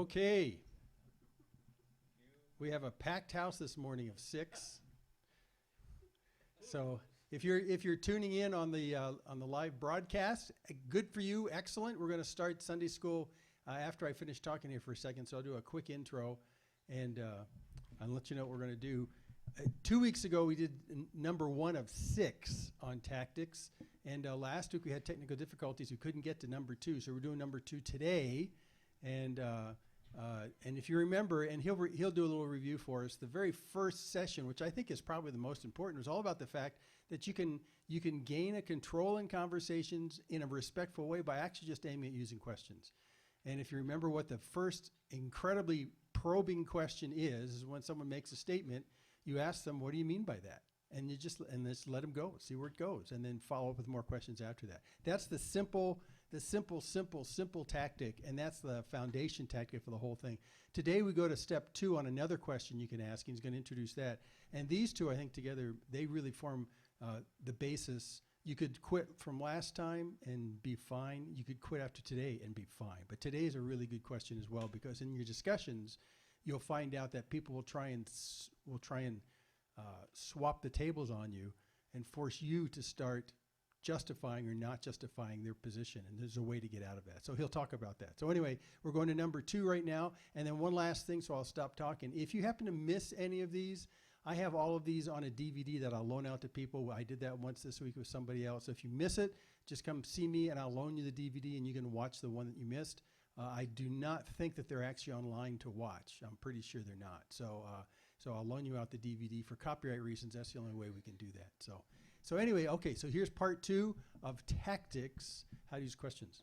Okay. We have a packed house this morning of 6. So if you're tuning in on the live broadcast, good for you, excellent. We're going to start Sunday school after I finish talking here for a second. So I'll do a quick intro and I'll let you know what we're going to do. 2 weeks ago we did number 1 of 6 on tactics, and last week we had technical difficulties. We couldn't get to number 2, so we're doing number 2 today. And if you remember, and he'll do a little review for us, the very first session, which I think is probably the most important, was all about the fact that you can gain a control in conversations in a respectful way by actually just aiming at using questions. And if you remember what the first incredibly probing question is when someone makes a statement, you ask them, what do you mean by that? And you just let them go, see where it goes, and then follow up with more questions after that. That's the simple tactic, and that's the foundation tactic for the whole thing. Today we go to step 2 on another question you can ask, and he's going to introduce that. And these two, I think, together, they really form the basis. You could quit from last time and be fine. You could quit after today and be fine. But today is a really good question as well, because in your discussions, you'll find out that people will try and swap the tables on you and force you to start justifying or not justifying their position, and there's a way to get out of that. So he'll talk about that. So anyway, we're going to number 2 right now, and then one last thing, so I'll stop talking. If you happen to miss any of these, I have all of these on a DVD that I'll loan out to people. I did that once this week with somebody else. So if you miss it, just come see me and I'll loan you the DVD and you can watch the one that you missed. I do not think that they're actually online to watch. I'm pretty sure they're not. So I'll loan you out the DVD for copyright reasons. That's the only way we can do that. So anyway, okay, so here's part 2 of tactics, how to use questions.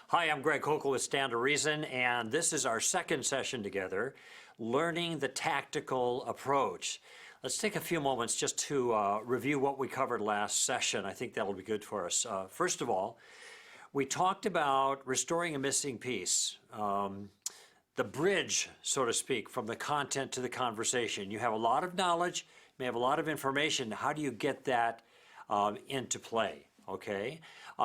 Hi, I'm Greg Kokel with Stand to Reason, and this is our second session together, Learning the Tactical Approach. Let's take a few moments just to review what we covered last session. I think that'll be good for us. First of all, we talked about restoring a missing piece. The bridge, so to speak, from the content to the conversation. You have a lot of knowledge, you may have a lot of information. How do you get that into play? Okay.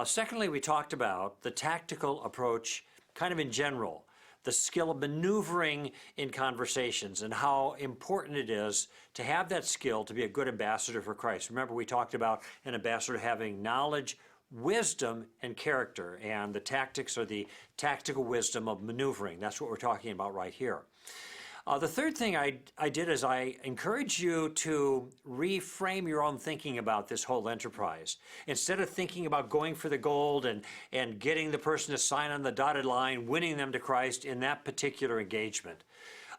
Secondly, we talked about the tactical approach kind of in general, the skill of maneuvering in conversations and how important it is to have that skill to be a good ambassador for Christ. Remember, we talked about an ambassador having knowledge, wisdom, and character, and the tactics are the tactical wisdom of maneuvering. That's what we're talking about right here. The third thing I did is I encourage you to reframe your own thinking about this whole enterprise. Instead of thinking about going for the gold and getting the person to sign on the dotted line, winning them to Christ in that particular engagement,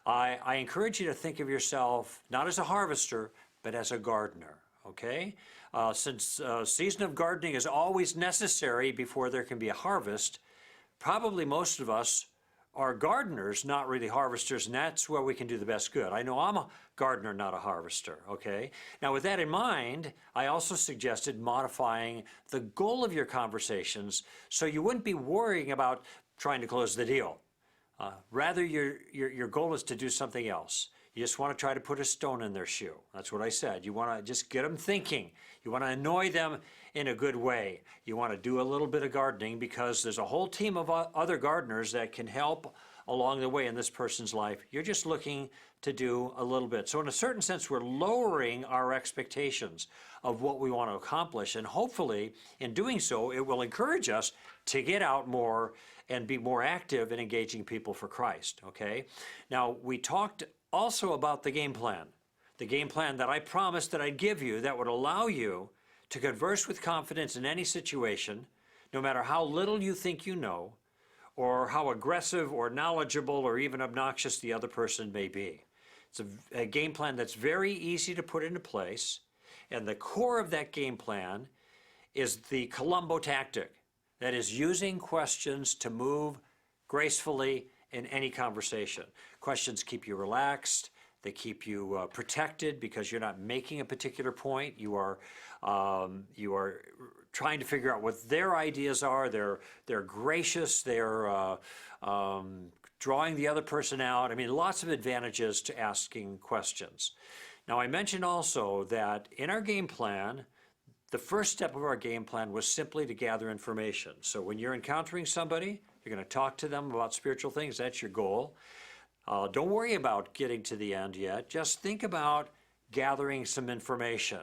I encourage you to think of yourself not as a harvester, but as a gardener. Okay? Since season of gardening is always necessary before there can be a harvest, probably most of us are gardeners, not really harvesters, and that's where we can do the best good. I know I'm a gardener, not a harvester, okay? Now, with that in mind, I also suggested modifying the goal of your conversations so you wouldn't be worrying about trying to close the deal. Rather, your goal is to do something else. You just want to try to put a stone in their shoe. That's what I said. You want to just get them thinking. You want to annoy them in a good way. You want to do a little bit of gardening because there's a whole team of other gardeners that can help along the way in this person's life. You're just looking to do a little bit. So in a certain sense, we're lowering our expectations of what we want to accomplish. And hopefully, in doing so, it will encourage us to get out more and be more active in engaging people for Christ. Okay? Now, we talked also about the game plan that I promised that I'd give you that would allow you to converse with confidence in any situation, no matter how little you think you know, or how aggressive or knowledgeable or even obnoxious the other person may be. It's a game plan that's very easy to put into place, and the core of that game plan is the Columbo tactic, that is using questions to move gracefully in any conversation. Questions keep you relaxed. They keep you protected because you're not making a particular point. You are trying to figure out what their ideas are. They're gracious. They're drawing the other person out. I mean, lots of advantages to asking questions. Now, I mentioned also that in our game plan, the first step of our game plan was simply to gather information. So when you're encountering somebody, you're going to talk to them about spiritual things. That's your goal. Don't worry about getting to the end yet. Just think about gathering some information.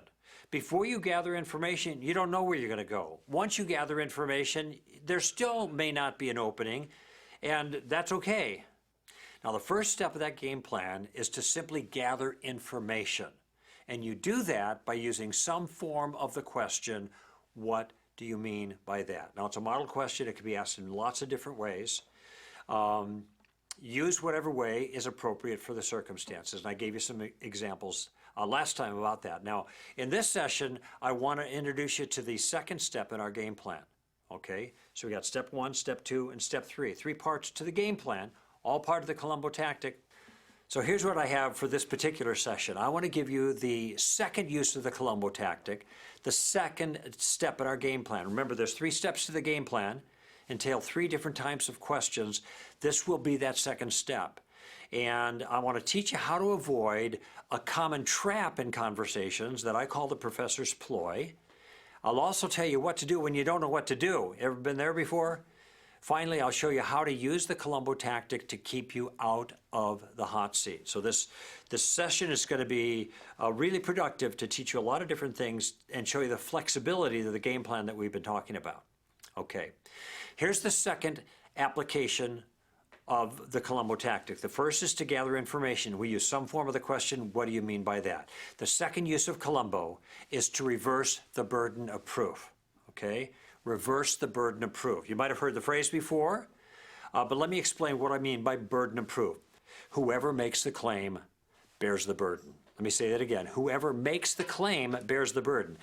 Before you gather information, you don't know where you're going to go. Once you gather information, there still may not be an opening, and that's okay. Now, the first step of that game plan is to simply gather information. And you do that by using some form of the question, what do you mean by that? Now, it's a model question. It can be asked in lots of different ways. Use whatever way is appropriate for the circumstances. And I gave you some examples last time about that. Now, in this session, I want to introduce you to the second step in our game plan. Okay? So we got step 1, step 2, and step 3. 3 parts to the game plan, all part of the Columbo tactic. So here's what I have for this particular session. I want to give you the second use of the Columbo tactic, the second step in our game plan. Remember, there's 3 steps to the game plan, entail 3 different types of questions. This will be that second step. And I want to teach you how to avoid a common trap in conversations that I call the professor's ploy. I'll also tell you what to do when you don't know what to do. Ever been there before? Finally, I'll show you how to use the Columbo tactic to keep you out of the hot seat. So this session is going to be really productive to teach you a lot of different things and show you the flexibility of the game plan that we've been talking about. Okay, here's the second application of the Columbo tactic. The first is to gather information. We use some form of the question, what do you mean by that? The second use of Columbo is to reverse the burden of proof. Okay? Reverse the burden of proof. You might have heard the phrase before, but let me explain what I mean by burden of proof. Whoever makes the claim bears the burden. Let me say that again. Whoever makes the claim bears the burden.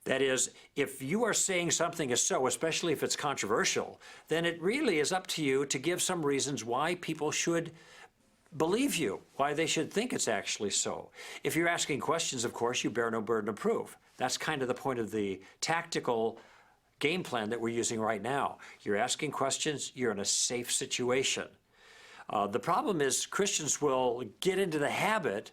That is, if you are saying something is so, especially if it's controversial, then it really is up to you to give some reasons why people should believe you, why they should think it's actually so. If you're asking questions, of course, you bear no burden of proof. That's kind of the point of the tactical game plan that we're using right now. You're asking questions, you're in a safe situation. The problem is Christians will get into the habit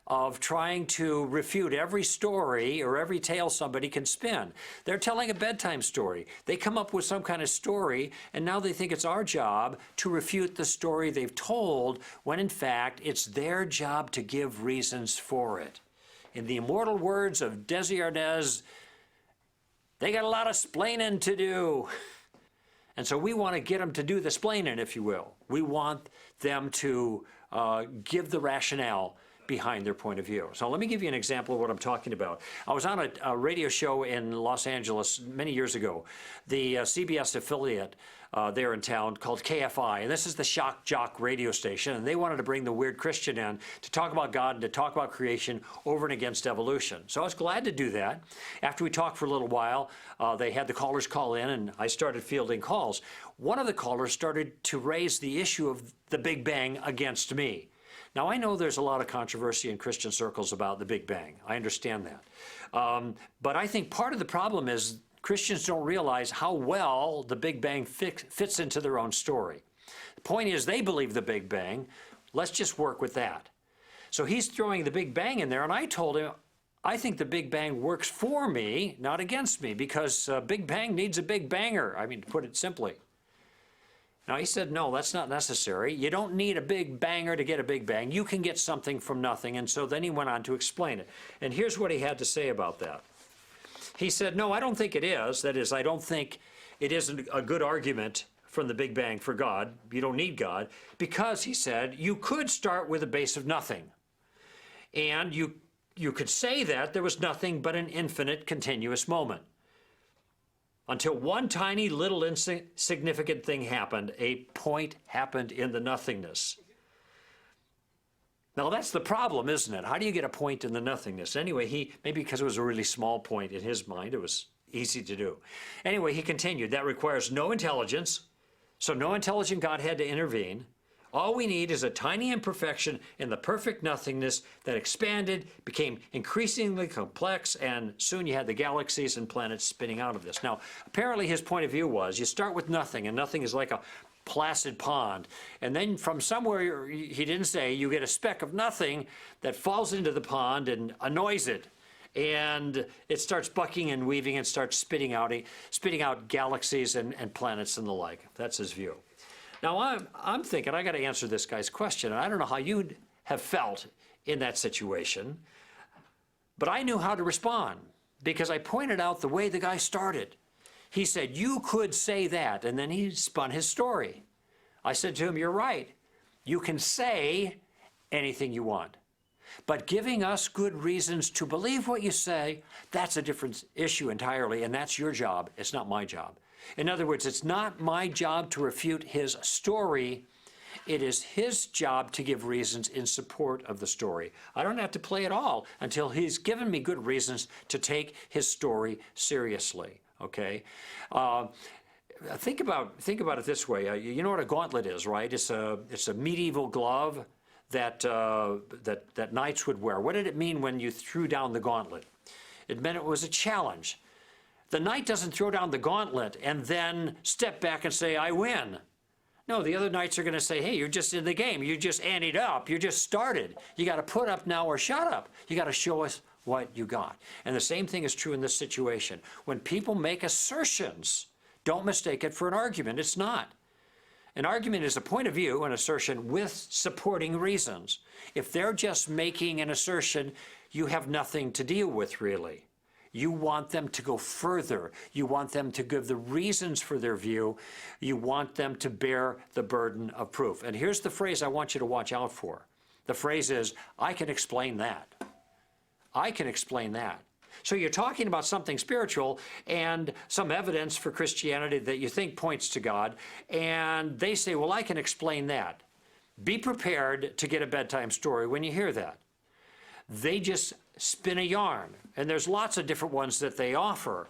of trying to refute every story or every tale somebody can spin. They're telling a bedtime story. They come up with some kind of story, and now they think it's our job to refute the story they've told, when in fact it's their job to give reasons for it. In the immortal words of Desi Arnaz, they got a lot of splaining to do. And so we want to get them to do the splaining, if you will. We want them to give the rationale behind their point of view. So let me give you an example of what I'm talking about. I was on a radio show in Los Angeles many years ago, the CBS affiliate there in town called KFI, and this is the Shock Jock radio station, and they wanted to bring the Weird Christian in to talk about God and to talk about creation over and against evolution. So I was glad to do that. After we talked for a little while, they had the callers call in, and I started fielding calls. One of the callers started to raise the issue of the Big Bang against me. Now, I know there's a lot of controversy in Christian circles about the Big Bang. I understand that. But I think part of the problem is Christians don't realize how well the Big Bang fits into their own story. The point is they believe the Big Bang. Let's just work with that. So he's throwing the Big Bang in there, and I told him, I think the Big Bang works for me, not against me, because Big Bang needs a Big Banger. I mean, to put it simply. Now, he said, no, that's not necessary. You don't need a big banger to get a big bang. You can get something from nothing. And so then he went on to explain it. And here's what he had to say about that. He said, no, I don't think it is. That is, I don't think it is a good argument from the Big Bang for God. You don't need God. Because, he said, you could start with a base of nothing. And you could say that there was nothing but an infinite continuous moment. Until one tiny little insignificant thing happened, a point happened in the nothingness. Now that's the problem, isn't it? How do you get a point in the nothingness? Anyway, maybe because it was a really small point in his mind, it was easy to do. Anyway, he continued, that requires no intelligence, so no intelligent God had to intervene. All we need is a tiny imperfection in the perfect nothingness that expanded, became increasingly complex, and soon you had the galaxies and planets spinning out of this. Now, apparently his point of view was you start with nothing, and nothing is like a placid pond. And then from somewhere, he didn't say, you get a speck of nothing that falls into the pond and annoys it. and it starts bucking and weaving and starts spitting out galaxies and planets and the like. That's his view. Now I'm thinking I got to answer this guy's question, and I don't know how you'd have felt in that situation, but I knew how to respond because I pointed out the way the guy started. He said, "You could say that," and then he spun his story. I said to him, "You're right. You can say anything you want. But giving us good reasons to believe what you say, that's a different issue entirely, and that's your job. It's not my job." In other words, it's not my job to refute his story. It is his job to give reasons in support of the story. I don't have to play it all until he's given me good reasons to take his story seriously, okay? Think about it this way. You know what a gauntlet is, right? It's a medieval glove that knights would wear. What did it mean when you threw down the gauntlet? It meant it was a challenge. The knight doesn't throw down the gauntlet and then step back and say, "I win." No, the other knights are going to say, "Hey, you're just in the game. You just anteed up. You just started. You got to put up now or shut up. You got to show us what you got." And the same thing is true in this situation. When people make assertions, don't mistake it for an argument. It's not. An argument is a point of view, an assertion with supporting reasons. If they're just making an assertion, you have nothing to deal with, really. You want them to go further. You want them to give the reasons for their view. You want them to bear the burden of proof. And here's the phrase I want you to watch out for. The phrase is, "I can explain that." I can explain that. So you're talking about something spiritual and some evidence for Christianity that you think points to God, and they say, "Well, I can explain that." Be prepared to get a bedtime story when you hear that. They just spin a yarn, and there's lots of different ones that they offer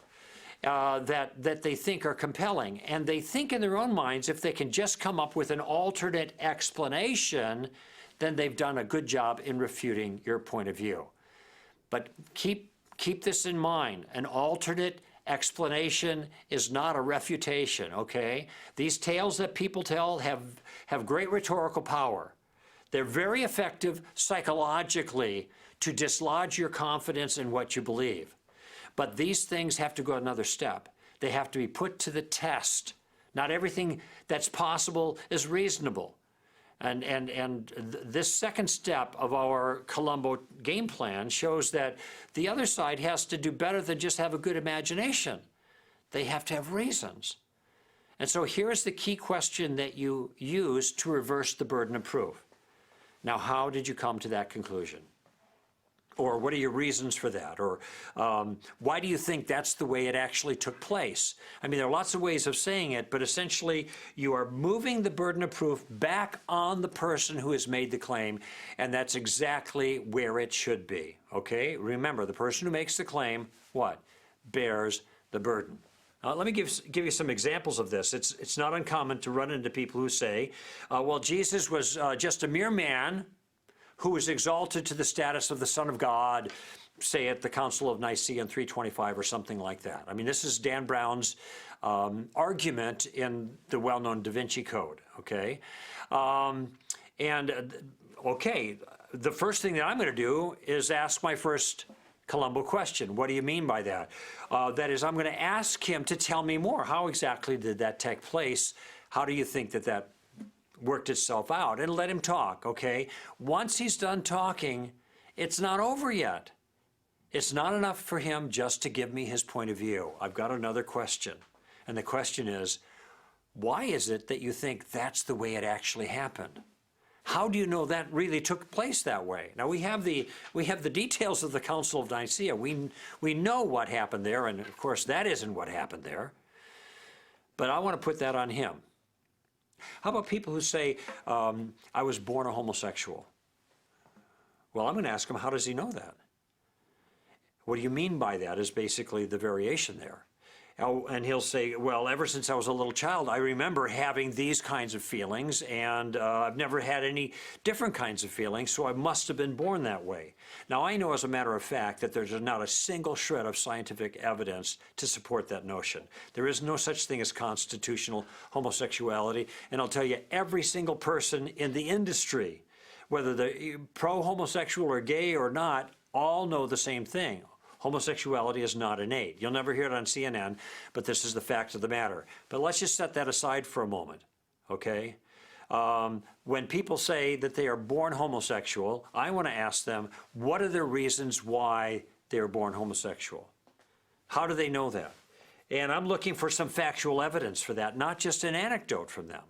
that they think are compelling. And they think in their own minds, if they can just come up with an alternate explanation, then they've done a good job in refuting your point of view. But keep this in mind. An alternate explanation is not a refutation, okay? These tales that people tell have great rhetorical power. They're very effective psychologically to dislodge your confidence in what you believe. But these things have to go another step. They have to be put to the test. Not everything that's possible is reasonable. And this second step of our Columbo game plan shows that the other side has to do better than just have a good imagination. They have to have reasons. And so here's the key question that you use to reverse the burden of proof. Now, how did you come to that conclusion? Or what are your reasons for that? Or why do you think that's the way it actually took place? I mean, there are lots of ways of saying it, but essentially you are moving the burden of proof back on the person who has made the claim, and that's exactly where it should be, okay? Remember, the person who makes the claim, what? Bears the burden. Let me give you some examples of this. It's not uncommon to run into people who say, well, Jesus was just a mere man who was exalted to the status of the Son of God, say at the Council of Nicaea in 325 or something like that. I mean, this is Dan Brown's argument in the well-known Da Vinci Code, okay? Okay, the first thing that I'm going to do is ask my first Columbo question. What do you mean by that? That is, I'm going to ask him to tell me more. How exactly did that take place? How do you think that worked itself out? And let him talk, okay? Once he's done talking, it's not over yet. It's not enough for him just to give me his point of view. I've got another question. And the question is, why is it that you think that's the way it actually happened? How do you know that really took place that way? Now, we have the details of the Council of Nicaea. We know what happened there, and of course, that isn't what happened there. But I want to put that on him. How about people who say, I was born a homosexual? Well, I'm going to ask him, how does he know that? What do you mean by that is basically the variation there. And he'll say, well, ever since I was a little child, I remember having these kinds of feelings, and I've never had any different kinds of feelings, so I must have been born that way. Now, I know as a matter of fact that there's not a single shred of scientific evidence to support that notion. There is no such thing as constitutional homosexuality, and I'll tell you, every single person in the industry, whether they're pro-homosexual or gay or not, all know the same thing. Homosexuality is not innate. You'll never hear it on CNN, but this is the fact of the matter. But let's just set that aside for a moment, okay? When people say that they are born homosexual, I want to ask them, what are the reasons why they are born homosexual? How do they know that? And I'm looking for some factual evidence for that, not just an anecdote from them.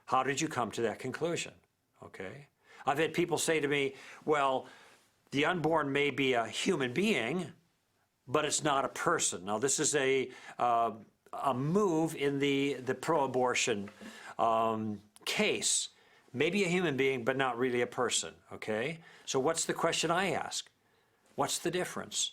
How did you come to that conclusion? Okay? I've had people say to me, well, the unborn may be a human being, but it's not a person. Now, this is a move in the pro-abortion case. Maybe a human being, but not really a person, okay? So what's the question I ask? What's the difference?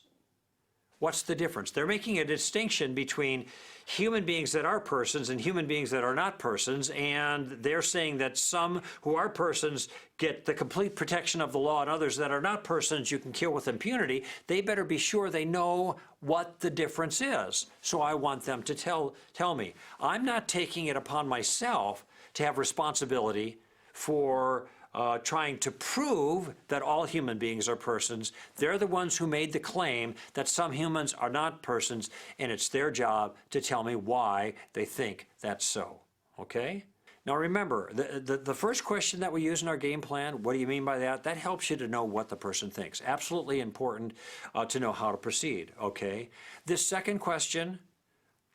What's the difference? They're making a distinction between human beings that are persons and human beings that are not persons, and they're saying that some who are persons get the complete protection of the law, and others that are not persons you can kill with impunity. They better be sure they know what the difference is. So I want them to tell me. I'm not taking it upon myself to have responsibility for trying to prove that all human beings are persons. They're the ones who made the claim that some humans are not persons, and it's their job to tell me why they think that's so, okay? Now remember, the first question that we use in our game plan, what do you mean by that? That helps you to know what the person thinks. Absolutely important to know how to proceed, okay? This second question,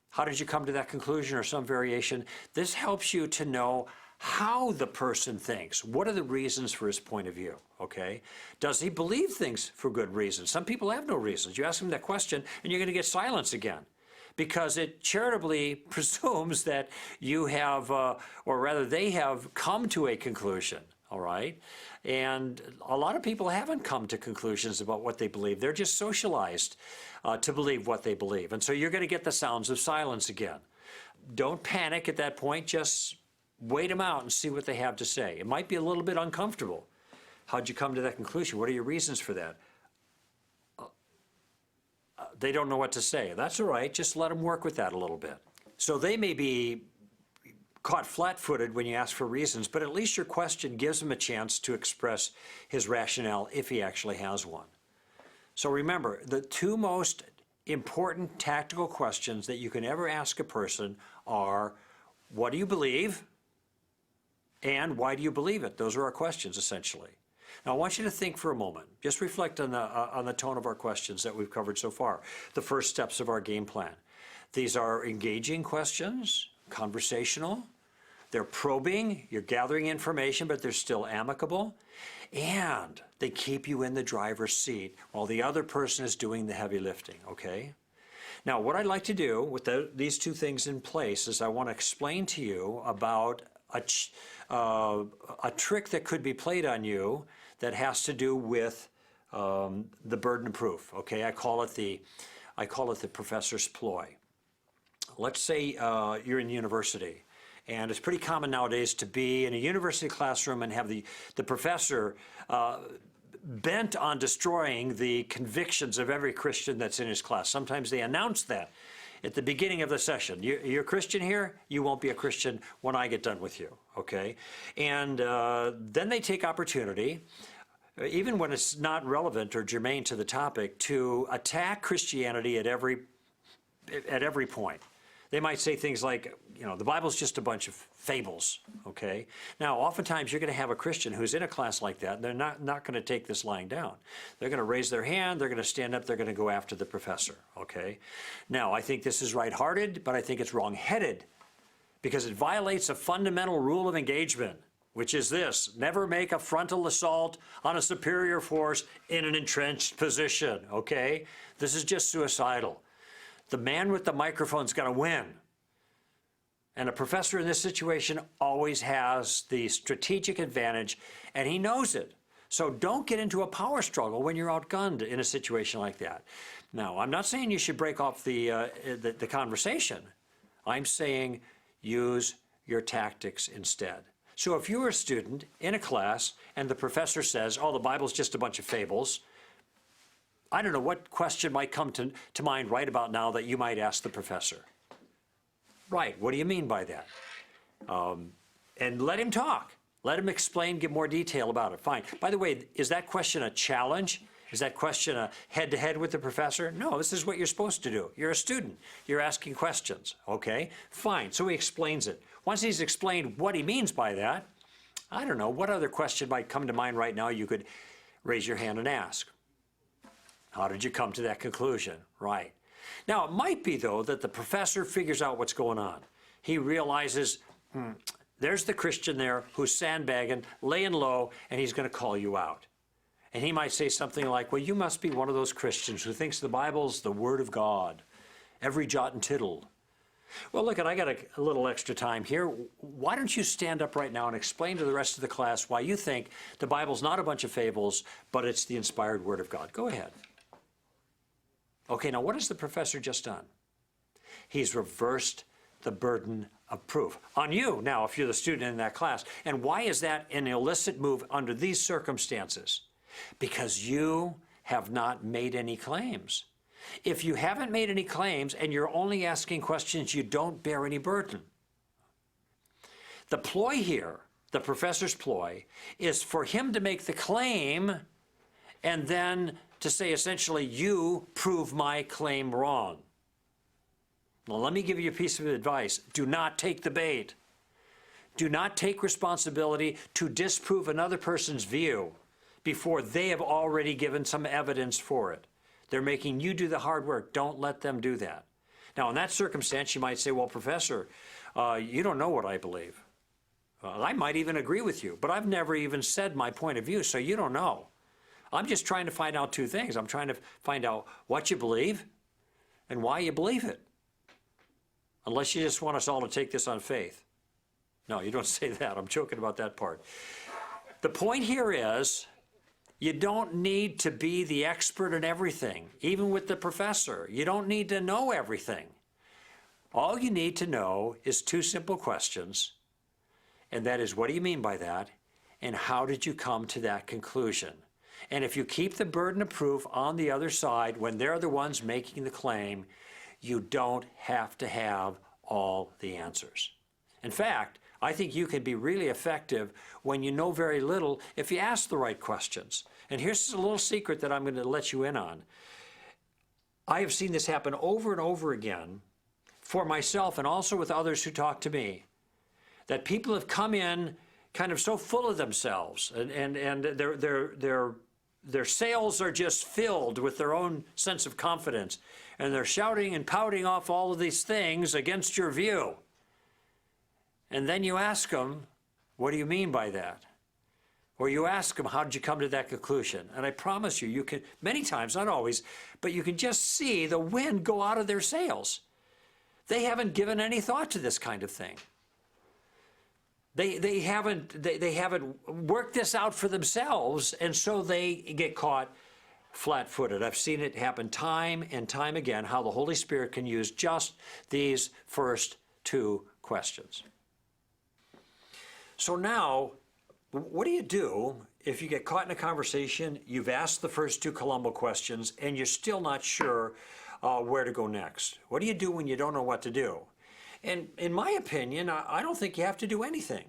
how did you come to that conclusion or some variation? This helps you to know how the person thinks. What are the reasons for his point of view, okay? Does he believe things for good reasons? Some people have no reasons. You ask them that question and you're going to get silence again because it charitably presumes that you have, or rather they have come to a conclusion, all right? And a lot of people haven't come to conclusions about what they believe. They're just socialized to believe what they believe. And so you're going to get the sounds of silence again. Don't panic at that point. Just wait them out and see what they have to say. It might be a little bit uncomfortable. How'd you come to that conclusion? What are your reasons for that? They don't know what to say. That's all right. Just let them work with that a little bit. So they may be caught flat-footed when you ask for reasons, but at least your question gives him a chance to express his rationale if he actually has one. So remember, the two most important tactical questions that you can ever ask a person are, what do you believe? And why do you believe it? Those are our questions, essentially. Now, I want you to think for a moment. Just reflect on the tone of our questions that we've covered so far, the first steps of our game plan. These are engaging questions, conversational. They're probing. You're gathering information, but they're still amicable. And they keep you in the driver's seat while the other person is doing the heavy lifting, okay? Now, what I'd like to do with these two things in place is I want to explain to you about a trick that could be played on you that has to do with the burden of proof. Okay, I call it the professor's ploy. Let's say you're in university, and it's pretty common nowadays to be in a university classroom and have the professor bent on destroying the convictions of every Christian that's in his class. Sometimes they announce that at the beginning of the session. You're a Christian here, you won't be a Christian when I get done with you, okay? And then they take opportunity, even when it's not relevant or germane to the topic, to attack Christianity at every point. They might say things like, you know, the Bible's just a bunch of fables, okay? Now, oftentimes you're going to have a Christian who's in a class like that, and they're not going to take this lying down. They're going to raise their hand, they're going to stand up, they're going to go after the professor, okay? Now, I think this is right-hearted, but I think it's wrong-headed because it violates a fundamental rule of engagement, which is this: never make a frontal assault on a superior force in an entrenched position, okay? This is just suicidal. The man with the microphone's going to win. And a professor in this situation always has the strategic advantage, and he knows it. So don't get into a power struggle when you're outgunned in a situation like that. Now, I'm not saying you should break off the conversation. I'm saying use your tactics instead. So if you're a student in a class and the professor says, oh, the Bible's just a bunch of fables, I don't know what question might come to mind right about now that you might ask the professor. Right, what do you mean by that? And let him talk. Let him explain, give more detail about it. Fine. By the way, is that question a challenge? Is that question a head-to-head with the professor? No, this is what you're supposed to do. You're a student. You're asking questions, okay? Fine, so he explains it. Once he's explained what he means by that, I don't know, what other question might come to mind right now you could raise your hand and ask? How did you come to that conclusion? Right. Now, it might be, though, that the professor figures out what's going on. He realizes, there's the Christian there who's sandbagging, laying low, and he's going to call you out. And he might say something like, well, you must be one of those Christians who thinks the Bible's the Word of God, every jot and tittle. Well, look, I got a little extra time here. Why don't you stand up right now and explain to the rest of the class why you think the Bible's not a bunch of fables, but it's the inspired Word of God. Go ahead. Okay, now what has the professor just done? He's reversed the burden of proof on you now, if you're the student in that class. And why is that an illicit move under these circumstances? Because you have not made any claims. If you haven't made any claims and you're only asking questions, you don't bear any burden. The ploy here, the professor's ploy, is for him to make the claim and then to say essentially, you prove my claim wrong. Well, let me give you a piece of advice. Do not take the bait. Do not take responsibility to disprove another person's view before they have already given some evidence for it. They're making you do the hard work. Don't let them do that. Now, in that circumstance, you might say, well, Professor, you don't know what I believe. I might even agree with you, but I've never even said my point of view, so you don't know. I'm just trying to find out two things. I'm trying to find out what you believe and why you believe it. Unless you just want us all to take this on faith. No, you don't say that. I'm joking about that part. The point here is, you don't need to be the expert in everything, even with the professor. You don't need to know everything. All you need to know is two simple questions, and that is, what do you mean by that? And how did you come to that conclusion? And if you keep the burden of proof on the other side, when they're the ones making the claim, you don't have to have all the answers. In fact, I think you can be really effective when you know very little if you ask the right questions. And here's a little secret that I'm going to let you in on. I have seen this happen over and over again for myself and also with others who talk to me, that people have come in kind of so full of themselves and their sails are just filled with their own sense of confidence, and they're shouting and pouting off all of these things against your view. And then you ask them, what do you mean by that? Or you ask them, how did you come to that conclusion? And I promise you, you can, many times, not always, but you can just see the wind go out of their sails. They haven't given any thought to this kind of thing. They haven't worked this out for themselves, and so they get caught flat-footed. I've seen it happen time and time again, how the Holy Spirit can use just these first two questions. So now, what do you do if you get caught in a conversation, you've asked the first two Columbo questions, and you're still not sure where to go next? What do you do when you don't know what to do? And in my opinion, I don't think you have to do anything.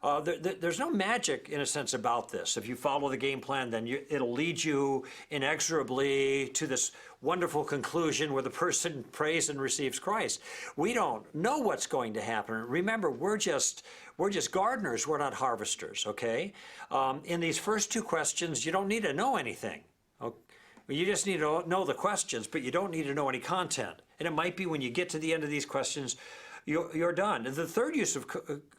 There's no magic, in a sense, about this. If you follow the game plan, then it'll lead you inexorably to this wonderful conclusion where the person prays and receives Christ. We don't know what's going to happen. Remember, we're just gardeners. We're not harvesters, okay? In these first two questions, you don't need to know anything. Okay? You just need to know the questions, but you don't need to know any content. And it might be when you get to the end of these questions, you're done. The third use of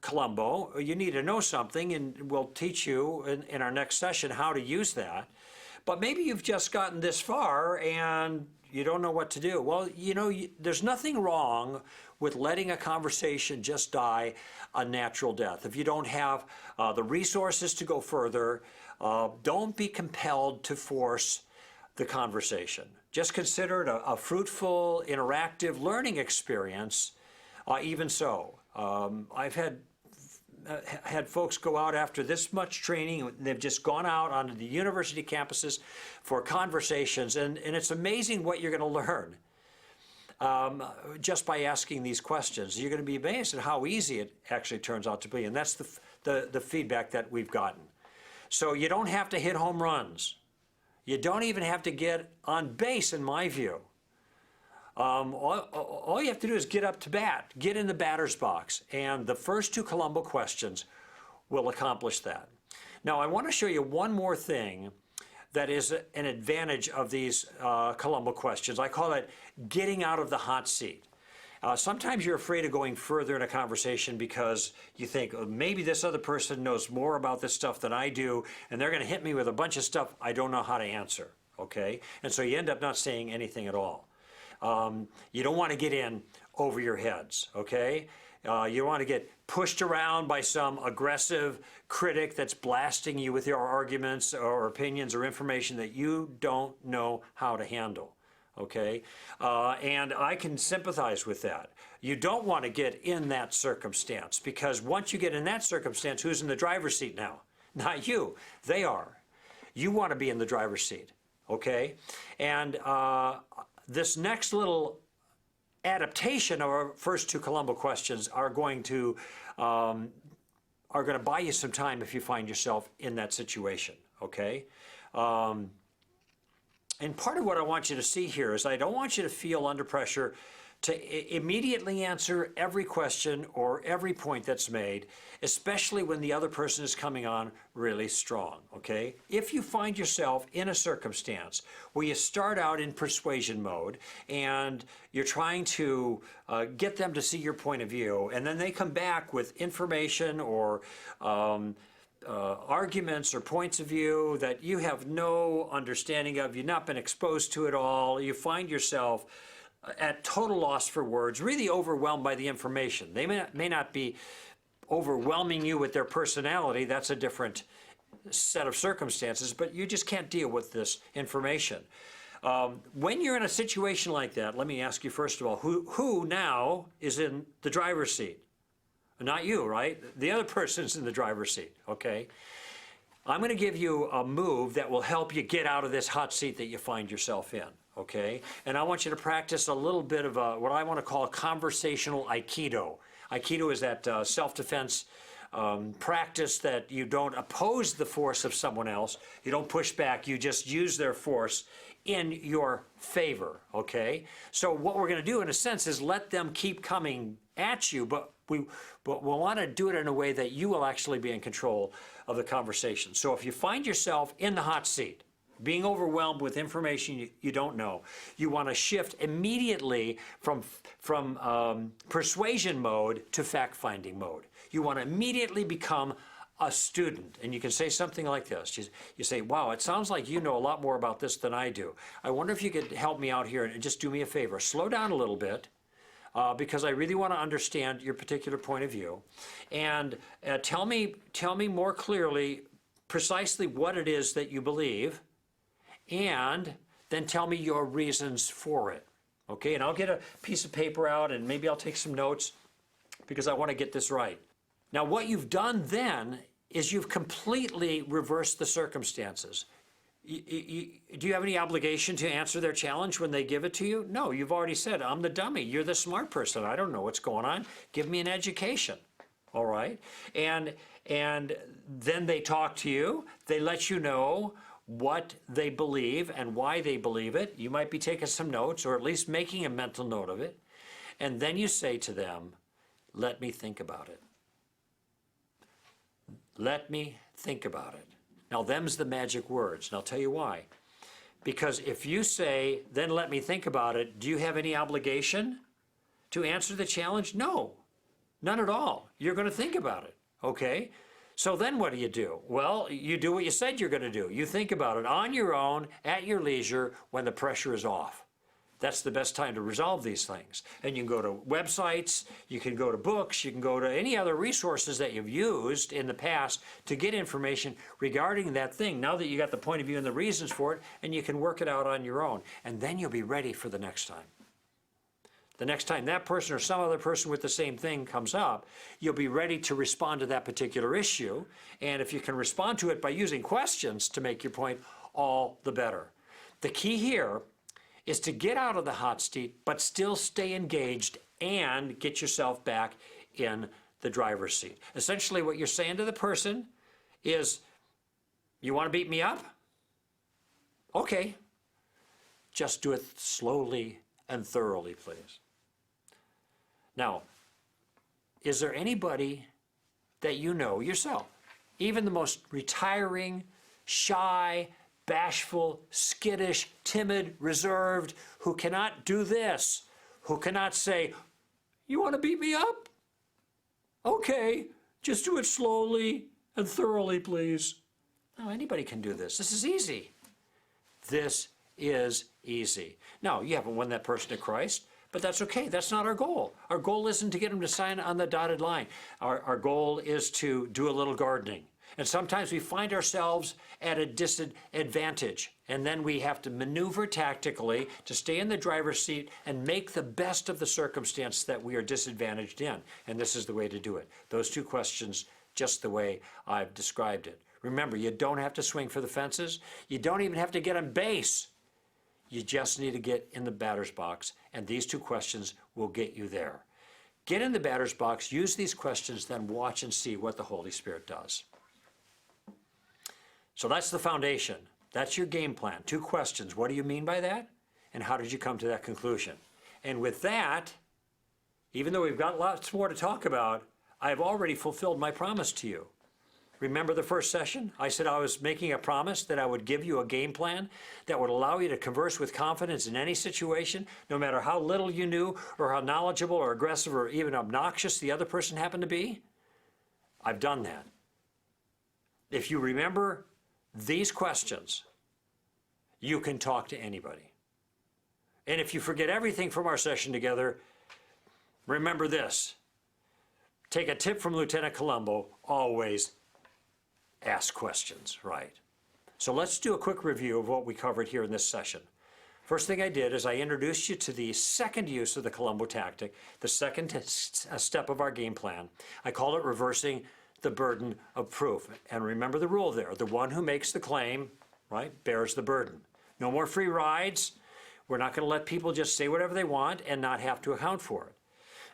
Columbo, you need to know something, and we'll teach you in our next session how to use that. But maybe you've just gotten this far and you don't know what to do. Well, you know, there's nothing wrong with letting a conversation just die a natural death. If you don't have the resources to go further, don't be compelled to force the conversation. Just consider it a fruitful, interactive learning experience. Even so, I've had folks go out after this much training. They've just gone out onto the university campuses for conversations, and it's amazing what you're going to learn just by asking these questions. You're going to be amazed at how easy it actually turns out to be, and that's the feedback that we've gotten. So you don't have to hit home runs. You don't even have to get on base, in my view. All you have to do is get up to bat, get in the batter's box, and the first two Columbo questions will accomplish that. Now, I want to show you one more thing that is an advantage of these Columbo questions. I call it getting out of the hot seat. Sometimes you're afraid of going further in a conversation because you think, oh, maybe this other person knows more about this stuff than I do, and they're going to hit me with a bunch of stuff I don't know how to answer, okay? And so you end up not saying anything at all. You don't want to get in over your heads, okay? You don't want to get pushed around by some aggressive critic that's blasting you with your arguments or opinions or information that you don't know how to handle, okay? And I can sympathize with that. You don't want to get in that circumstance, because once you get in that circumstance, who's in the driver's seat now? Not you. They are. You want to be in the driver's seat, okay? And this next little adaptation of our first two Columbo questions are going to buy you some time if you find yourself in that situation, okay? And part of what I want you to see here is I don't want you to feel under pressure to immediately answer every question or every point that's made, especially when the other person is coming on really strong, okay? If you find yourself in a circumstance where you start out in persuasion mode and you're trying to get them to see your point of view, and then they come back with information or arguments or points of view that you have no understanding of, you've not been exposed to at all, you find yourself at total loss for words, really overwhelmed by the information. They may not be overwhelming you with their personality, that's a different set of circumstances, but you just can't deal with this information. When you're in a situation like that, let me ask you first of all, who now is in the driver's seat? Not you, right? The other person's in the driver's seat, okay? I'm going to give you a move that will help you get out of this hot seat that you find yourself in, okay? And I want you to practice a little bit of what I want to call conversational Aikido. Aikido is that self-defense practice that you don't oppose the force of someone else, you don't push back, you just use their force in your favor, okay? So what we're going to do in a sense is let them keep coming at you, but we'll want to do it in a way that you will actually be in control of the conversation. So if you find yourself in the hot seat, being overwhelmed with information you don't know, you want to shift immediately from persuasion mode to fact-finding mode. You want to immediately become a student. And you can say something like this. You say, wow, it sounds like you know a lot more about this than I do. I wonder if you could help me out here and just do me a favor. Slow down a little bit. Because I really want to understand your particular point of view, and tell me more clearly precisely what it is that you believe, and then tell me your reasons for it. Okay, and I'll get a piece of paper out and maybe I'll take some notes because I want to get this right. Now, what you've done then is you've completely reversed the circumstances. Do you have any obligation to answer their challenge when they give it to you? No, you've already said, I'm the dummy. You're the smart person. I don't know what's going on. Give me an education. All right? And then they talk to you. They let you know what they believe and why they believe it. You might be taking some notes or at least making a mental note of it. And then you say to them, let me think about it. Let me think about it. Now, them's the magic words, and I'll tell you why. Because if you say, then let me think about it, do you have any obligation to answer the challenge? No, none at all. You're going to think about it, okay? So then what do? Well, you do what you said you're going to do. You think about it on your own, at your leisure, when the pressure is off. That's the best time to resolve these things. And you can go to websites, you can go to books, you can go to any other resources that you've used in the past to get information regarding that thing. Now that you got the point of view and the reasons for it, and you can work it out on your own. And then you'll be ready for the next time. The next time that person or some other person with the same thing comes up, you'll be ready to respond to that particular issue. And if you can respond to it by using questions to make your point, all the better. The key here is to get out of the hot seat, but still stay engaged and get yourself back in the driver's seat. Essentially, what you're saying to the person is, you want to beat me up? Okay, just do it slowly and thoroughly, please. Now, is there anybody that you know yourself, even the most retiring, shy, bashful, skittish, timid, reserved, who cannot do this, who cannot say, "You want to beat me up? Okay, just do it slowly and thoroughly, please." No, anybody can do this. This is easy. This is easy. Now, you haven't won that person to Christ, but that's okay. That's not our goal. Our goal isn't to get them to sign on the dotted line. Our goal is to do a little gardening. And sometimes we find ourselves at a disadvantage, and then we have to maneuver tactically to stay in the driver's seat and make the best of the circumstance that we are disadvantaged in. And this is the way to do it. Those two questions, just the way I've described it. Remember, you don't have to swing for the fences. You don't even have to get on base. You just need to get in the batter's box, and these two questions will get you there. Get in the batter's box, use these questions, then watch and see what the Holy Spirit does. So that's the foundation. That's your game plan. Two questions. What do you mean by that? And how did you come to that conclusion? And with that, even though we've got lots more to talk about, I've already fulfilled my promise to you. Remember the first session? I said I was making a promise that I would give you a game plan that would allow you to converse with confidence in any situation, no matter how little you knew or how knowledgeable or aggressive or even obnoxious the other person happened to be. I've done that. If you remember these questions, you can talk to anybody. And if you forget everything from our session together, remember this. Take a tip from Lieutenant Columbo, always ask questions, right? So let's do a quick review of what we covered here in this session. First thing I did is I introduced you to the second use of the Columbo tactic, the second step of our game plan. I call it reversing the burden of proof. And remember the rule there. The one who makes the claim, right, bears the burden. No more free rides. We're not going to let people just say whatever they want and not have to account for it.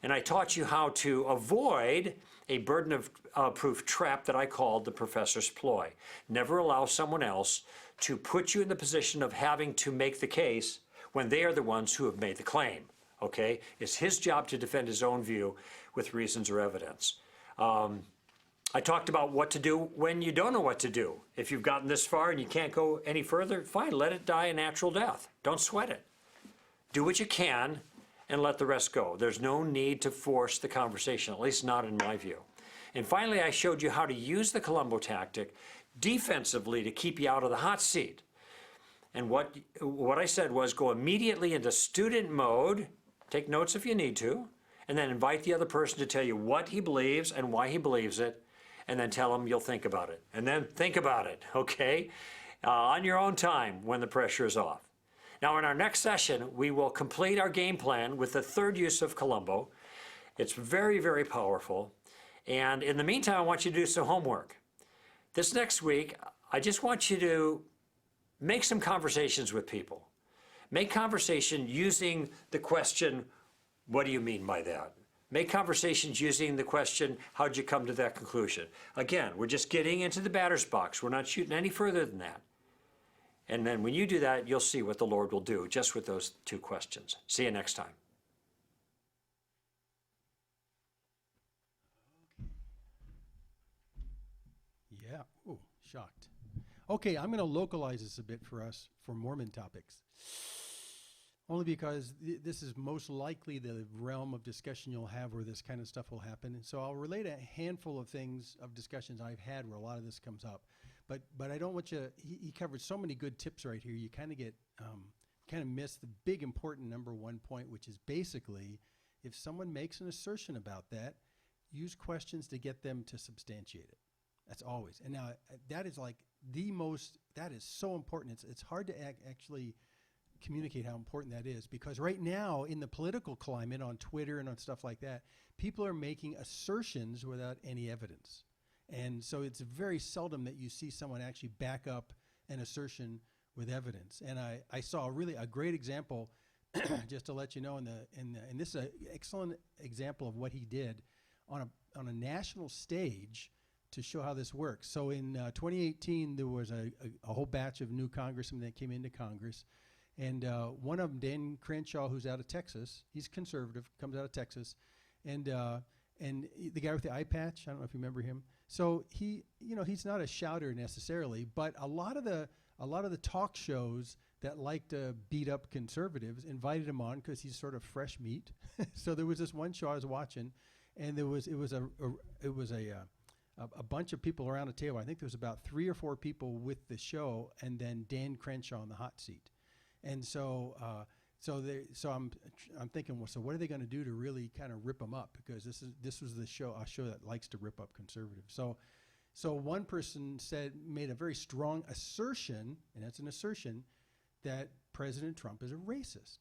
And I taught you how to avoid a burden of proof trap that I called the professor's ploy. Never allow someone else to put you in the position of having to make the case when they are the ones who have made the claim, okay? It's his job to defend his own view with reasons or evidence. I talked about what to do when you don't know what to do. If you've gotten this far and you can't go any further, fine, let it die a natural death. Don't sweat it. Do what you can and let the rest go. There's no need to force the conversation, at least not in my view. And finally, I showed you how to use the Columbo tactic defensively to keep you out of the hot seat. And what I said was go immediately into student mode, take notes if you need to, and then invite the other person to tell you what he believes and why he believes it, and then tell him you'll think about it. And then think about it, okay? On your own time when the pressure is off. Now, in our next session, we will complete our game plan with the third use of Columbo. It's very, very powerful. And in the meantime, I want you to do some homework. This next week, I just want you to make some conversations with people. Make conversation using the question, what do you mean by that? Make conversations using the question, how'd you come to that conclusion? Again, we're just getting into the batter's box. We're not shooting any further than that. And then when you do that, you'll see what the Lord will do just with those two questions. See you next time. Yeah, ooh, shocked. Okay, I'm going to localize this a bit for us for Mormon topics. Only because this is most likely the realm of discussion you'll have where this kind of stuff will happen. And so I'll relate a handful of things of discussions I've had where a lot of this comes up. But I don't want you, he covered so many good tips right here, you kind of get, kind of miss the big important number one point, which is basically, if someone makes an assertion about that, use questions to get them to substantiate it. That's always. And now that is like that is so important. It's hard to actually communicate how important that is, because right now in the political climate on Twitter and on stuff like that, people are making assertions without any evidence. And so it's very seldom that you see someone actually back up an assertion with evidence. And I saw a great example, just to let you know, and this is an excellent example of what he did on a national stage. to show how this works. So in 2018, there was a whole batch of new congressmen that came into Congress. And one of them, Dan Crenshaw, who's out of Texas, he's conservative, comes out of Texas. And the guy with the eye patch, I don't know if you remember him. So he, he's not a shouter necessarily, but a lot of the talk shows that like to beat up conservatives invited him on because he's sort of fresh meat. So there was this one show I was watching, and it was a bunch of people around a table. I think there was about 3 or 4 people with the show, and then Dan Crenshaw in the hot seat. And so I'm thinking, well, so what are they going to do to really kind of rip them up? Because this was a show that likes to rip up conservatives. So one person made a very strong assertion, and that's an assertion, that President Trump is a racist.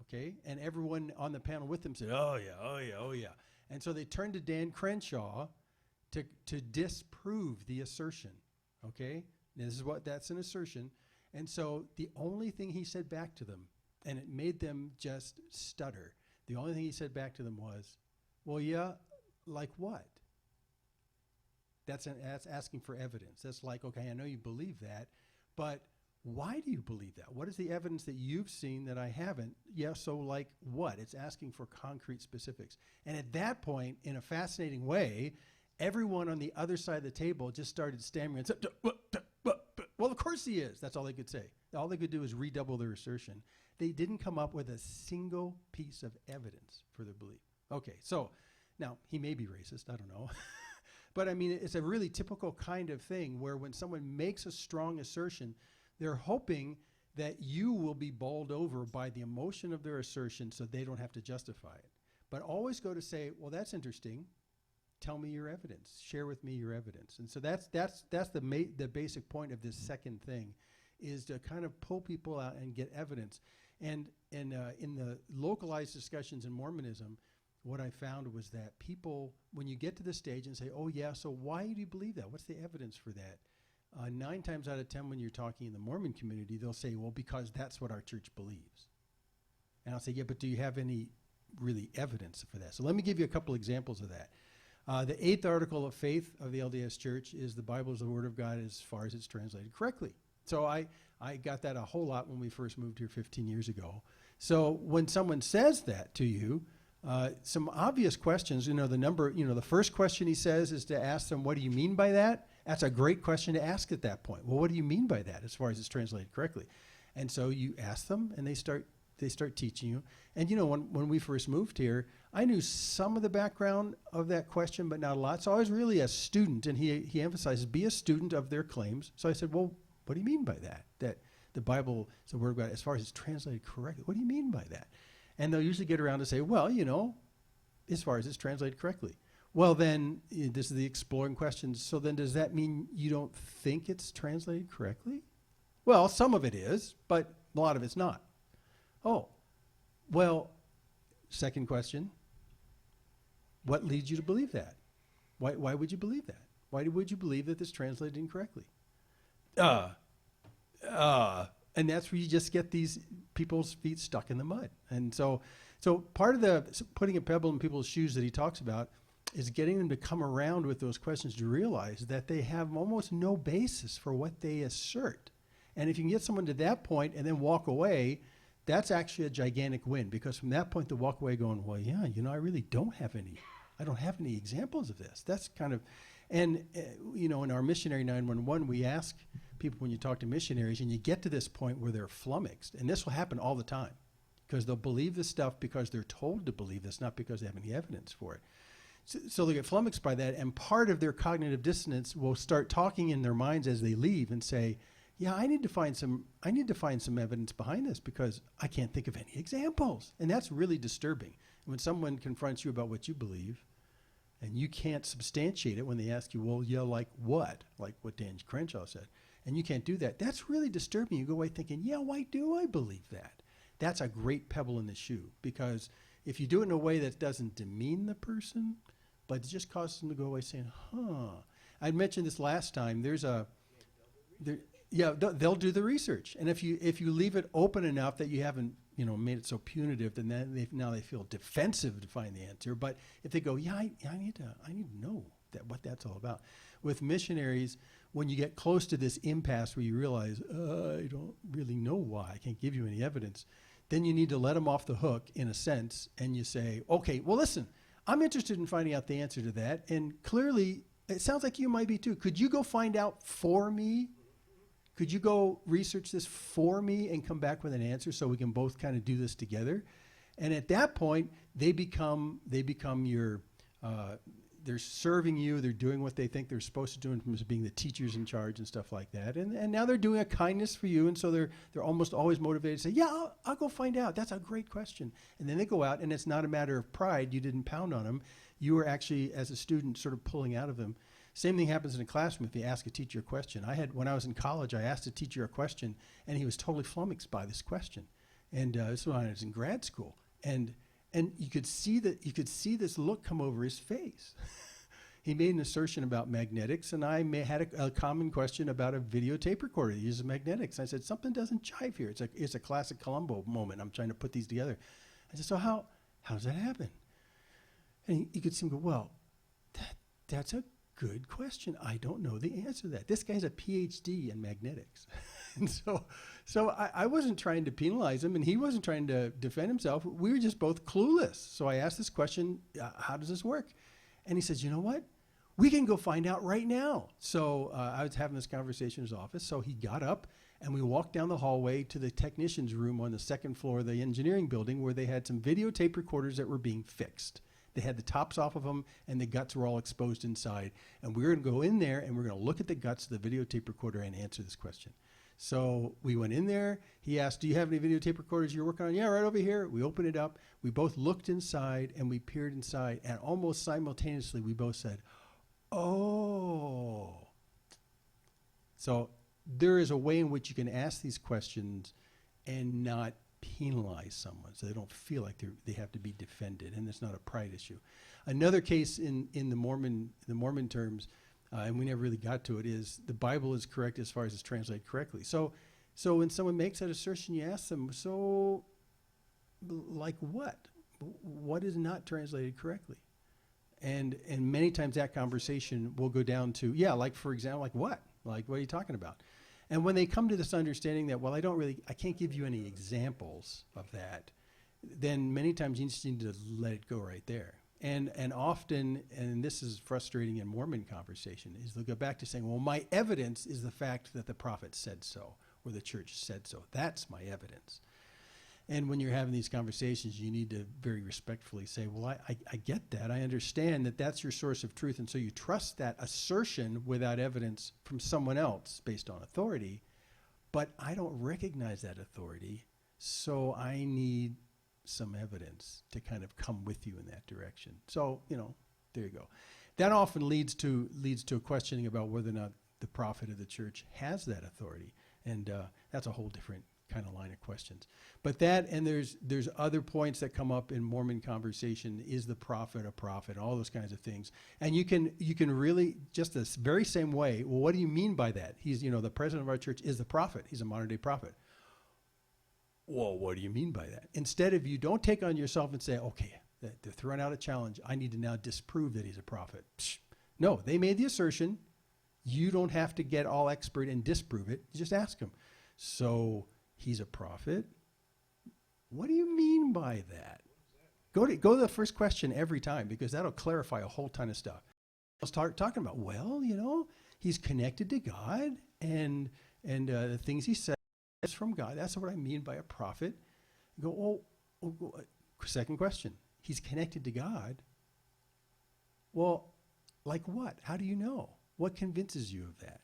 Okay, and everyone on the panel with him said, "Oh yeah, oh yeah, oh yeah." And so they turned to Dan Crenshaw to disprove the assertion. Okay, now, that's an assertion. And so the only thing he said back to them, and it made them just stutter, the only thing he said back to them was, well, yeah, like what? That's asking for evidence. That's like, okay, I know you believe that, but why do you believe that? What is the evidence that you've seen that I haven't? Yeah, so like what? It's asking for concrete specifics. And at that point, in a fascinating way, everyone on the other side of the table just started stammering and said, well, of course he is. That's all they could say. All they could do is redouble their assertion. They didn't come up with a single piece of evidence for their belief. Okay, so now he may be racist, I don't know. But I mean, it's a really typical kind of thing where when someone makes a strong assertion, they're hoping that you will be bowled over by the emotion of their assertion so they don't have to justify it. But always go to say, well, that's interesting. Tell me your evidence. Share with me your evidence. And so that's the basic point of this second thing, is to kind of pull people out and get evidence. And in the localized discussions in Mormonism, what I found was that people, when you get to the stage and say, oh yeah, so why do you believe that? What's the evidence for that? 9 times out of 10 when you're talking in the Mormon community, they'll say, well, because that's what our church believes. And I'll say, yeah, but do you have any really evidence for that? So let me give you a couple examples of that. The 8th article of faith of the LDS Church is the Bible is the Word of God as far as it's translated correctly. So I got that a whole lot when we first moved here 15 years ago. So when someone says that to you, some obvious questions, the first question he says is to ask them, what do you mean by that? That's a great question to ask at that point. Well, what do you mean by that as far as it's translated correctly? And so you ask them, and they start teaching you. And when we first moved here, I knew some of the background of that question, but not a lot. So I was really a student, and he emphasizes, be a student of their claims. So I said, well, what do you mean by that? That the Bible is the Word of God as far as it's translated correctly. What do you mean by that? And they'll usually get around to say, well, as far as it's translated correctly. Well, then, this is the exploring questions. So then does that mean you don't think it's translated correctly? Well, some of it is, but a lot of it's not. Oh, well, second question, what leads you to believe that? Why would you believe that? Why would you believe that it's translated incorrectly? And that's where you just get these people's feet stuck in the mud. And so part of the putting a pebble in people's shoes that he talks about is getting them to come around with those questions to realize that they have almost no basis for what they assert. And if you can get someone to that point and then walk away, that's actually a gigantic win, because from that point they walk away going, well, yeah, I really don't have any examples of this. That's kind of, and in our Missionary 911, we ask people, when you talk to missionaries and you get to this point where they're flummoxed, and this will happen all the time, because they'll believe this stuff because they're told to believe this, not because they have any evidence for it. So they get flummoxed by that, and part of their cognitive dissonance will start talking in their minds as they leave and say, yeah, I need to find some evidence behind this because I can't think of any examples. And that's really disturbing. When someone confronts you about what you believe and you can't substantiate it when they ask you, well, yeah, like what? Like what Dan Crenshaw said. And you can't do that. That's really disturbing. You go away thinking, yeah, why do I believe that? That's a great pebble in the shoe, because if you do it in a way that doesn't demean the person, but it just causes them to go away saying, I mentioned this last time. They'll do the research. And if you leave it open enough that you haven't, made it so punitive, then now they feel defensive to find the answer. But if they go, I need to know, what that's all about. With missionaries, when you get close to this impasse where you realize, I don't really know why, I can't give you any evidence, then you need to let them off the hook in a sense, and you say, okay, well, listen, I'm interested in finding out the answer to that, and clearly, it sounds like you might be too. Could you go find out for me? Could you go research this for me and come back with an answer so we can both kind of do this together? And at that point, they become your, they're serving you, they're doing what they think they're supposed to do in terms of being the teachers in charge and stuff like that. And now they're doing a kindness for you, and so they're almost always motivated to say, yeah, I'll go find out. That's a great question. And then they go out, and it's not a matter of pride. You didn't pound on them. You were actually, as a student, sort of pulling out of them. Same thing happens in a classroom if you ask a teacher a question. When I was in college, I asked a teacher a question, and he was totally flummoxed by this question. And this was when I was in grad school. And you could see this look come over his face. He made an assertion about magnetics, and I had a common question about a videotape recorder that uses magnetics. I said, something doesn't jive here. It's a classic Columbo moment. I'm trying to put these together. I said, so how does that happen? And you could see him go, well, that's a good question. I don't know the answer to that. This guy's a PhD in magnetics. And so I wasn't trying to penalize him, and he wasn't trying to defend himself. We were just both clueless. So I asked this question, how does this work? And he says, you know what? We can go find out right now. So I was having this conversation in his office. So he got up, and we walked down the hallway to the technician's room on the second floor of the engineering building, where they had some videotape recorders that were being fixed. They had the tops off of them, and the guts were all exposed inside. And we were going to go in there, and we're going to look at the guts of the videotape recorder and answer this question. So we went in there. He asked, do you have any videotape recorders you're working on? Yeah, right over here. We opened it up. We both looked inside, and we peered inside. And almost simultaneously, we both said, oh. So there is a way in which you can ask these questions and not penalize someone so they don't feel like they have to be defended, and it's not a pride issue. Another case in the Mormon terms, and we never really got to it, is the Bible is correct as far as it's translated correctly. So when someone makes that assertion, you ask them, so like what? What is not translated correctly? And many times that conversation will go down to, yeah, like for example, like what? Like what are you talking about? And when they come to this understanding that, well, I can't give you any examples of that, then many times you just need to let it go right there. And often, and this is frustrating in Mormon conversation, is they'll go back to saying, well, my evidence is the fact that the prophet said so, or the church said so. That's my evidence. And when you're having these conversations, you need to very respectfully say, well, I get that. I understand that that's your source of truth. And so you trust that assertion without evidence from someone else based on authority. But I don't recognize that authority. So I need some evidence to kind of come with you in that direction. So, there you go. That often leads to a questioning about whether or not the prophet of the church has that authority. And that's a whole different kind of line of questions. But that, and there's other points that come up in Mormon conversation. Is the prophet a prophet? All those kinds of things. And you can really, just this very same way, well, what do you mean by that? He's, the president of our church is the prophet. He's a modern day prophet. Well, what do you mean by that? Instead of, you don't take on yourself and say, okay, they're throwing out a challenge. I need to now disprove that he's a prophet. Psh. No, they made the assertion. You don't have to get all expert and disprove it. You just ask him. So he's a prophet. What do you mean by that? Go to the first question every time, because that'll clarify a whole ton of stuff. I'll start talking about, well, he's connected to God, and the things he says from God. That's what I mean by a prophet. You go, second question. He's connected to God. Well, like what? How do you know? What convinces you of that?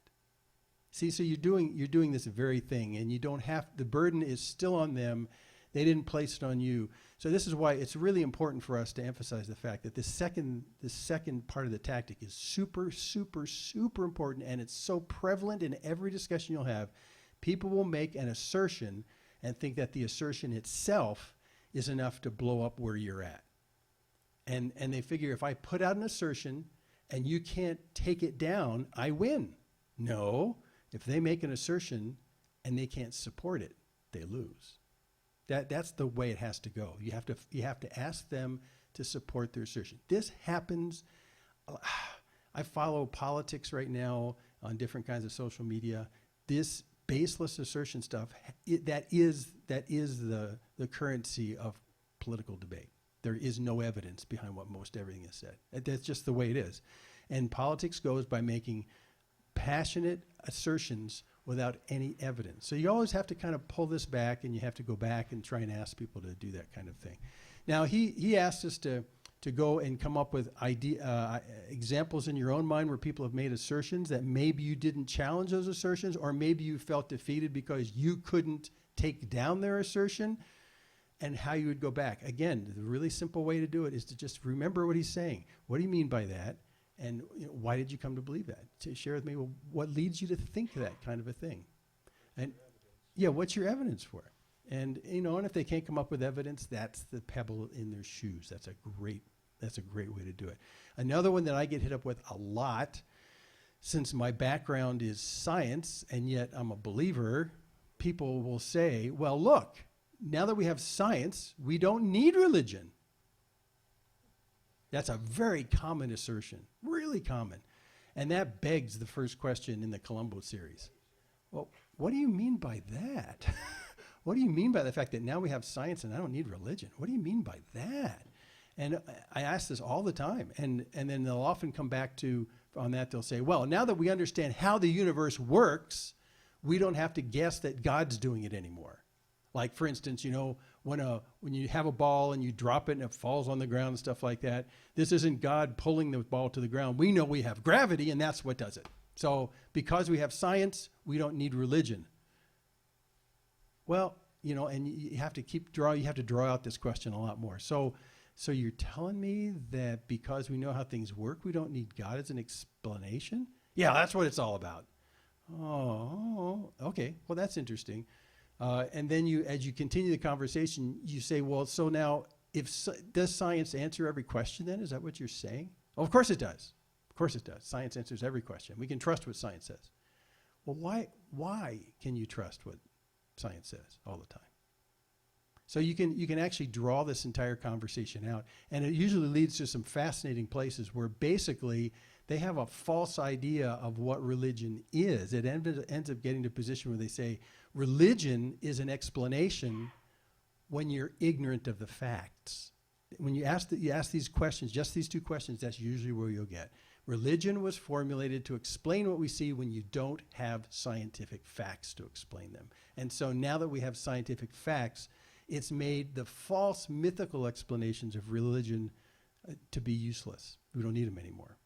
See, so you're doing this very thing, and you don't have, the burden is still on them. They didn't place it on you. So this is why it's really important for us to emphasize the fact that the second part of the tactic is super, super, super important, and it's so prevalent in every discussion you'll have. People will make an assertion and think that the assertion itself is enough to blow up where you're at. And they figure, if I put out an assertion and you can't take it down, I win. No, if they make an assertion and they can't support it, they lose. That's the way it has to go. You have to ask them to support their assertion. This happens. I follow politics right now on different kinds of social media. This baseless assertion stuff, that is the currency of political debate. There is no evidence behind what most everything is said. That's just the way it is. And politics goes by making passionate assertions without any evidence. So you always have to kind of pull this back, and you have to go back and try and ask people to do that kind of thing. Now, he asked us to go and come up with examples in your own mind where people have made assertions that maybe you didn't challenge those assertions, or maybe you felt defeated because you couldn't take down their assertion, and how you would go back. Again, the really simple way to do it is to just remember what he's saying. What do you mean by that? And why did you come to believe that? To share with me, well, what leads you to think that kind of a thing? And yeah, what's your evidence for it? And and if they can't come up with evidence, that's the pebble in their shoes. That's a great way to do it. Another one that I get hit up with a lot, since my background is science and yet I'm a believer, people will say, well, look, now that we have science, we don't need religion. That's a very common assertion, really common. And that begs the first question in the Columbo series. Well, what do you mean by that? What do you mean by the fact that now we have science and I don't need religion? What do you mean by that? And I ask this all the time. And then they'll often come back to, on that, they'll say, well, now that we understand how the universe works, we don't have to guess that God's doing it anymore. Like, for instance, when you have a ball and you drop it and it falls on the ground and stuff like that, this isn't God pulling the ball to the ground. We know we have gravity, and that's what does it. So because we have science, we don't need religion. Well, and you have to draw out this question a lot more. So you're telling me that because we know how things work, we don't need God as an explanation? Yeah, that's what it's all about. Oh, okay. Well, that's interesting. And then as you continue the conversation, you say, well, so now, does science answer every question then? Is that what you're saying? Well, of course it does. Of course it does. Science answers every question. We can trust what science says. Well, why can you trust what science says all the time? So you can actually draw this entire conversation out, and it usually leads to some fascinating places where basically they have a false idea of what religion is. It ends up getting to a position where they say religion is an explanation when you're ignorant of the facts. When you ask these questions, just these two questions, that's usually where you'll get. Religion was formulated to explain what we see when you don't have scientific facts to explain them. And so now that we have scientific facts, it's made the false mythical explanations of religion to be useless. We don't need them anymore.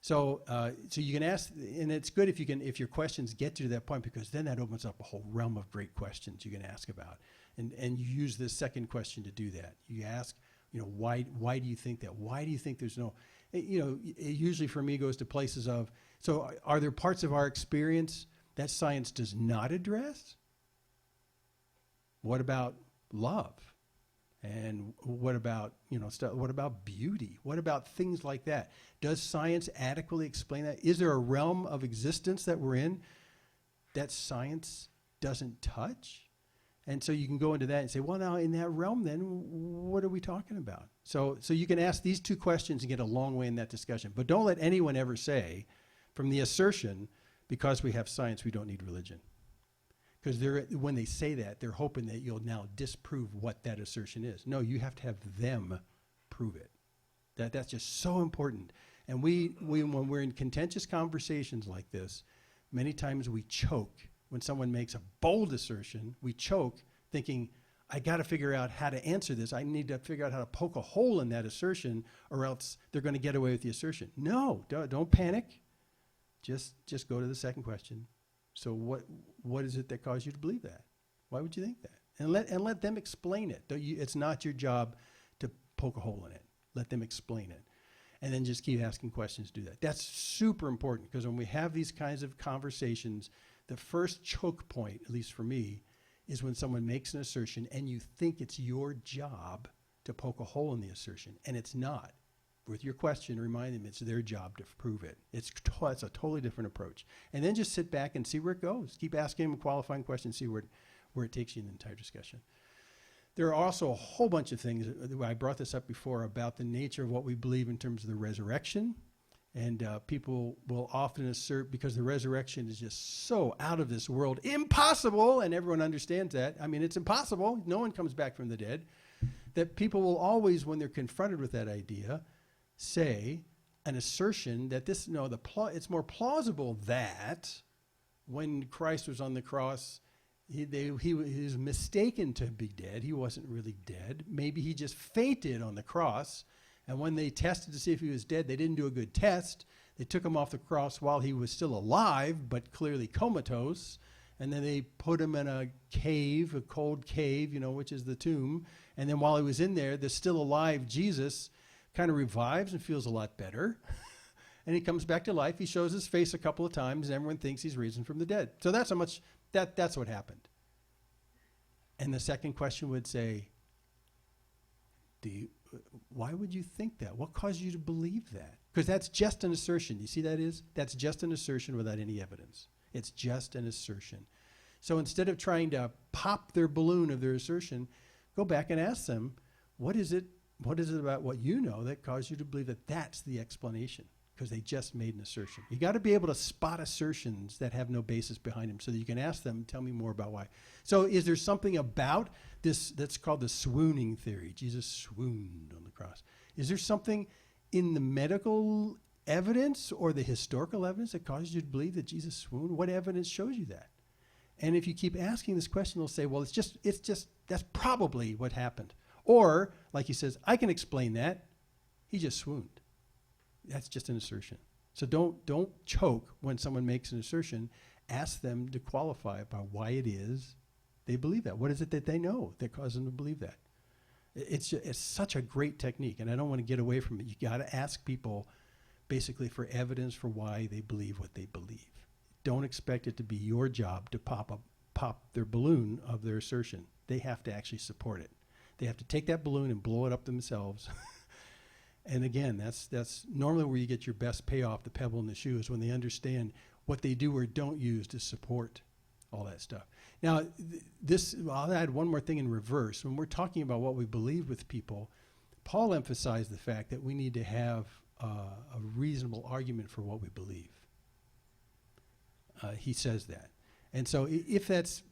So you can ask, and it's good if your questions get to that point, because then that opens up a whole realm of great questions you can ask about. And you use this second question to do that. You ask, why do you think that? Why do you think there's no, it usually for me goes to places of, so are there parts of our experience that science does not address? What about love? And what about, what about beauty? What about things like that? Does science adequately explain that? Is there a realm of existence that we're in that science doesn't touch? And so you can go into that and say, well, now in that realm, then what are we talking about? So you can ask these two questions and get a long way in that discussion. But don't let anyone ever say, from the assertion, because we have science, we don't need religion. Because when they say that, they're hoping that you'll now disprove what that assertion is. No, you have to have them prove it. That's just so important. And when we're in contentious conversations like this, many times we choke. When someone makes a bold assertion, we choke thinking, I got to figure out how to answer this. I need to figure out how to poke a hole in that assertion, or else they're going to get away with the assertion. No, don't panic. Just go to the second question. So what is it that caused you to believe that? Why would you think that? And let them explain it. It's not your job to poke a hole in it. Let them explain it. And then just keep asking questions to do that. That's super important, because when we have these kinds of conversations, the first choke point, at least for me, is when someone makes an assertion and you think it's your job to poke a hole in the assertion, and it's not. With your question, remind them it's their job to prove it. It's a totally different approach. And then just sit back and see where it goes. Keep asking them qualifying questions, see where it takes you in the entire discussion. There are also a whole bunch of things, I brought this up before, about the nature of what we believe in terms of the resurrection And people will often assert, because the resurrection is just so out of this world, impossible, and everyone understands that. I mean, it's impossible. No one comes back from the dead. That people will always, when they're confronted with that idea, say an assertion that it's more plausible that when Christ was on the cross, he was mistaken to be dead. He wasn't really dead. Maybe he just fainted on the cross. And when they tested to see if he was dead, they didn't do a good test. They took him off the cross while he was still alive, but clearly comatose. And then they put him in a cave, a cold cave, which is the tomb. And then while he was in there, the still alive Jesus kind of revives and feels a lot better. And he comes back to life. He shows his face a couple of times, and everyone thinks he's risen from the dead. So that's what happened. And the second question would say, why would you think that? What caused you to believe that? Because that's just an assertion. You see that's just an assertion without any evidence. It's just an assertion. So instead of trying to pop their balloon of their assertion, go back and ask them, what is it about what you know that caused you to believe that that's the explanation? Because they just made an assertion. You got to be able to spot assertions that have no basis behind them so that you can ask them, tell me more about why. So is there something about this that's called the swooning theory? Jesus swooned on the cross. Is there something in the medical evidence or the historical evidence that causes you to believe that Jesus swooned? What evidence shows you that? And if you keep asking this question, they'll say, well, it's just that's probably what happened. Or, like he says, I can explain that. He just swooned. That's just an assertion. So don't choke when someone makes an assertion. Ask them to qualify about why it is they believe that. What is it that they know that causes them to believe that? It's such a great technique, and I don't want to get away from it. You got to ask people basically for evidence for why they believe what they believe. Don't expect it to be your job to pop their balloon of their assertion. They have to actually support it. They have to take that balloon and blow it up themselves. And again, that's normally where you get your best payoff, the pebble in the shoe, is when they understand what they do or don't use to support all that stuff. Now, I'll add one more thing in reverse. When we're talking about what we believe with people, Paul emphasized the fact that we need to have a reasonable argument for what we believe. He says that. And so if that's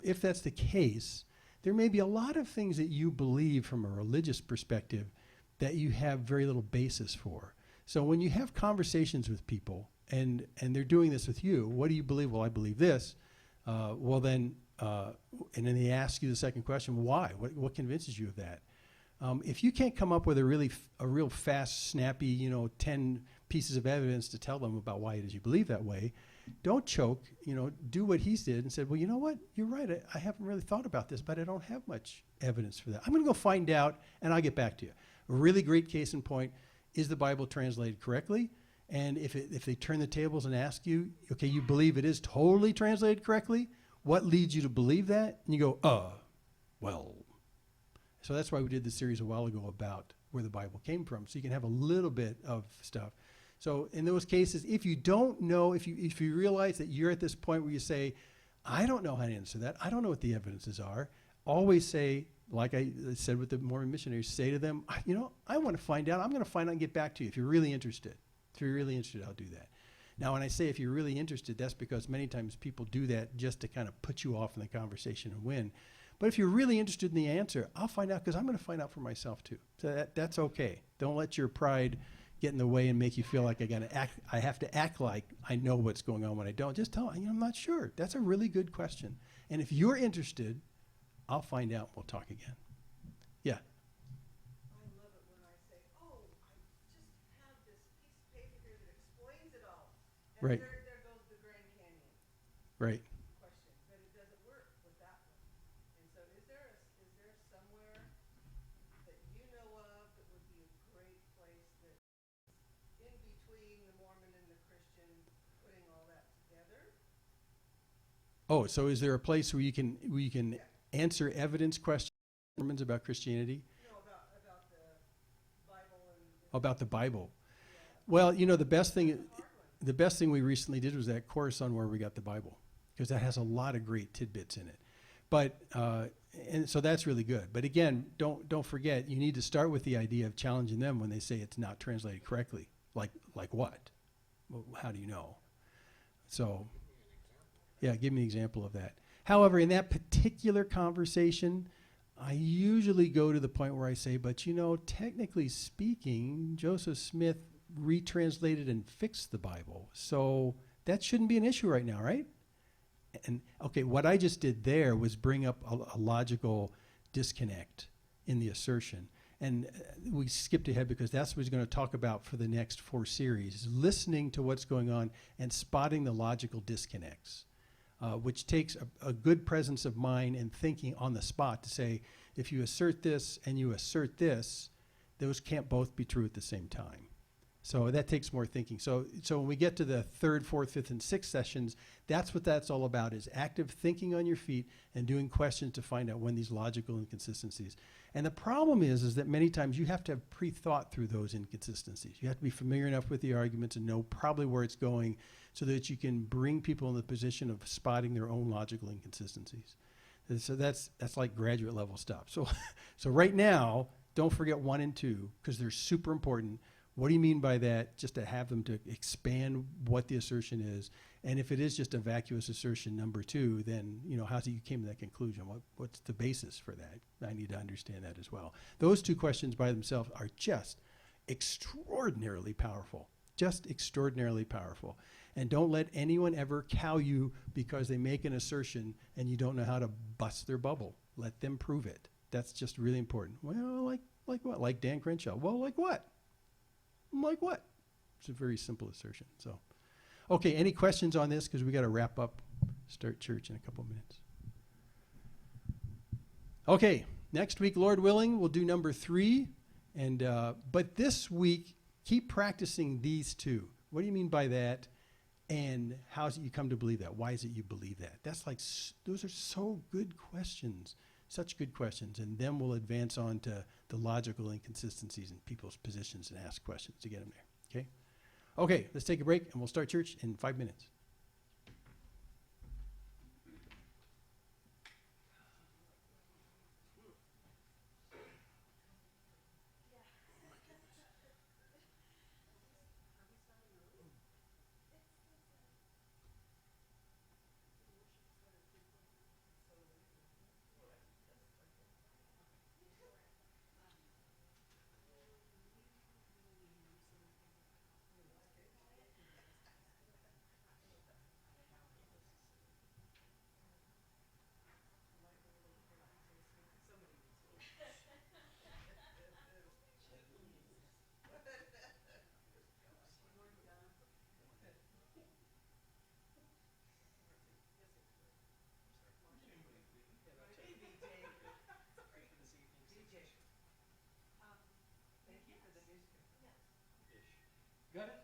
the case, there may be a lot of things that you believe from a religious perspective that you have very little basis for. So when you have conversations with people and they're doing this with you, what do you believe? Well, I believe this. And then they ask you the second question, why? What convinces you of that? If you can't come up with a real fast, snappy, 10 pieces of evidence to tell them about why it is you believe that way, don't choke, do what he did and said, well, you know what? You're right. I haven't really thought about this, but I don't have much evidence for that. I'm going to go find out, and I'll get back to you. A really great case in point, is the Bible translated correctly? And if they turn the tables and ask you, okay, you believe it is totally translated correctly, what leads you to believe that? And you go, well. So that's why we did the series a while ago about where the Bible came from, so you can have a little bit of stuff. So in those cases, if you don't know, if you realize that you're at this point where you say, I don't know how to answer that, I don't know what the evidences are, always say, like I said with the Mormon missionaries, say to them, I want to find out. I'm going to find out and get back to you if you're really interested. If you're really interested, I'll do that. Now, when I say if you're really interested, that's because many times people do that just to kind of put you off in the conversation and win. But if you're really interested in the answer, I'll find out because I'm going to find out for myself too. So that's okay. Don't let your pride get in the way and make you feel like I have to act like I know what's going on when I don't. Just tell them, I'm not sure. That's a really good question. And if you're interested, I'll find out. We'll talk again. Yeah. I love it when I say, I just have this piece of paper here that explains it all. And Right. there goes the Grand Canyon Right. question. But it doesn't work with that one. And so is there somewhere that you know of that would be a great place that in between the Mormon and the Christian, putting all that together? Oh, so is there a place where you can answer evidence questions about Christianity? About the Bible and About the Bible. yeah. Well, the best thing we recently did was that course on where we got the Bible, because that has a lot of great tidbits in it. But and so that's really good. But again, don't forget, you need to start with the idea of challenging them when they say it's not translated correctly. Like what? Well, how do you know? So, yeah, give me an example of that. However, in that particular conversation, I usually go to the point where I say, but you know, technically speaking, Joseph Smith retranslated and fixed the Bible. So that shouldn't be an issue right now, right? And okay, what I just did there was bring up a logical disconnect in the assertion. And we skipped ahead because that's what he's going to talk about for the next 4 series, listening to what's going on and spotting the logical disconnects, which takes a good presence of mind and thinking on the spot to say, if you assert this and you assert this, those can't both be true at the same time. So that takes more thinking. So when we get to the 3rd, 4th, 5th, and 6th sessions, that's what that's all about, is active thinking on your feet and doing questions to find out when these logical inconsistencies. And the problem is that many times you have to have pre-thought through those inconsistencies. You have to be familiar enough with the arguments and know probably where it's going so that you can bring people in the position of spotting their own logical inconsistencies. And so that's like graduate level stuff. So right now, don't forget 1 and 2 because they're super important. What do you mean by that? Just to have them to expand what the assertion is. And if it is just a vacuous assertion, number 2, then, you know, how you came to that conclusion? What's the basis for that? I need to understand that as well. Those 2 questions by themselves are just extraordinarily powerful. Just extraordinarily powerful. And don't let anyone ever cow you because they make an assertion and you don't know how to bust their bubble. Let them prove it. That's just really important. Well, like what? Like Dan Crenshaw. Well, like what? Like what? It's a very simple assertion. So, okay, any questions on this? Because we got to wrap up, start church in a couple minutes. Okay, next week, Lord willing, we'll do number 3. And but this week, keep practicing these 2. What do you mean by that? And how is it you come to believe that? Why is it you believe that? That's like, those are so good questions. Such good questions. And then we'll advance on to the logical inconsistencies in people's positions and ask questions to get them there. Okay? Okay, let's take a break and we'll start church in 5 minutes. Got it?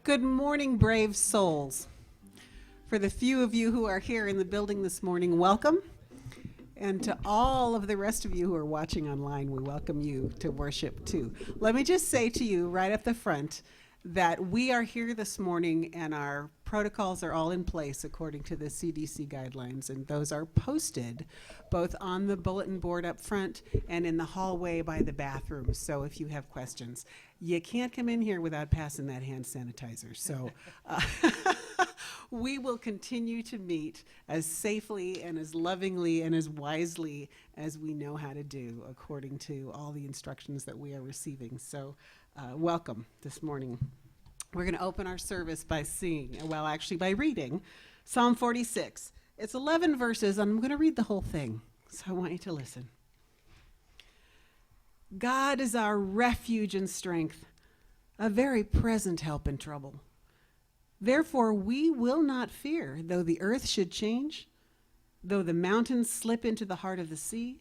Good morning, brave souls. For the few of you who are here in the building this morning, welcome. And to all of the rest of you who are watching online, we welcome you to worship too. Let me just say to you right up the front that we are here this morning and our protocols are all in place according to the CDC guidelines, and those are posted both on the bulletin board up front and in the hallway by the bathroom. So if you have questions, you can't come in here without passing that hand sanitizer. So we will continue to meet as safely and as lovingly and as wisely as we know how to do according to all the instructions that we are receiving. So welcome this morning. We're going to open our service by by reading Psalm 46. It's 11 verses, and I'm going to read the whole thing, so I want you to listen. God is our refuge and strength, a very present help in trouble. Therefore we will not fear, though the earth should change, though the mountains slip into the heart of the sea,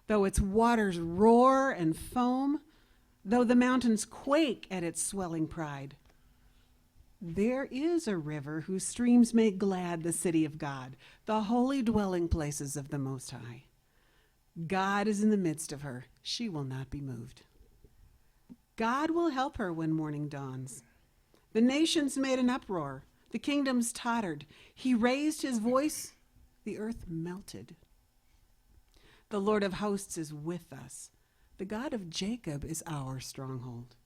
though its waters roar and foam, though the mountains quake at its swelling pride. There is a river whose streams make glad the city of God, the holy dwelling places of the Most High. God is in the midst of her. She will not be moved. God will help her when morning dawns. The nations made an uproar. The kingdoms tottered. He raised his voice. The earth melted. The Lord of hosts is with us. The God of Jacob is our stronghold.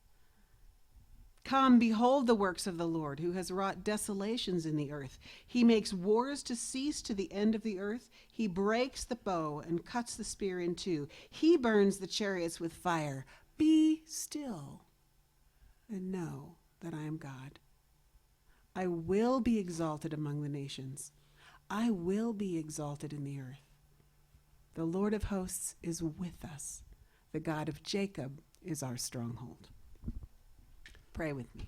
Come, behold the works of the Lord, who has wrought desolations in the earth. He makes wars to cease to the end of the earth. He breaks the bow and cuts the spear in two. He burns the chariots with fire. Be still and know that I am God. I will be exalted among the nations. I will be exalted in the earth. The Lord of hosts is with us. The God of Jacob is our stronghold. Pray with me.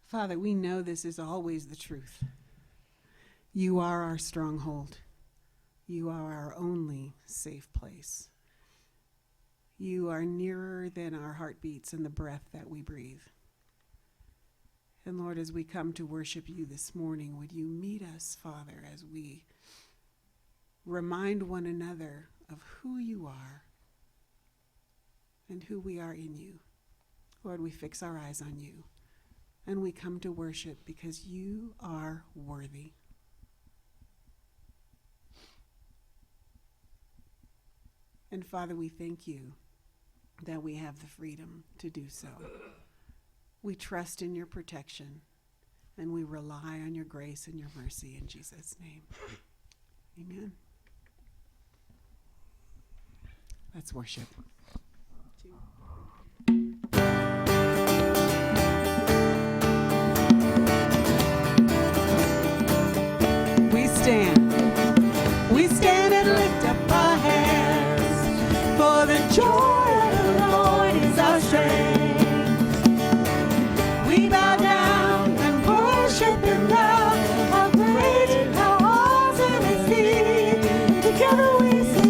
Father, we know this is always the truth. You are our stronghold. You are our only safe place. You are nearer than our heartbeats and the breath that we breathe. And Lord, as we come to worship you this morning, would you meet us, Father, as we remind one another of who you are and who we are in you. Lord, we fix our eyes on you, and we come to worship because you are worthy. And Father, we thank you that we have the freedom to do so. We trust in your protection, and we rely on your grace and your mercy in Jesus' name. Amen. Let's worship. We stand and lift up our hands, for the joy of the Lord is our strength. We bow down and worship Him now. How great and how awesome is He! Together we sing.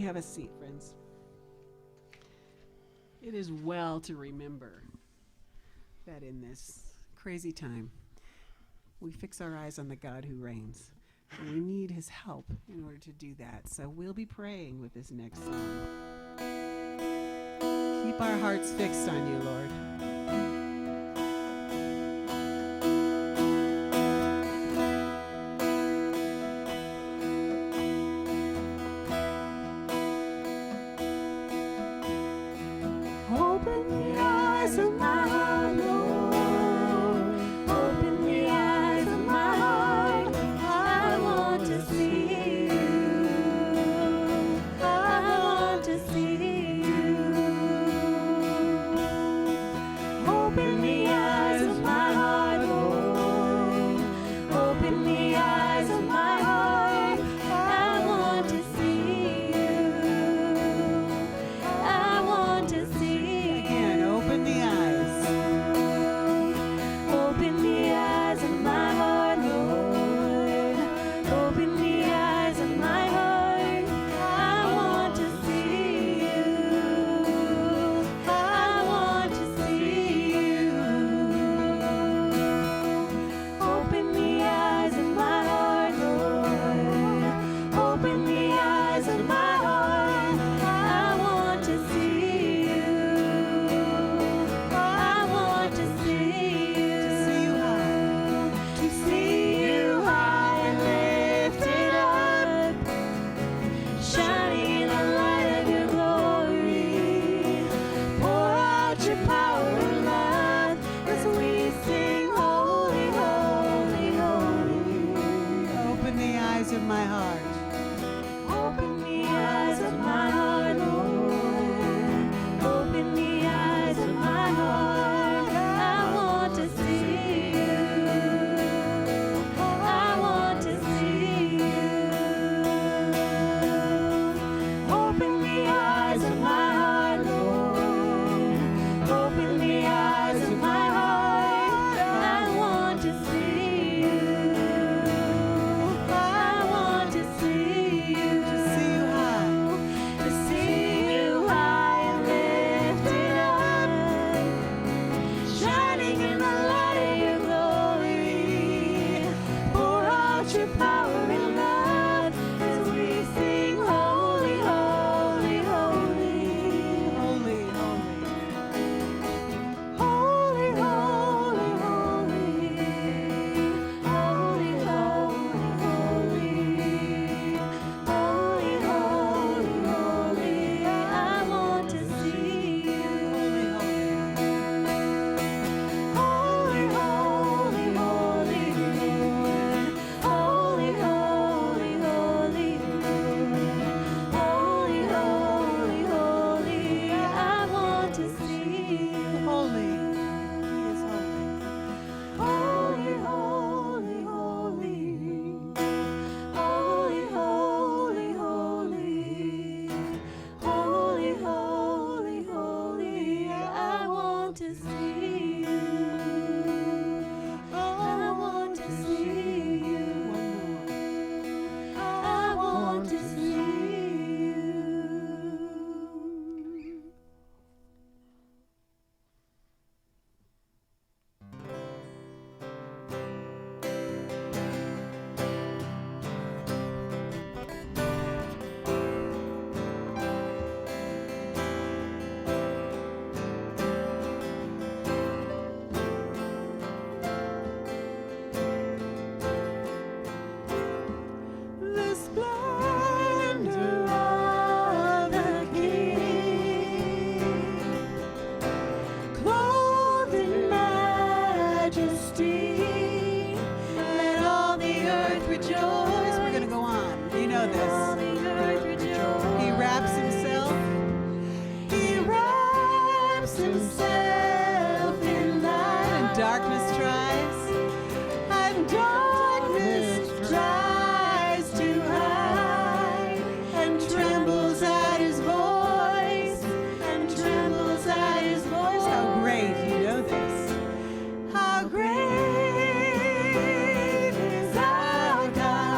Have a seat, friends. It is well to remember that in this crazy time, we fix our eyes on the God who reigns. And we need his help in order to do that. So we'll be praying with this next song. Keep our hearts fixed on you, Lord. Open the eyes of my heart, Lord. Open the eyes of my heart. I want to see you. I want to my heart. Open the eyes of my heart, Lord. Open the eyes of my heart. I want to see you. I want to see you. Open the eyes of my heart, Lord. Open the eyes of my heart. I want to see you. I want to see you. To see you high. To see you high and lifted up, shining in the light of your glory. Pour out your power and love as we sing, holy, holy, holy. Holy, holy. Holy, holy, holy. Holy, holy, holy. Holy, holy, holy. I want to see you. Holy, holy, holy. Holy, holy, holy. Holy, holy, holy. I want to see you. Holy. He is holy. Holy, holy, holy. Holy, holy, holy. Holy, holy, holy. I want to see you. I want to see you. I want to see you. The splendor of the King, clothed in majesty, let all the earth rejoice. We're going to go on. You know All this. the earth rejoice. He wraps himself. He wraps himself in light, And darkness tries. and darkness tries to hide, and trembles at his voice, and trembles at his voice. How great. You know this. How great is our God?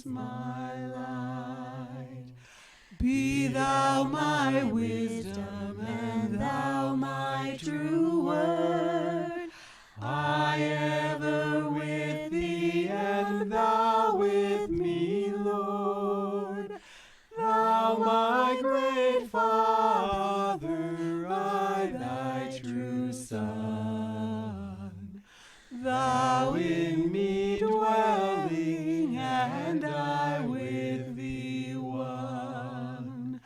is my light. Be thou my wisdom, and thou my true word. I ever with thee, and thou with me, Lord. Thou my great Father, I thy true Son. Thou in me dwelling, and I with thee one.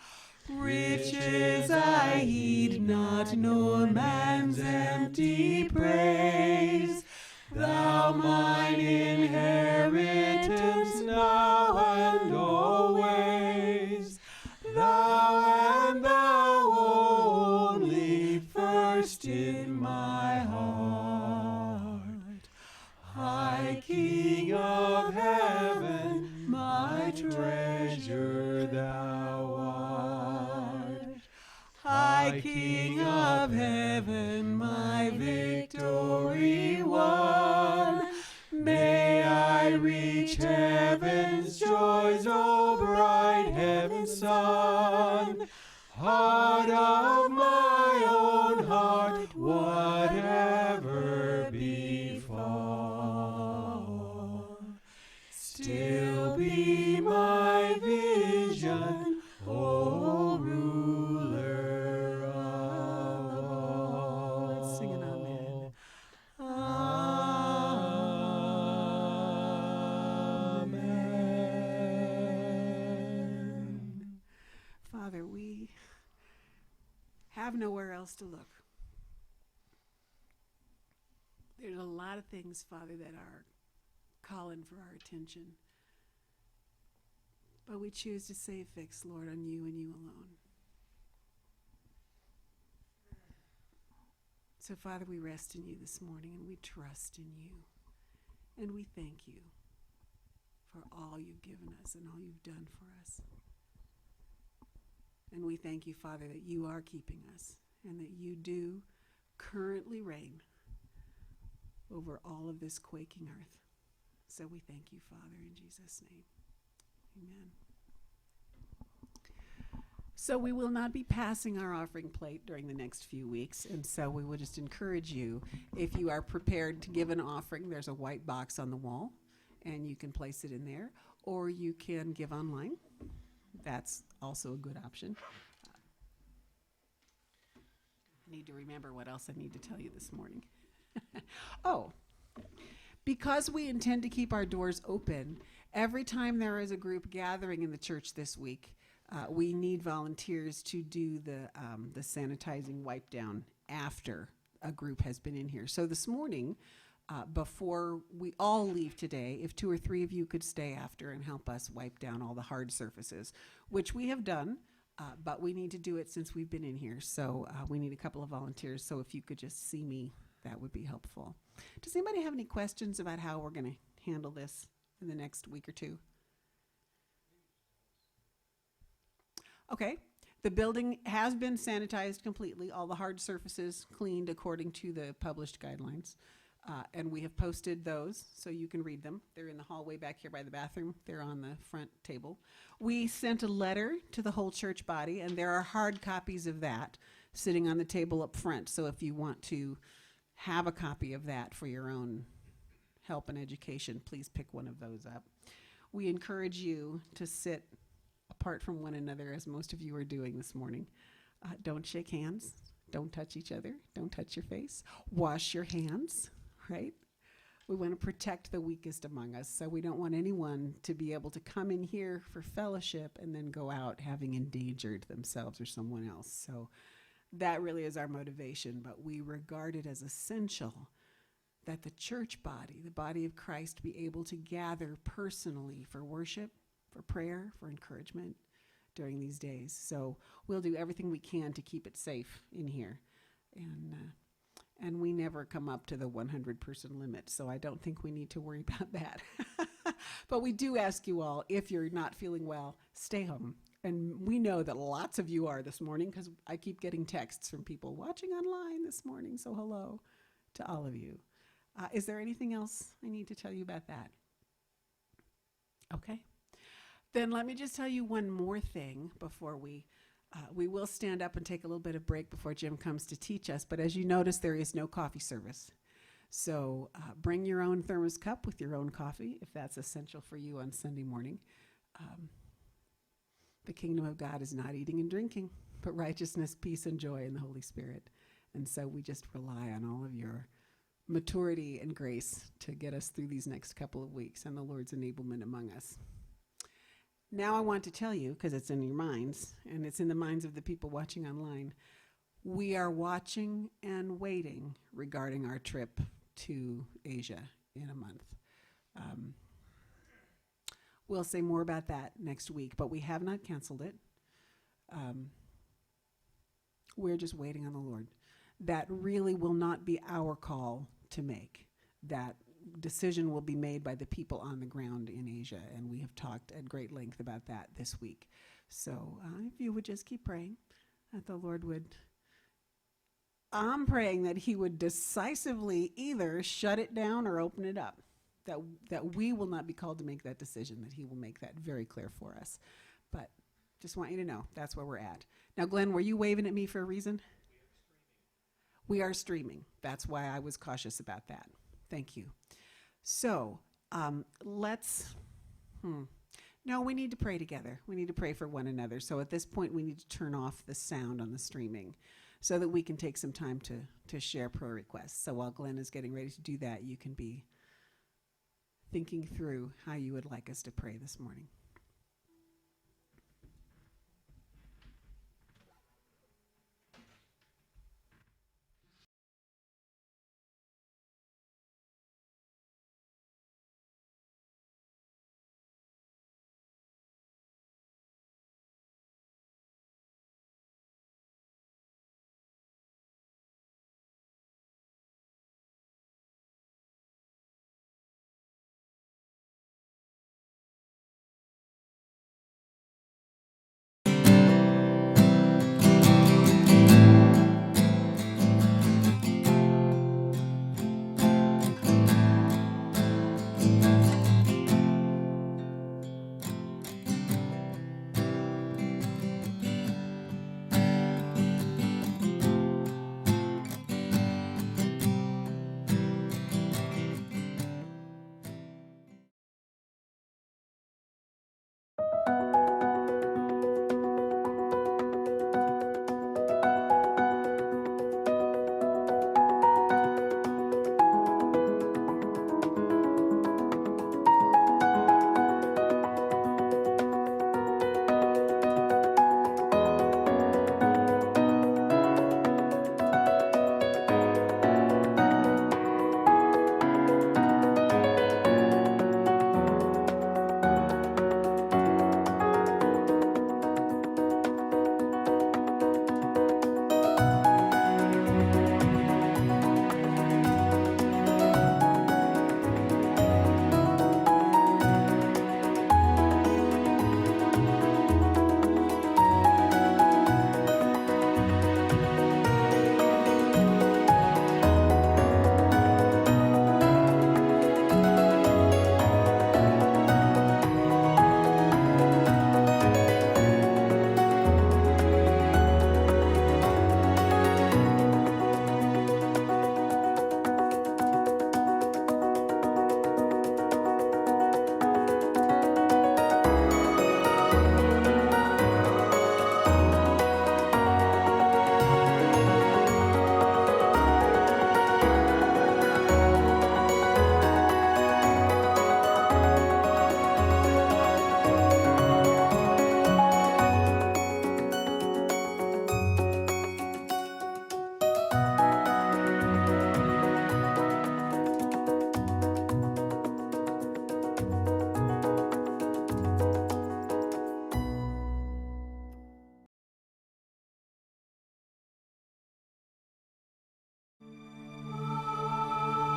Riches I heed not, nor man's empty praise. Thou mine inheritance now and always. Thou and thou only, first in my heart. High King of heaven, my treasure thou art. High King of heaven, my victory won. May I reach heaven's joys, O bright heaven's sun. Heart of my own heart, whatever befall, still be my vision, O ruler of all. Let's sing an amen. Amen. Father, we have nowhere else to look. There's a lot of things, Father, that are calling for our attention. But we choose to stay fixed, Lord, on you and you alone. So, Father, we rest in you this morning, and we trust in you. And we thank you for all you've given us and all you've done for us. And we thank you, Father, that you are keeping us and that you do currently reign over all of this quaking earth. So we thank you, Father, in Jesus' name. Amen. So we will not be passing our offering plate during the next few weeks, and so we would just encourage you, if you are prepared to give an offering, there's a white box on the wall, and you can place it in there, or you can give online. That's also a good option. I need to remember what else I need to tell you this morning. Oh, because we intend to keep our doors open, every time there is a group gathering in the church this week, we need volunteers to do the sanitizing wipe down after a group has been in here. So this morning, before we all leave today, if 2 or 3 of you could stay after and help us wipe down all the hard surfaces, which we have done, but we need to do it since we've been in here. So we need a couple of volunteers. So if you could just see me, that would be helpful. Does anybody have any questions about how we're going to handle this in the next week or two? Okay. The building has been sanitized completely, all the hard surfaces cleaned according to the published guidelines. And we have posted those so you can read them. They're in the hallway back here by the bathroom. They're on the front table. We sent a letter to the whole church body, and there are hard copies of that sitting on the table up front. So if you want to have a copy of that for your own help and education, please pick one of those up. We encourage you to sit apart from one another, as most of you are doing this morning. Don't shake hands. Don't touch each other. Don't touch your face. Wash your hands, right? We want to protect the weakest among us, so we don't want anyone to be able to come in here for fellowship and then go out having endangered themselves or someone else. So that really is our motivation, but we regard it as essential that the church body, the body of Christ, be able to gather personally for worship, for prayer, for encouragement during these days. So we'll do everything we can to keep it safe in here. And we never come up to the 100-person limit, so I don't think we need to worry about that. But we do ask you all, if you're not feeling well, stay home. And we know that lots of you are this morning, because I keep getting texts from people watching online this morning, so hello to all of you. Is there anything else I need to tell you about that? Okay. Then let me just tell you one more thing before we will stand up and take a little bit of break before Jim comes to teach us. But as you notice, there is no coffee service. So bring your own thermos cup with your own coffee if that's essential for you on Sunday morning. The kingdom of God is not eating and drinking, but righteousness, peace, and joy in the Holy Spirit. And so we just rely on all of your maturity and grace to get us through these next couple of weeks and the Lord's enablement among us. Now I want to tell you, because it's in your minds, and it's in the minds of the people watching online, we are watching and waiting regarding our trip to Asia in a month. We'll say more about that next week, but we have not canceled it. We're just waiting on the Lord. That really will not be our call to make. That decision will be made by the people on the ground in Asia, and we have talked at great length about that this week. So if you would just keep praying that the Lord would, I'm praying that he would decisively either shut it down or open it up, that we will not be called to make that decision, that he will make that very clear for us. But just want you to know, that's where we're at. Now, Glenn, were you waving at me for a reason? We are streaming. That's why I was cautious about that. Thank you. So no, we need to pray together. We need to pray for one another. So at this point, we need to turn off the sound on the streaming so that we can take some time to share prayer requests. So while Glenn is getting ready to do that, you can be thinking through how you would like us to pray this morning.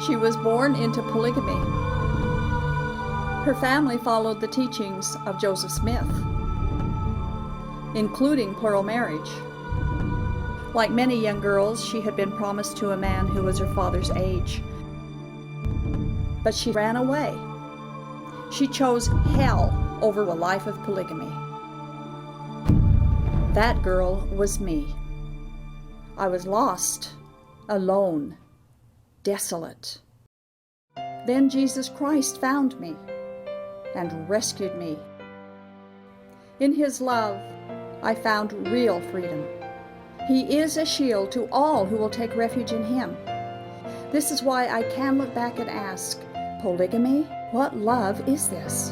She was born into polygamy. Her family followed the teachings of Joseph Smith, including plural marriage. Like many young girls, she had been promised to a man who was her father's age. But she ran away. She chose hell over a life of polygamy. That girl was me. I was lost, alone, desolate. Then Jesus Christ found me and rescued me. In His love, I found real freedom. He is a shield to all who will take refuge in Him. This is why I can look back and ask, polygamy? What love is this?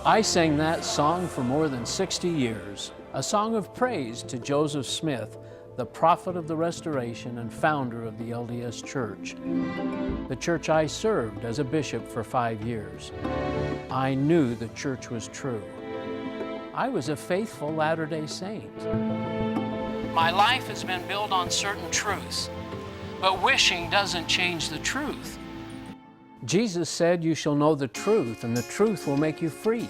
I sang that song for more than 60 years, a song of praise to Joseph Smith, the prophet of the Restoration and founder of the LDS Church, the church I served as a bishop for 5 years. I knew the church was true. I was a faithful Latter-day Saint. My life has been built on certain truths, but wishing doesn't change the truth. Jesus said, "You shall know the truth, and the truth will make you free."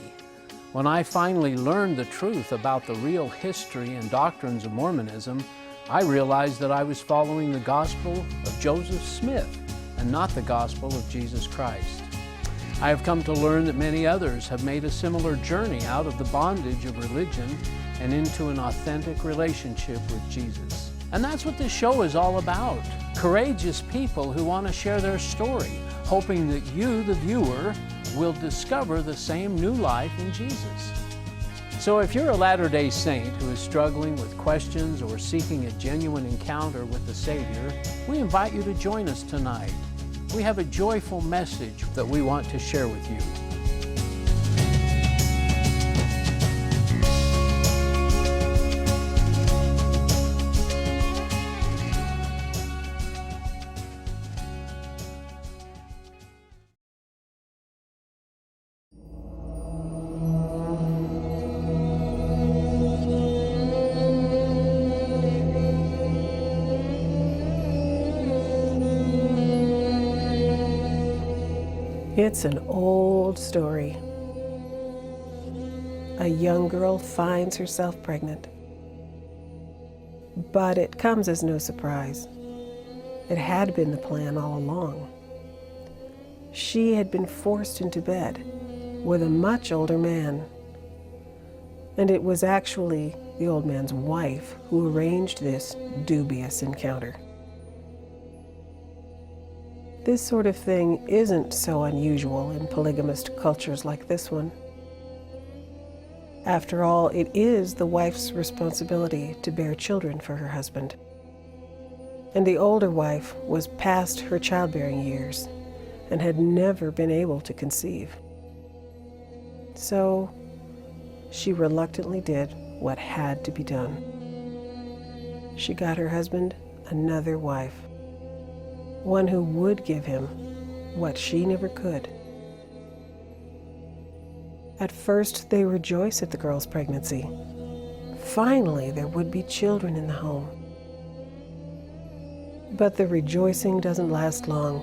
When I finally learned the truth about the real history and doctrines of Mormonism, I realized that I was following the gospel of Joseph Smith and not the gospel of Jesus Christ. I have come to learn that many others have made a similar journey out of the bondage of religion and into an authentic relationship with Jesus. And that's what this show is all about. Courageous people who want to share their story, hoping that you, the viewer, will discover the same new life in Jesus. So if you're a Latter-day Saint who is struggling with questions or seeking a genuine encounter with the Savior, we invite you to join us tonight. We have a joyful message that we want to share with you. It's an old story. A young girl finds herself pregnant. But it comes as no surprise. It had been the plan all along. She had been forced into bed with a much older man. And it was actually the old man's wife who arranged this dubious encounter. This sort of thing isn't so unusual in polygamist cultures like this one. After all, it is the wife's responsibility to bear children for her husband. And the older wife was past her childbearing years and had never been able to conceive. So she reluctantly did what had to be done. She got her husband another wife, one who would give him what she never could. At first, they rejoiced at the girl's pregnancy. Finally, there would be children in the home. But the rejoicing doesn't last long.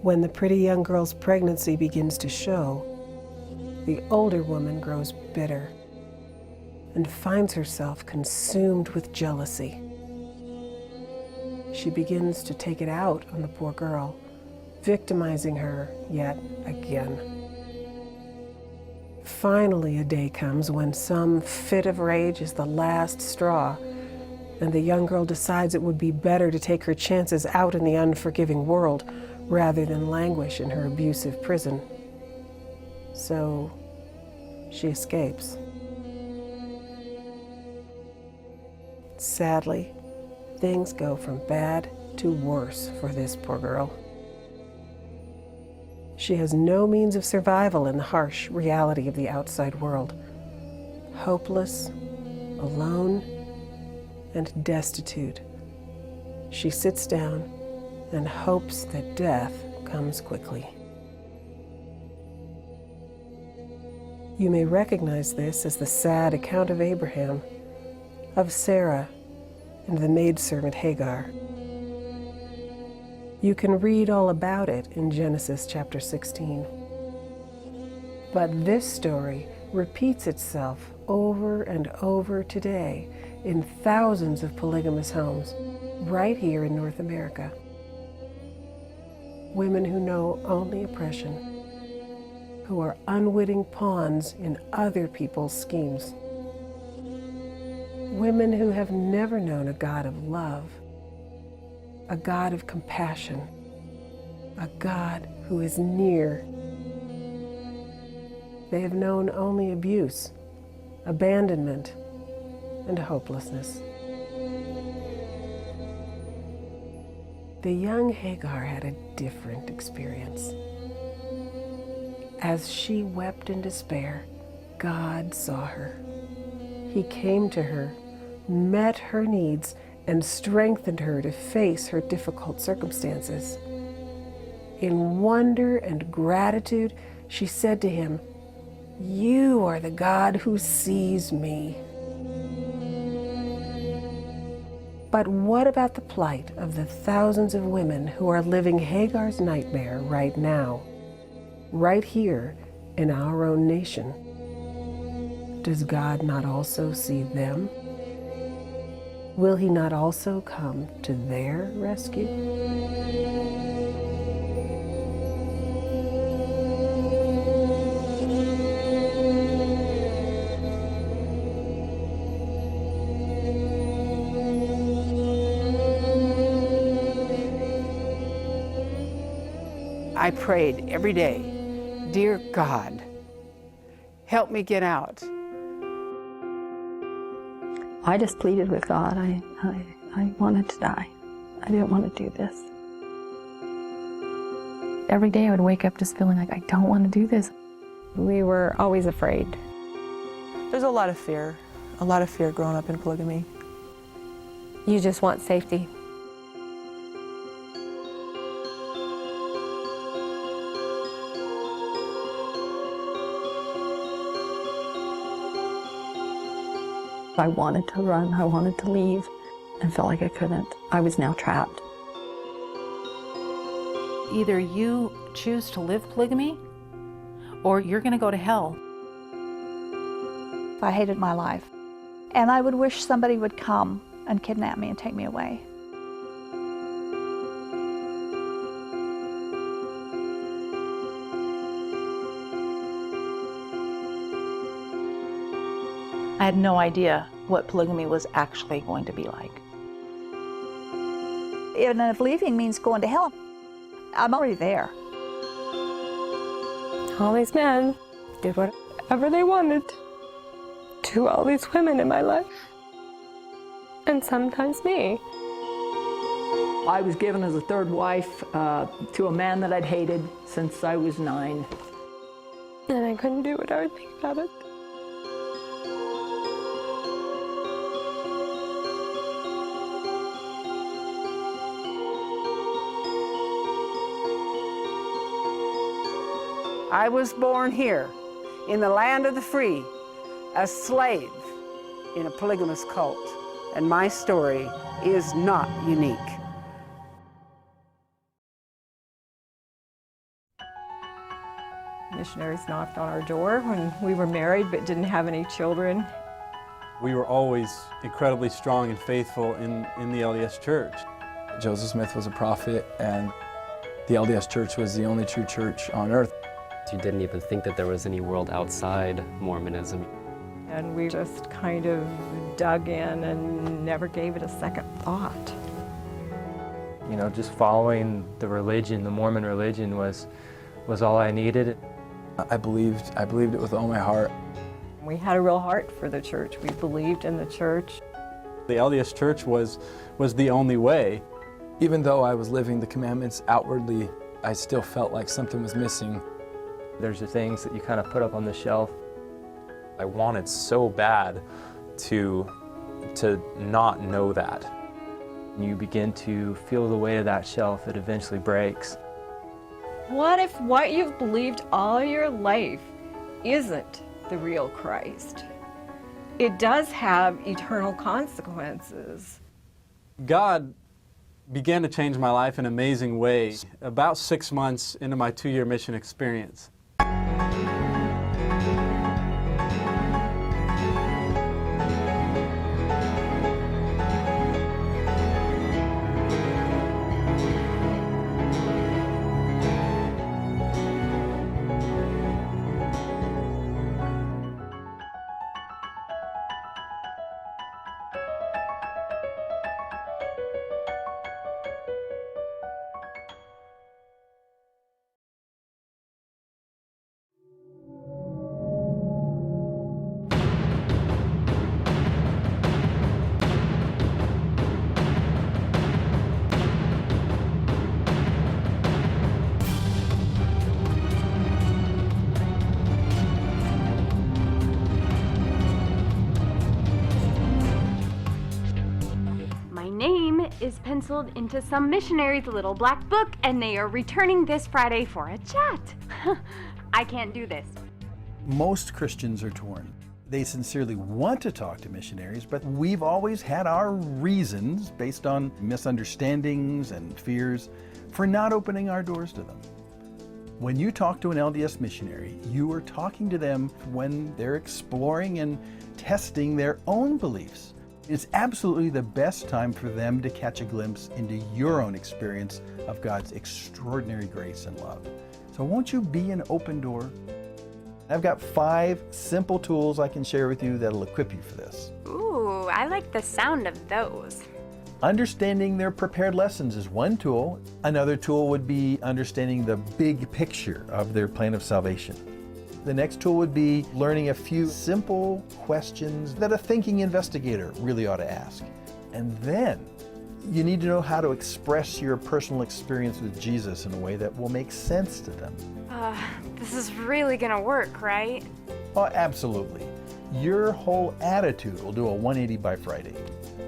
When the pretty young girl's pregnancy begins to show, the older woman grows bitter and finds herself consumed with jealousy. She begins to take it out on the poor girl, victimizing her yet again. Finally, a day comes when some fit of rage is the last straw, and the young girl decides it would be better to take her chances out in the unforgiving world rather than languish in her abusive prison. So she escapes. Sadly, things go from bad to worse for this poor girl. She has no means of survival in the harsh reality of the outside world. Hopeless, alone, and destitute, she sits down and hopes that death comes quickly. You may recognize this as the sad account of Abraham, of Sarah, and the maidservant Hagar. You can read all about it in Genesis chapter 16. But this story repeats itself over and over today in thousands of polygamous homes right here in North America. Women who know only oppression, who are unwitting pawns in other people's schemes. Women who have never known a God of love, a God of compassion, a God who is near. They have known only abuse, abandonment, and hopelessness. The young Hagar had a different experience. As she wept in despair, God saw her. He came to her, met her needs, and strengthened her to face her difficult circumstances. In wonder and gratitude, she said to him, "You are the God who sees me." But what about the plight of the thousands of women who are living Hagar's nightmare right now, right here in our own nation? Does God not also see them? Will He not also come to their rescue? I prayed every day, "Dear God, help me get out." I just pleaded with God. I wanted to die. I didn't want to do this. Every day I would wake up just feeling like I don't want to do this. We were always afraid. There's a lot of fear growing up in polygamy. You just want safety. I wanted to run, I wanted to leave, and felt like I couldn't. I was now trapped. Either you choose to live polygamy, or you're going to go to hell. I hated my life, and I would wish somebody would come and kidnap me and take me away. I had no idea what polygamy was actually going to be like. Even if leaving means going to hell, I'm already there. All these men did whatever they wanted to all these women in my life, and sometimes me. I was given as a third wife to a man that I'd hated since I was 9. And I couldn't do what I would think about it. I was born here, in the land of the free, a slave in a polygamous cult, and my story is not unique. Missionaries knocked on our door when we were married but didn't have any children. We were always incredibly strong and faithful in the LDS Church. Joseph Smith was a prophet, and the LDS Church was the only true church on earth. You didn't even think that there was any world outside Mormonism. And we just kind of dug in and never gave it a second thought. You know, just following the religion, the Mormon religion was all I needed. I believed it with all my heart. We had a real heart for the church. We believed in the church. The LDS Church was the only way. Even though I was living the commandments outwardly, I still felt like something was missing. There's the things that you kind of put up on the shelf. I wanted so bad to not know that. You begin to feel the weight of that shelf. It eventually breaks. What if what you've believed all your life isn't the real Christ? It does have eternal consequences. God began to change my life in amazing ways about 6 months into my 2-year mission experience. My name is penciled into some missionary's little black book, and they are returning this Friday for a chat. I can't do this. Most Christians are torn. They sincerely want to talk to missionaries, but we've always had our reasons, based on misunderstandings and fears, for not opening our doors to them. When you talk to an LDS missionary, you are talking to them when they're exploring and testing their own beliefs. It's absolutely the best time for them to catch a glimpse into your own experience of God's extraordinary grace and love. So won't you be an open door? I've got 5 simple tools I can share with you that'll equip you for this. Ooh, I like the sound of those. Understanding their prepared lessons is one tool. Another tool would be understanding the big picture of their plan of salvation. The next tool would be learning a few simple questions that a thinking investigator really ought to ask. And then you need to know how to express your personal experience with Jesus in a way that will make sense to them. This is really gonna work, right? Oh, absolutely. Your whole attitude will do a 180 by Friday.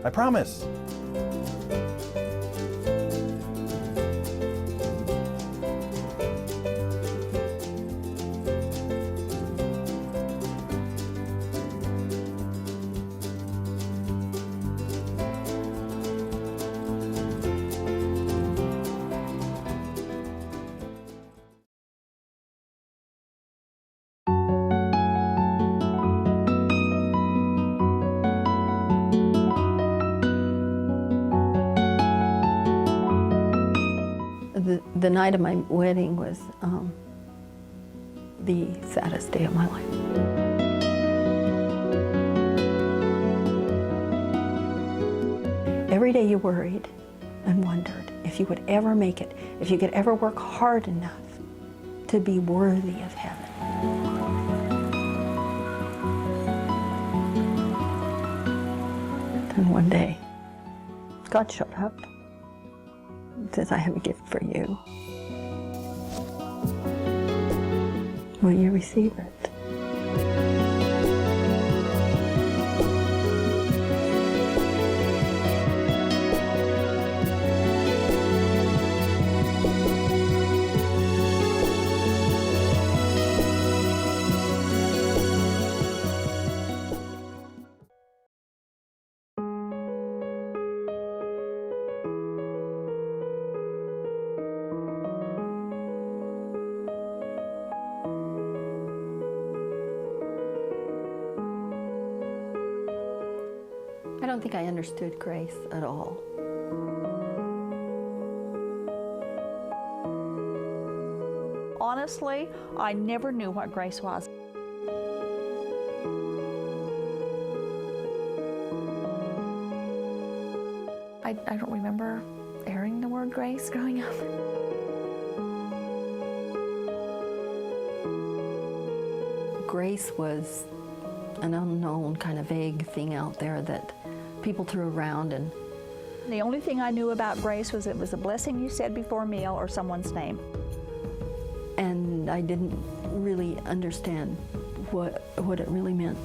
I promise. The night of my wedding was the saddest day of my life. Every day you worried and wondered if you would ever make it, if you could ever work hard enough to be worthy of heaven. And one day, God showed up. Says, I have a gift for you. Will you receive it? I don't think I understood grace at all. Honestly, I never knew what grace was. I don't remember hearing the word grace growing up. Grace was an unknown kind of vague thing out there that people threw around, and The only thing I knew about grace was it was a blessing you said before a meal or someone's name. and I didn't really understand what it really meant.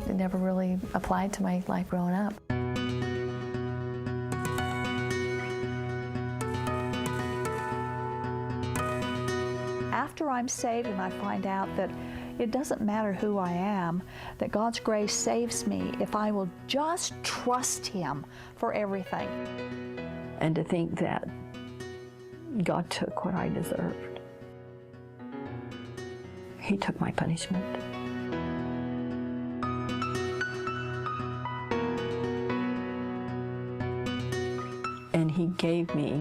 It never really applied to my life growing up. After I'm saved and I find out that It doesn't matter who I am, that God's grace saves me if I will just trust Him for everything. And to think that God took what I deserved. He took my punishment. And He gave me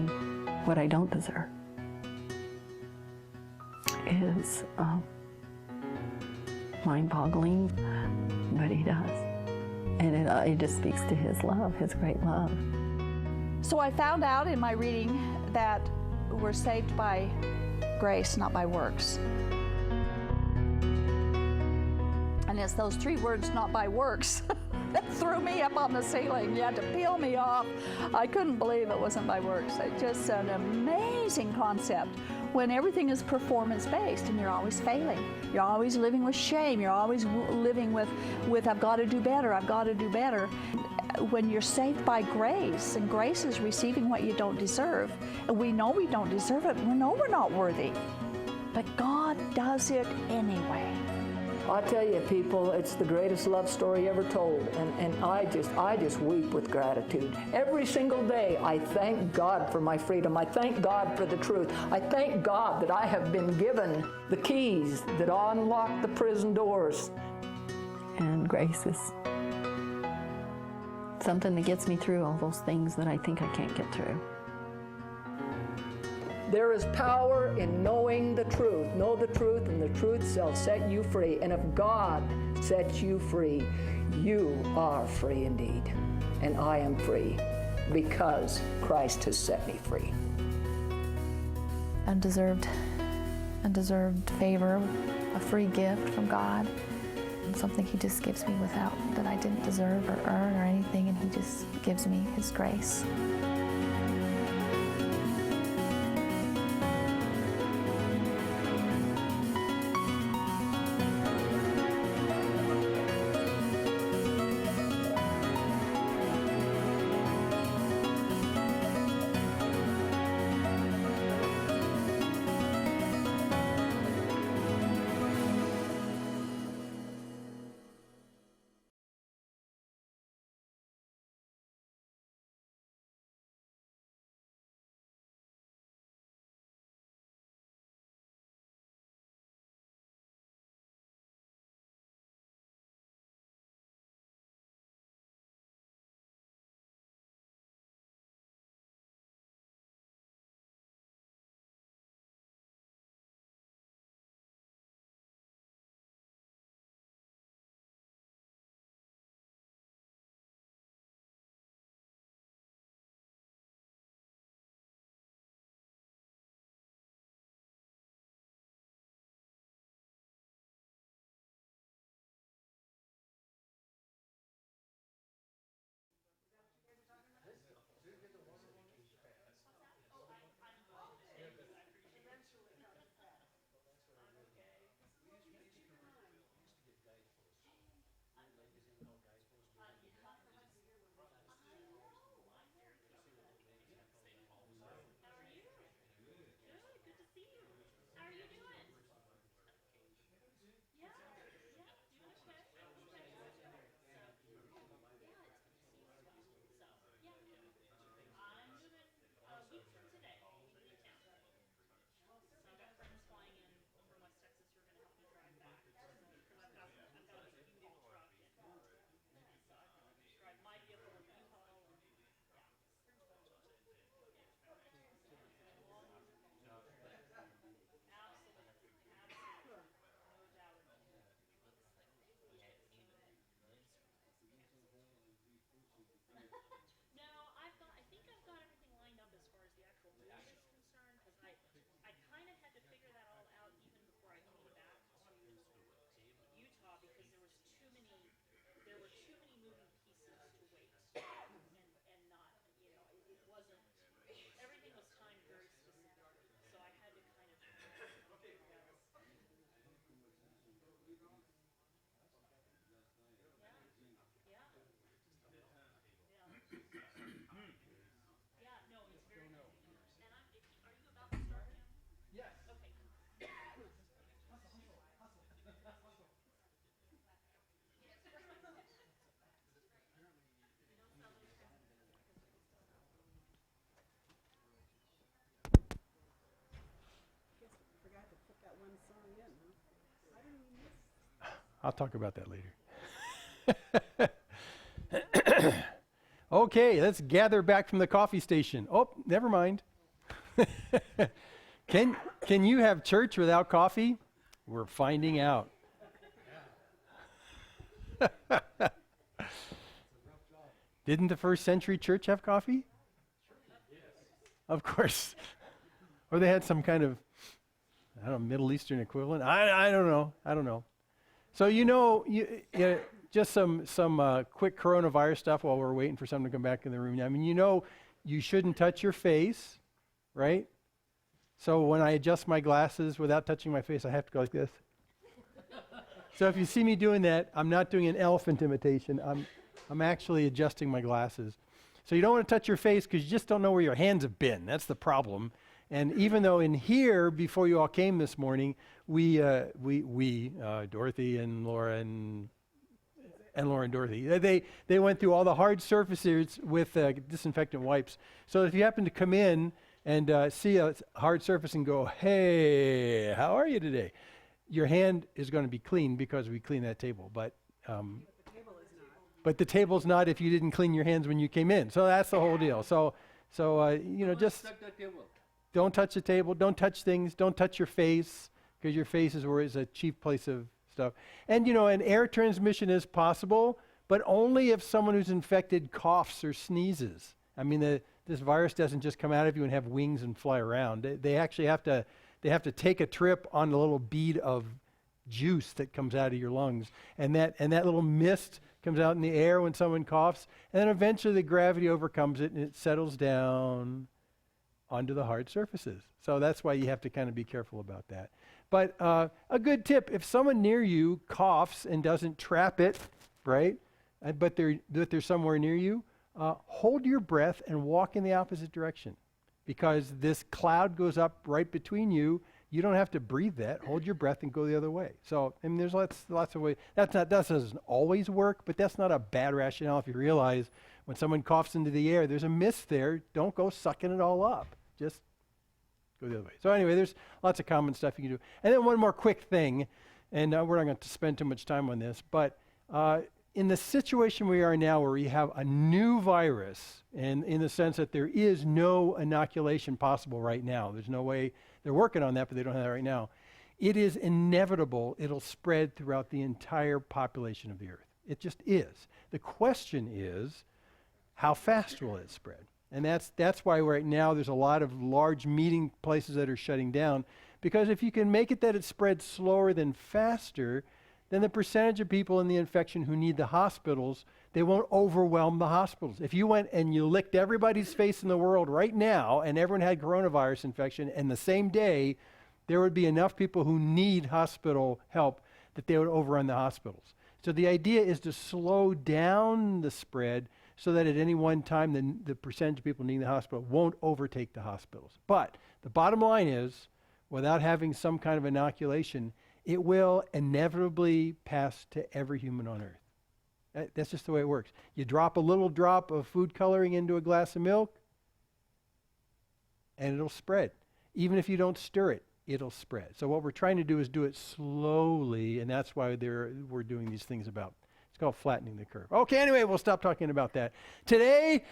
what I don't deserve. It is mind-boggling, but He does. And it just speaks to His love, His great love. So I found out in my reading that we're saved by grace, not by works. And it's those 3 words, not by works, that threw me up on the ceiling. You had to peel me off. I couldn't believe it wasn't by works. It's just an amazing concept when everything is performance-based and you're always failing. You're always living with shame. You're always living with I've got to do better, I've got to do better. When you're saved by grace, and grace is receiving what you don't deserve, and we know we don't deserve it, we know we're not worthy, but God does it anyway. I tell you, people, it's the greatest love story ever told, and I just weep with gratitude. Every single day, I thank God for my freedom. I thank God for the truth. I thank God that I have been given the keys that unlock the prison doors. And grace is something that gets me through all those things that I think I can't get through. There is power in knowing the truth. Know the truth, and the truth shall set you free. And if God sets you free, you are free indeed. And I am free because Christ has set me free. Undeserved favor, a free gift from God, something He just gives me without, that I didn't deserve or earn or anything, and He just gives me His grace. I'll talk about that later. Okay, let's gather back from the coffee station. Oh, never mind. Can you have church without coffee? We're finding out. Didn't the first century church have coffee? Of course. Or they had some kind of, I don't know, Middle Eastern equivalent. I don't know. So just some quick coronavirus stuff while we're waiting for someone to come back in the room. I mean, you shouldn't touch your face, right? So when I adjust my glasses without touching my face, I have to go like this. So if you see me doing that, I'm not doing an elephant imitation. I'm actually adjusting my glasses. So you don't want to touch your face because you just don't know where your hands have been. That's the problem. And even though in here, before you all came this morning, we Dorothy and Laura and Laura and Dorothy, they went through all the hard surfaces with disinfectant wipes. So if you happen to come in and see a hard surface and go, hey, how are you today? Your hand is going to be clean because we cleaned that table. But the table's not if you didn't clean your hands when you came in. So that's the whole deal. So just don't touch the table, don't touch things, don't touch your face, because your face is where it's a chief place of stuff. And an air transmission is possible, but only if someone who's infected coughs or sneezes. I mean, this virus doesn't just come out of you and have wings and fly around. They actually have to take a trip on the little bead of juice that comes out of your lungs, and that little mist comes out in the air when someone coughs, and then eventually the gravity overcomes it and it settles down onto the hard surfaces. So that's why you have to kind of be careful about that. But a good tip, if someone near you coughs and doesn't trap it, right, but they're somewhere near you, hold your breath and walk in the opposite direction, because this cloud goes up right between you. You don't have to breathe that. Hold your breath and go the other way. So, I mean, there's lots of ways. That doesn't always work, but that's not a bad rationale if you realize when someone coughs into the air, there's a mist there. Don't go sucking it all up. Just go the other way. So anyway, there's lots of common stuff you can do. And then one more quick thing, and we're not going to spend too much time on this, but in the situation we are now where we have a new virus, and in the sense that there is no inoculation possible right now, there's no way, they're working on that, but they don't have that right now, it is inevitable it'll spread throughout the entire population of the earth. It just is. The question is, how fast will it spread? And that's why right now there's a lot of large meeting places that are shutting down, because if you can make it that it spreads slower than faster, then the percentage of people in the infection who need the hospitals, they won't overwhelm the hospitals. If you went and you licked everybody's face in the world right now and everyone had coronavirus infection, and the same day there would be enough people who need hospital help that they would overrun the hospitals. So the idea is to slow down the spread so that at any one time the percentage of people needing the hospital won't overtake the hospitals. But the bottom line is, without having some kind of inoculation, it will inevitably pass to every human on earth. That's just the way it works. You drop a little drop of food coloring into a glass of milk, and it'll spread. Even if you don't stir it, it'll spread. So what we're trying to do is do it slowly, and that's why we're doing these things about. It's called flattening the curve. Okay, anyway, we'll stop talking about that. Today,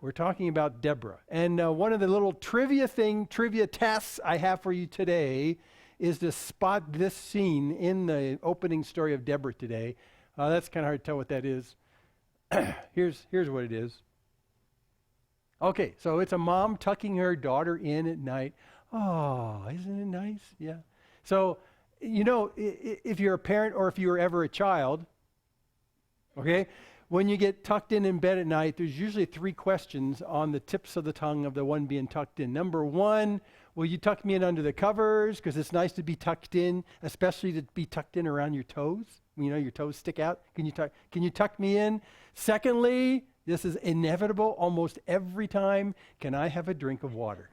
we're talking about Deborah. And one of the little trivia tests I have for you today is to spot this scene in the opening story of Deborah today. That's kind of hard to tell what that is. Here's what it is. Okay, so it's a mom tucking her daughter in at night. Oh, isn't it nice? Yeah. So, if you're a parent or if you were ever a child, okay, when you get tucked in bed at night, there's usually 3 questions on the tips of the tongue of the one being tucked in. Number 1, will you tuck me in under the covers? Because it's nice to be tucked in, especially to be tucked in around your toes. Your toes stick out. Can you tuck me in? Secondly, this is inevitable almost every time, can I have a drink of water?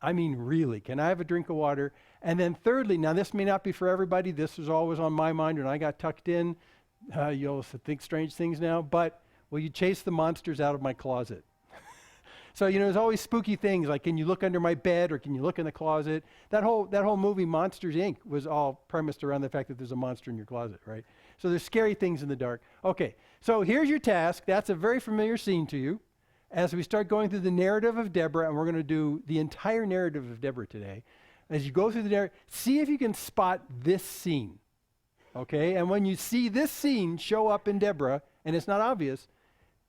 I mean, really, can I have a drink of water? And then thirdly, now this may not be for everybody. This was always on my mind when I got tucked in. You'll think strange things now, but will you chase the monsters out of my closet? So, there's always spooky things like, can you look under my bed or can you look in the closet? That whole movie, Monsters, Inc., was all premised around the fact that there's a monster in your closet, right? So there's scary things in the dark. Okay, so here's your task. That's a very familiar scene to you. As we start going through the narrative of Deborah, and we're going to do the entire narrative of Deborah today, as you go through the narrative, see if you can spot this scene, okay? And when you see this scene show up in Deborah, and it's not obvious,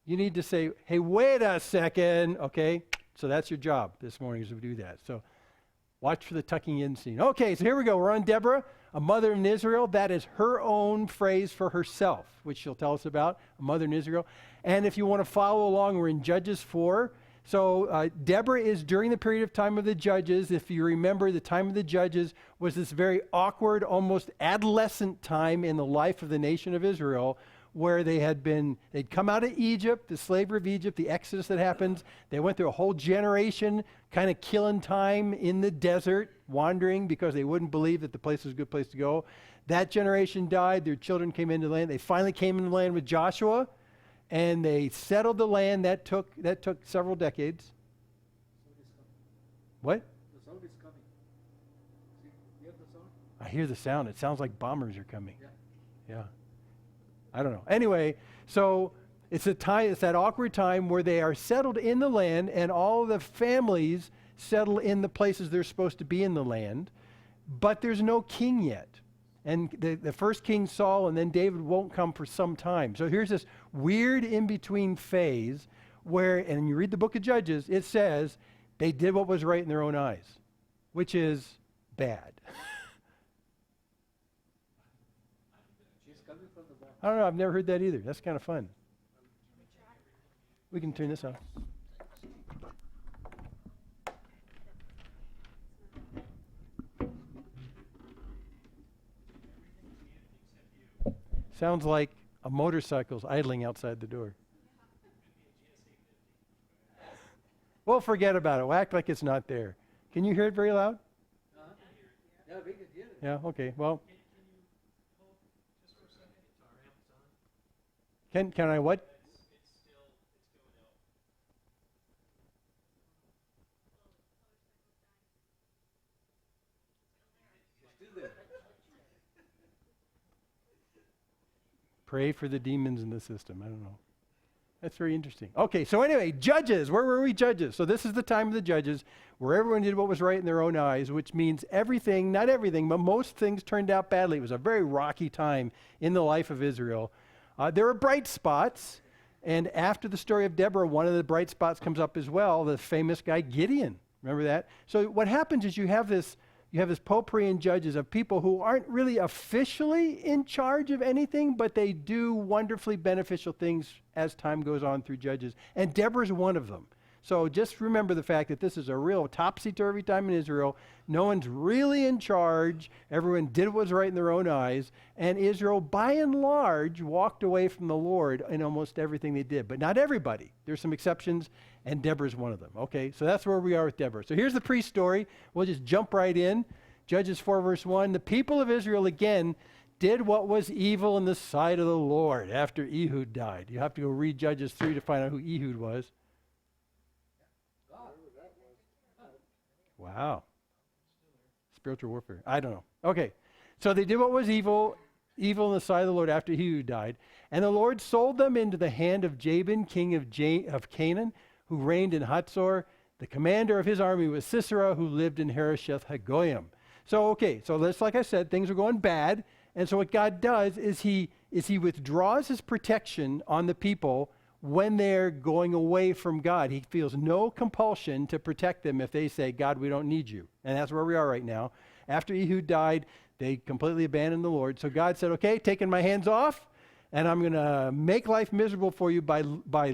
you need to say, hey, wait a second, okay? So that's your job this morning as we do that. So watch for the tucking in scene. Okay, so here we go. We're on Deborah, a mother in Israel. That is her own phrase for herself, which she'll tell us about, a mother in Israel. And if you want to follow along, we're in Judges 4. So Deborah is during the period of time of the Judges. If you remember, the time of the Judges was this very awkward, almost adolescent time in the life of the nation of Israel, where they'd come out of Egypt, the slavery of Egypt, the exodus that happens. They went through a whole generation kind of killing time in the desert, wandering because they wouldn't believe that the place was a good place to go. That generation died. Their children came into the land. They finally came into the land with Joshua, and they settled the land. That took several decades. What? The sound is coming. See, you have the sound? I hear the sound. It sounds like bombers are coming. Yeah. I don't know. Anyway, so it's that awkward time where they are settled in the land, and all the families settle in the places they're supposed to be in the land, but there's no king yet. And the first king, Saul, and then David won't come for some time. So here's this weird in-between phase where, and you read the book of Judges, it says they did what was right in their own eyes, which is bad. I don't know. I've never heard that either. That's kind of fun. We can turn this off. Sounds like a motorcycle's idling outside the door. Well, forget about it. We'll act like it's not there. Can you hear it very loud? Yeah, we can hear it. Yeah, okay. Well, can I what? Pray for the demons in the system. I don't know. That's very interesting. Okay, so anyway, Judges. Where were we? Judges. So this is the time of the Judges, where everyone did what was right in their own eyes, which means everything, not everything, but most things turned out badly. It was a very rocky time in the life of Israel. There are bright spots, and after the story of Deborah, one of the bright spots comes up as well, the famous guy Gideon. Remember that? So what happens is you have this potpourri in Judges of people who aren't really officially in charge of anything, but they do wonderfully beneficial things as time goes on through Judges. And Deborah's one of them. So just remember the fact that this is a real topsy-turvy time in Israel. No one's really in charge. Everyone did what was right in their own eyes. And Israel, by and large, walked away from the Lord in almost everything they did. But not everybody. There's some exceptions, and Deborah's one of them. Okay, so that's where we are with Deborah. So here's the priest story. We'll just jump right in. Judges 4, verse 1. The people of Israel, again, did what was evil in the sight of the Lord after Ehud died. You have to go read Judges 3 to find out who Ehud was. Wow. Spiritual warfare. I don't know. Okay. So they did what was evil in the sight of the Lord after Ehud died. And the Lord sold them into the hand of Jabin, king of Canaan, who reigned in Hatzor. The commander of his army was Sisera, who lived in Harosheth Hagoyim. So, okay. So that's, like I said, things are going bad. And so what God does is he withdraws his protection on the people when they're going away from God. He feels no compulsion to protect them if they say, God, we don't need you. And that's where we are right now. After Ehud died, they completely abandoned the Lord. So God said, okay, taking my hands off, and I'm going to make life miserable for you by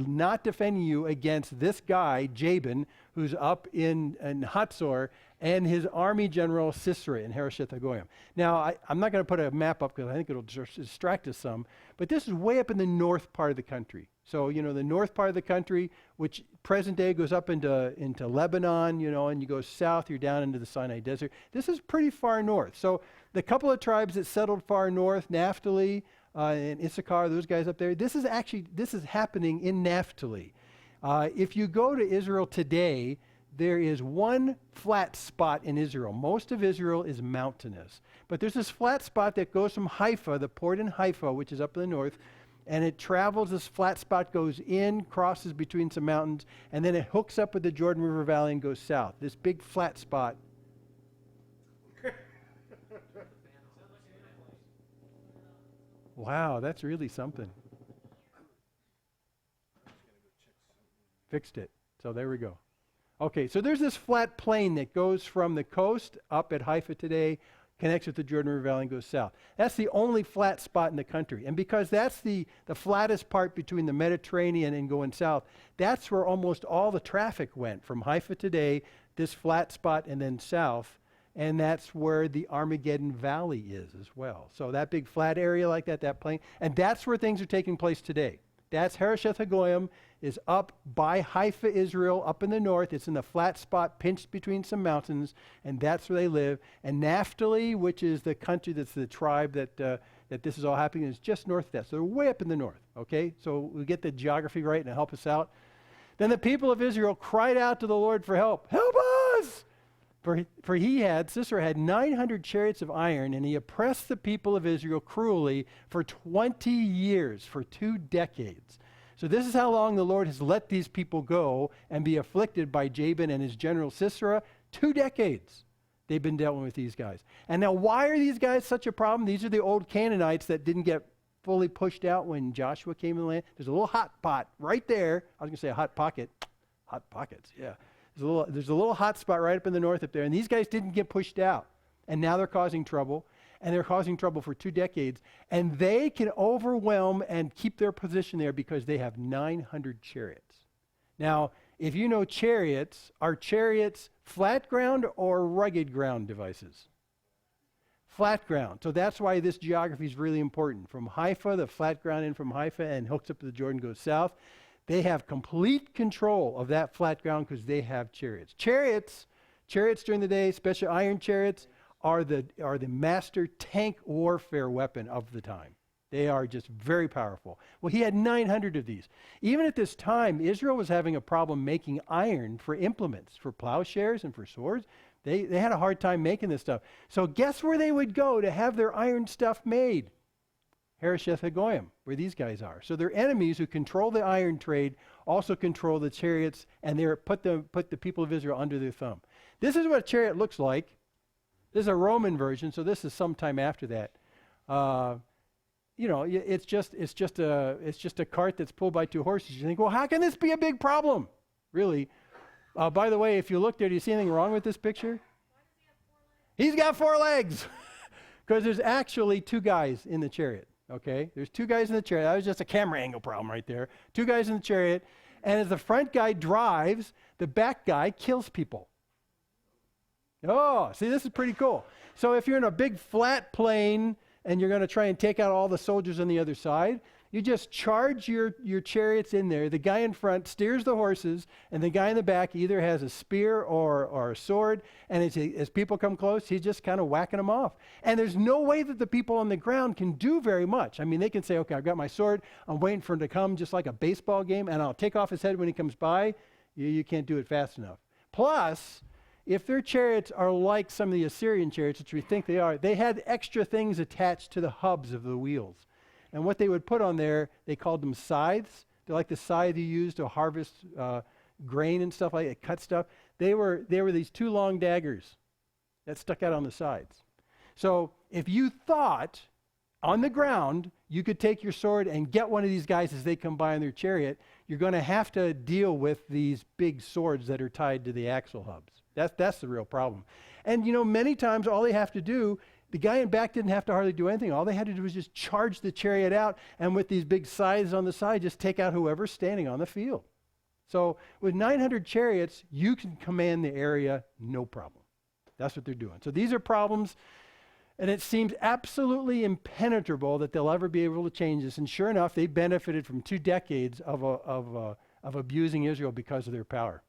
not defending you against this guy, Jabin, who's up in Hatzor, and his army general Sisera in Harosheth Hagoyim. Now, I'm not going to put a map up because I think it'll distract us some, but this is way up in the north part of the country. So, the north part of the country, which present day goes up into Lebanon, and you go south, you're down into the Sinai Desert. This is pretty far north. So the couple of tribes that settled far north, Naphtali and Issachar, those guys up there, this is happening in Naphtali. If you go to Israel today, there is one flat spot in Israel. Most of Israel is mountainous. But there's this flat spot that goes from Haifa, the port in Haifa, which is up in the north, and it travels, this flat spot goes in, crosses between some mountains, and then it hooks up with the Jordan River Valley and goes south. This big flat spot. Wow, that's really something. Fixed it. So there we go. Okay, so there's this flat plain that goes from the coast up at Haifa today, connects with the Jordan River Valley and goes south. That's the only flat spot in the country. And because that's the flattest part between the Mediterranean and going south, that's where almost all the traffic went, from Haifa today, this flat spot, and then south. And that's where the Armageddon Valley is as well. So that big flat area like that, that plain, and that's where things are taking place today. That's Harosheth HaGoyim, is up by Haifa, Israel, up in the north. It's in the flat spot pinched between some mountains, and that's where they live. And Naphtali, which is the country that's the tribe that this is all happening, is just north of that. So they're way up in the north, okay? So we get the geography right and it'll help us out. Then the people of Israel cried out to the Lord for help. Help us! For Sisera had 900 chariots of iron, and he oppressed the people of Israel cruelly for 20 years, for 2 decades. So this is how long the Lord has let these people go and be afflicted by Jabin and his general Sisera. 2 decades they've been dealing with these guys. And now why are these guys such a problem? These are the old Canaanites that didn't get fully pushed out when Joshua came in the land. There's a little hot pot right there. I was going to say a hot pocket. Hot pockets, yeah. There's a little hot spot right up in the north up there. And these guys didn't get pushed out. And now they're causing trouble. And they're causing trouble for 2 decades. And they can overwhelm and keep their position there because they have 900 chariots. Now, if you know chariots, are chariots flat ground or rugged ground devices? Flat ground. So that's why this geography is really important. From Haifa, the flat ground in from Haifa and hooks up to the Jordan, goes south. They have complete control of that flat ground because they have chariots. Chariots during the day, especially iron chariots, are the master tank warfare weapon of the time. They are just very powerful. Well, he had 900 of these. Even at this time, Israel was having a problem making iron for implements, for plowshares and for swords. They had a hard time making this stuff. So guess where they would go to have their iron stuff made? Harosheth HaGoyim, where these guys are. So their enemies who control the iron trade also control the chariots, and they put the people of Israel under their thumb. This is what a chariot looks like. This is a Roman version, so this is sometime after that. It's just a cart that's pulled by 2 horses. You think, well, how can this be a big problem? Really? By the way, if you look there, do you see anything wrong with this picture? He's got 4 legs, because there's actually 2 guys in the chariot. Okay, there's 2 guys in the chariot. That was just a camera angle problem right there. 2 guys in the chariot, and as the front guy drives, the back guy kills people. Oh, see, this is pretty cool. So if you're in a big flat plain and you're going to try and take out all the soldiers on the other side, you just charge your chariots in there. The guy in front steers the horses, and the guy in the back either has a spear or a sword, and as people come close, he's just kind of whacking them off. And there's no way that the people on the ground can do very much. I mean, they can say, okay, I've got my sword, I'm waiting for him to come, just like a baseball game, and I'll take off his head when he comes by. You can't do it fast enough. Plus, if their chariots are like some of the Assyrian chariots, which we think they are, they had extra things attached to the hubs of the wheels. And what they would put on there, they called them scythes. They're like the scythe you use to harvest grain and stuff like that, cut stuff. They were these 2 long daggers that stuck out on the sides. So if you thought on the ground you could take your sword and get one of these guys as they come by in their chariot, you're going to have to deal with these big swords that are tied to the axle hubs. That's the real problem. And many times all they have to do, the guy in back didn't have to hardly do anything. All they had to do was just charge the chariot out, and with these big scythes on the side, just take out whoever's standing on the field. So with 900 chariots, you can command the area no problem. That's what they're doing. So these are problems, and it seems absolutely impenetrable that they'll ever be able to change this. And sure enough, they benefited from 2 decades of abusing Israel because of their power.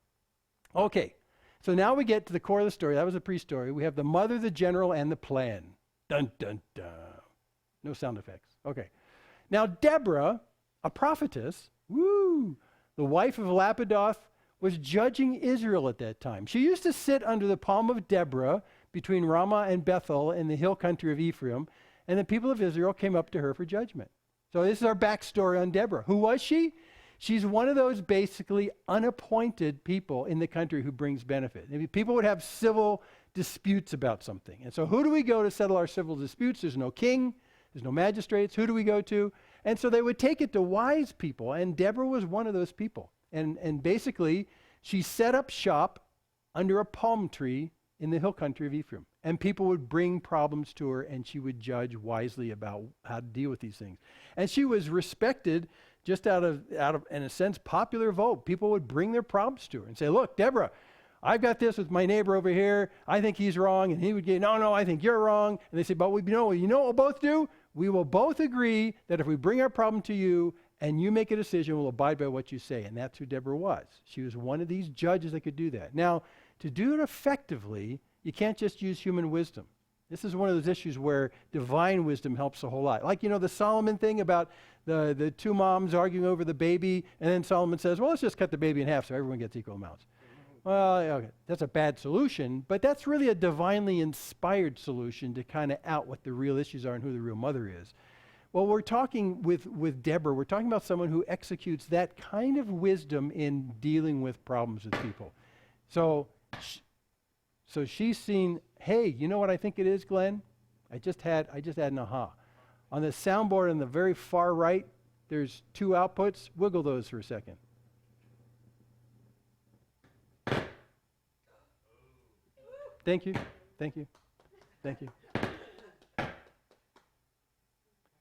Okay. So now we get to the core of the story. That was the pre-story. We have the mother, the general, and the plan. Dun, dun, dun. No sound effects. Okay. Now Deborah, a prophetess, the wife of Lapidoth, was judging Israel at that time. She used to sit under the palm of Deborah between Ramah and Bethel in the hill country of Ephraim, and the people of Israel came up to her for judgment. So this is our backstory on Deborah. Who was she? She's one of those basically unappointed people in the country who brings benefit. Maybe people would have civil disputes about something. And so who do we go to settle our civil disputes? There's no king, there's no magistrates. Who do we go to? And so they would take it to wise people, and Deborah was one of those people. And basically, she set up shop under a palm tree in the hill country of Ephraim. And people would bring problems to her, and she would judge wisely about how to deal with these things. And she was respected just out of, in a sense, popular vote. People would bring their problems to her and say, look, Deborah, I've got this with my neighbor over here. I think he's wrong. And he would get, no, I think you're wrong. And they say, but you know what we'll both do? We will both agree that if we bring our problem to you and you make a decision, we'll abide by what you say. And that's who Deborah was. She was one of these judges that could do that. Now, to do it effectively, you can't just use human wisdom. This is one of those issues where divine wisdom helps a whole lot. Like, the Solomon thing about the two moms arguing over the baby, and then Solomon says, well, let's just cut the baby in half so everyone gets equal amounts. Well, okay, that's a bad solution, but that's really a divinely inspired solution to kind of out what the real issues are and who the real mother is. Well, we're talking with Deborah, we're talking about someone who executes that kind of wisdom in dealing with problems with people. So she's seen, hey, you know what I think it is, Glenn? I just had an aha. On the soundboard on the very far right, there's two outputs. Wiggle those for a second. Thank you.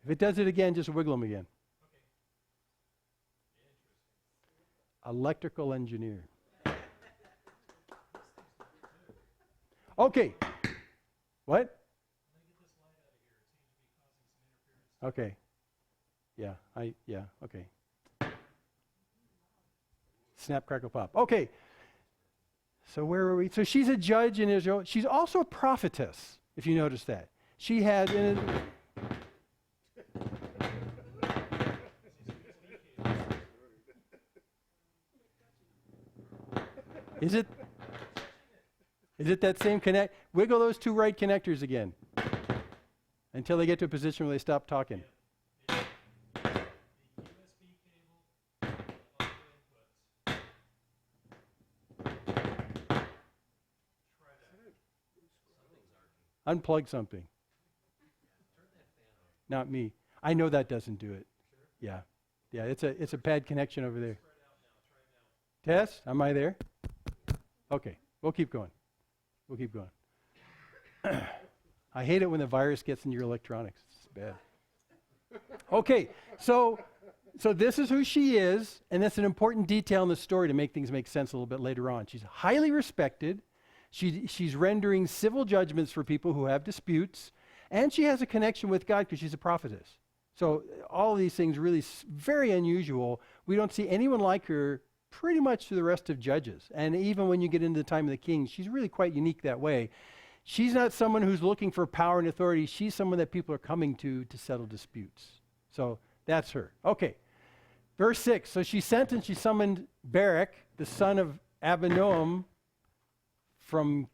If it does it again, just wiggle them again. Electrical engineer. Okay. What? Okay. Yeah, okay. Snap, crackle, pop. Okay. So where were we? So she's a judge in Israel. She's also a prophetess, if you notice that. She had Is it that same connect? Wiggle those two right connectors again until they get to a position where they stop talking. Unplug something. Not me. I know that doesn't do it. Yeah, it's a bad connection over there. Tess, am I there? Okay, we'll keep going. I hate it when the virus gets in your electronics. It's bad. Okay, so this is who she is, and that's an important detail in the story to make things make sense a little bit later on. She's highly respected. She's rendering civil judgments for people who have disputes, and she has a connection with God because she's a prophetess. So all of these things really very unusual. We don't see anyone like her pretty much through the rest of Judges. And even when you get into the time of the kings, she's really quite unique that way. She's not someone who's looking for power and authority. She's someone that people are coming to settle disputes. So that's her. Okay. Verse 6. So she sent and she summoned Barak, the son of Abinoam, from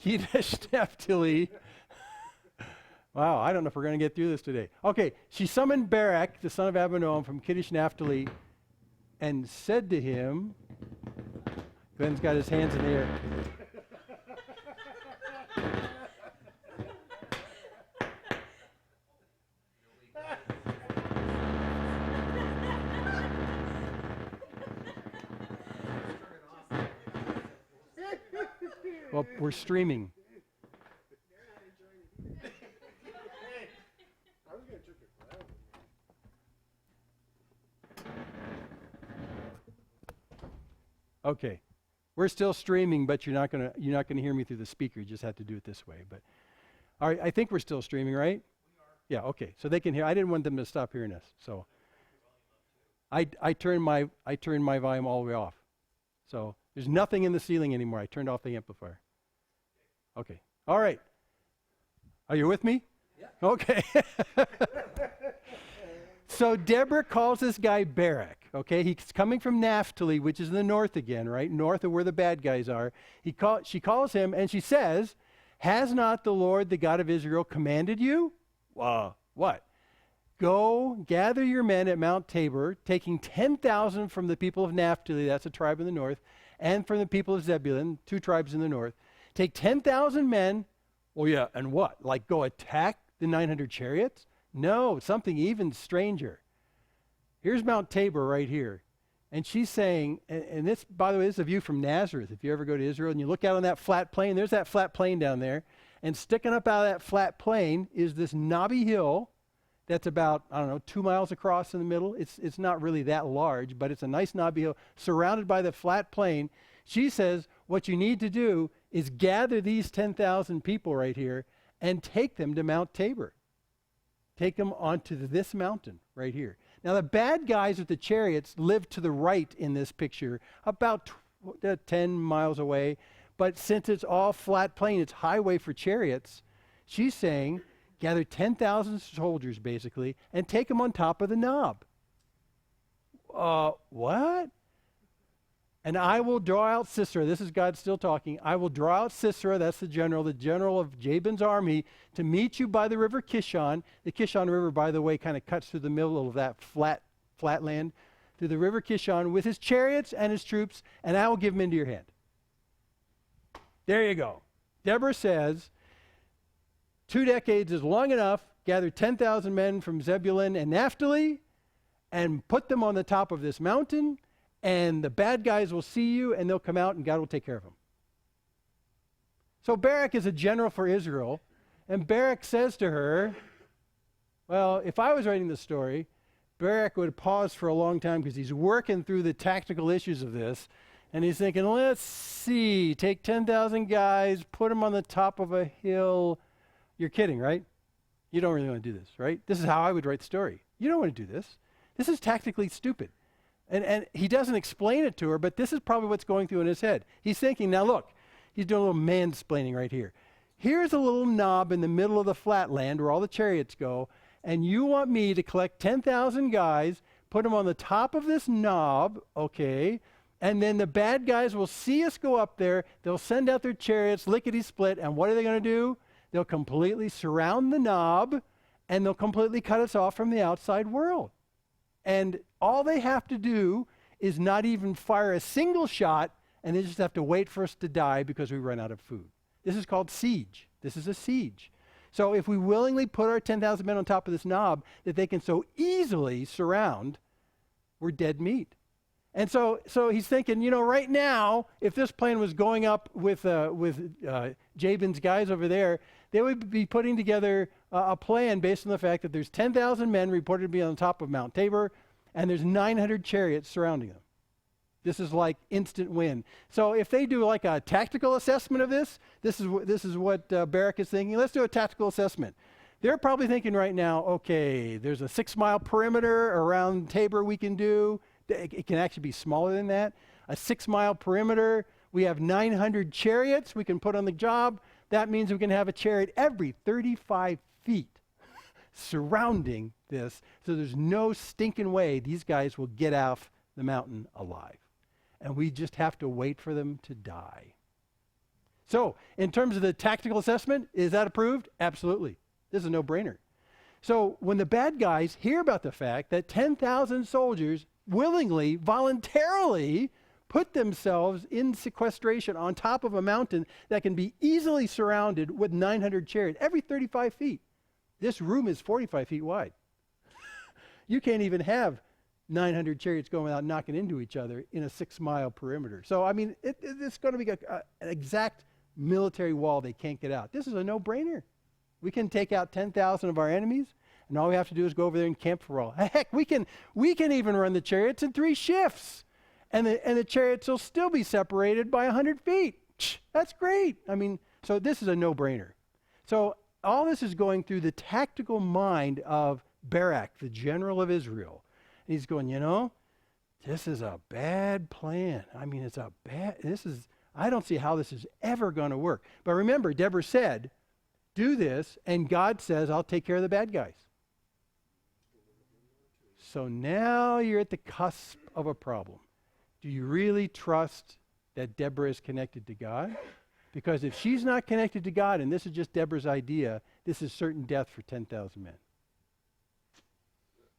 Kedesh Naphtali. Wow, I don't know if we're going to get through this today. Okay, she summoned Barak, the son of Abinoam, from Kedesh Naphtali, and said to him, Glenn's got his hands in the air. Well, we're streaming. Okay, we're still streaming, but you're not gonna hear me through the speaker. You just have to do it this way. But all right, I think we're still streaming, right? We are. Yeah. Okay, so they can hear. I didn't want them to stop hearing us, so I turned my volume all the way off. So there's nothing in the ceiling anymore. I turned off the amplifier. Okay. All right. Are you with me? Yeah. Okay. So Deborah calls this guy Barak. okay? He's coming from Naphtali, which is in the north again, right? North of where the bad guys are. She calls him and she says, has not the Lord, the God of Israel, commanded you? What? Go gather your men at Mount Tabor, taking 10,000 from the people of Naphtali, that's a tribe in the north, and from the people of Zebulun, 2 tribes in the north. Take 10,000 men. Well, yeah, and what? Like go attack the 900 chariots? No, something even stranger. Here's Mount Tabor right here. And she's saying, and this, by the way, this is a view from Nazareth. If you ever go to Israel and you look out on that flat plain, there's that flat plain down there. And sticking up out of that flat plain is this knobby hill that's about, 2 miles across in the middle. It's not really that large, but it's a nice knobby hill surrounded by the flat plain. She says, what you need to do is gather these 10,000 people right here and take them to Mount Tabor. Take them onto this mountain right here. Now, the bad guys with the chariots live to the right in this picture, about 10 miles away. But since it's all flat plain, it's highway for chariots, she's saying, gather 10,000 soldiers, basically, and take them on top of the knob. What? And I will draw out Sisera. This is God still talking. I will draw out Sisera, that's the general of Jabin's army, to meet you by the river Kishon. The Kishon River, by the way, kind of cuts through the middle of that flat land, through the river Kishon, with his chariots and his troops, and I will give him into your hand. There you go. Deborah says, 2 decades is long enough. Gather 10,000 men from Zebulun and Naphtali and put them on the top of this mountain, and the bad guys will see you, and they'll come out, and God will take care of them. So Barak is a general for Israel, and Barak says to her, well, if I was writing the story, Barak would pause for a long time because he's working through the tactical issues of this, and he's thinking, let's see, take 10,000 guys, put them on the top of a hill. You're kidding, right? You don't really want to do this, right? This is how I would write the story. You don't want to do this. This is tactically stupid. And he doesn't explain it to her, but this is probably what's going through in his head. He's thinking, now look, he's doing a little mansplaining right here. Here's a little knob in the middle of the flatland where all the chariots go, and you want me to collect 10,000 guys, put them on the top of this knob, okay, and then the bad guys will see us go up there, they'll send out their chariots, lickety-split, and what are they going to do? They'll completely surround the knob, and they'll completely cut us off from the outside world. And all they have to do is not even fire a single shot, and they just have to wait for us to die because we run out of food. This is called siege. This is a siege. So if we willingly put our 10,000 men on top of this knob that they can so easily surround, we're dead meat. And so he's thinking, right now, if this plane was going up with Jabin's guys over there, they would be putting together a plan based on the fact that there's 10,000 men reported to be on top of Mount Tabor, and there's 900 chariots surrounding them. This is like instant win. So if they do like a tactical assessment of this is what Barak is thinking. Let's do a tactical assessment. They're probably thinking right now, okay, there's a 6-mile perimeter around Tabor we can do. It can actually be smaller than that. A 6-mile perimeter. We have 900 chariots we can put on the job. That means we can have a chariot every 35 feet surrounding this, so there's no stinking way these guys will get off the mountain alive. And we just have to wait for them to die. So, in terms of the tactical assessment, is that approved? Absolutely. This is a no-brainer. So, when the bad guys hear about the fact that 10,000 soldiers willingly, voluntarily put themselves in sequestration on top of a mountain that can be easily surrounded with 900 chariots every 35 feet. This room is 45 feet wide. You can't even have 900 chariots going without knocking into each other in a 6-mile perimeter. So, I mean, it's going to be an exact military wall they can't get out. This is a no-brainer. We can take out 10,000 of our enemies, and all we have to do is go over there and camp for all. Heck, we can even run the chariots in 3 shifts. And the chariots will still be separated by 100 feet. That's great. I mean, so this is a no-brainer. So all this is going through the tactical mind of Barak, the general of Israel. And he's going, this is a bad plan. I mean, I don't see how this is ever going to work. But remember, Deborah said, do this, and God says, I'll take care of the bad guys. So now you're at the cusp of a problem. Do you really trust that Deborah is connected to God? Because if she's not connected to God, and this is just Deborah's idea, this is certain death for 10,000 men.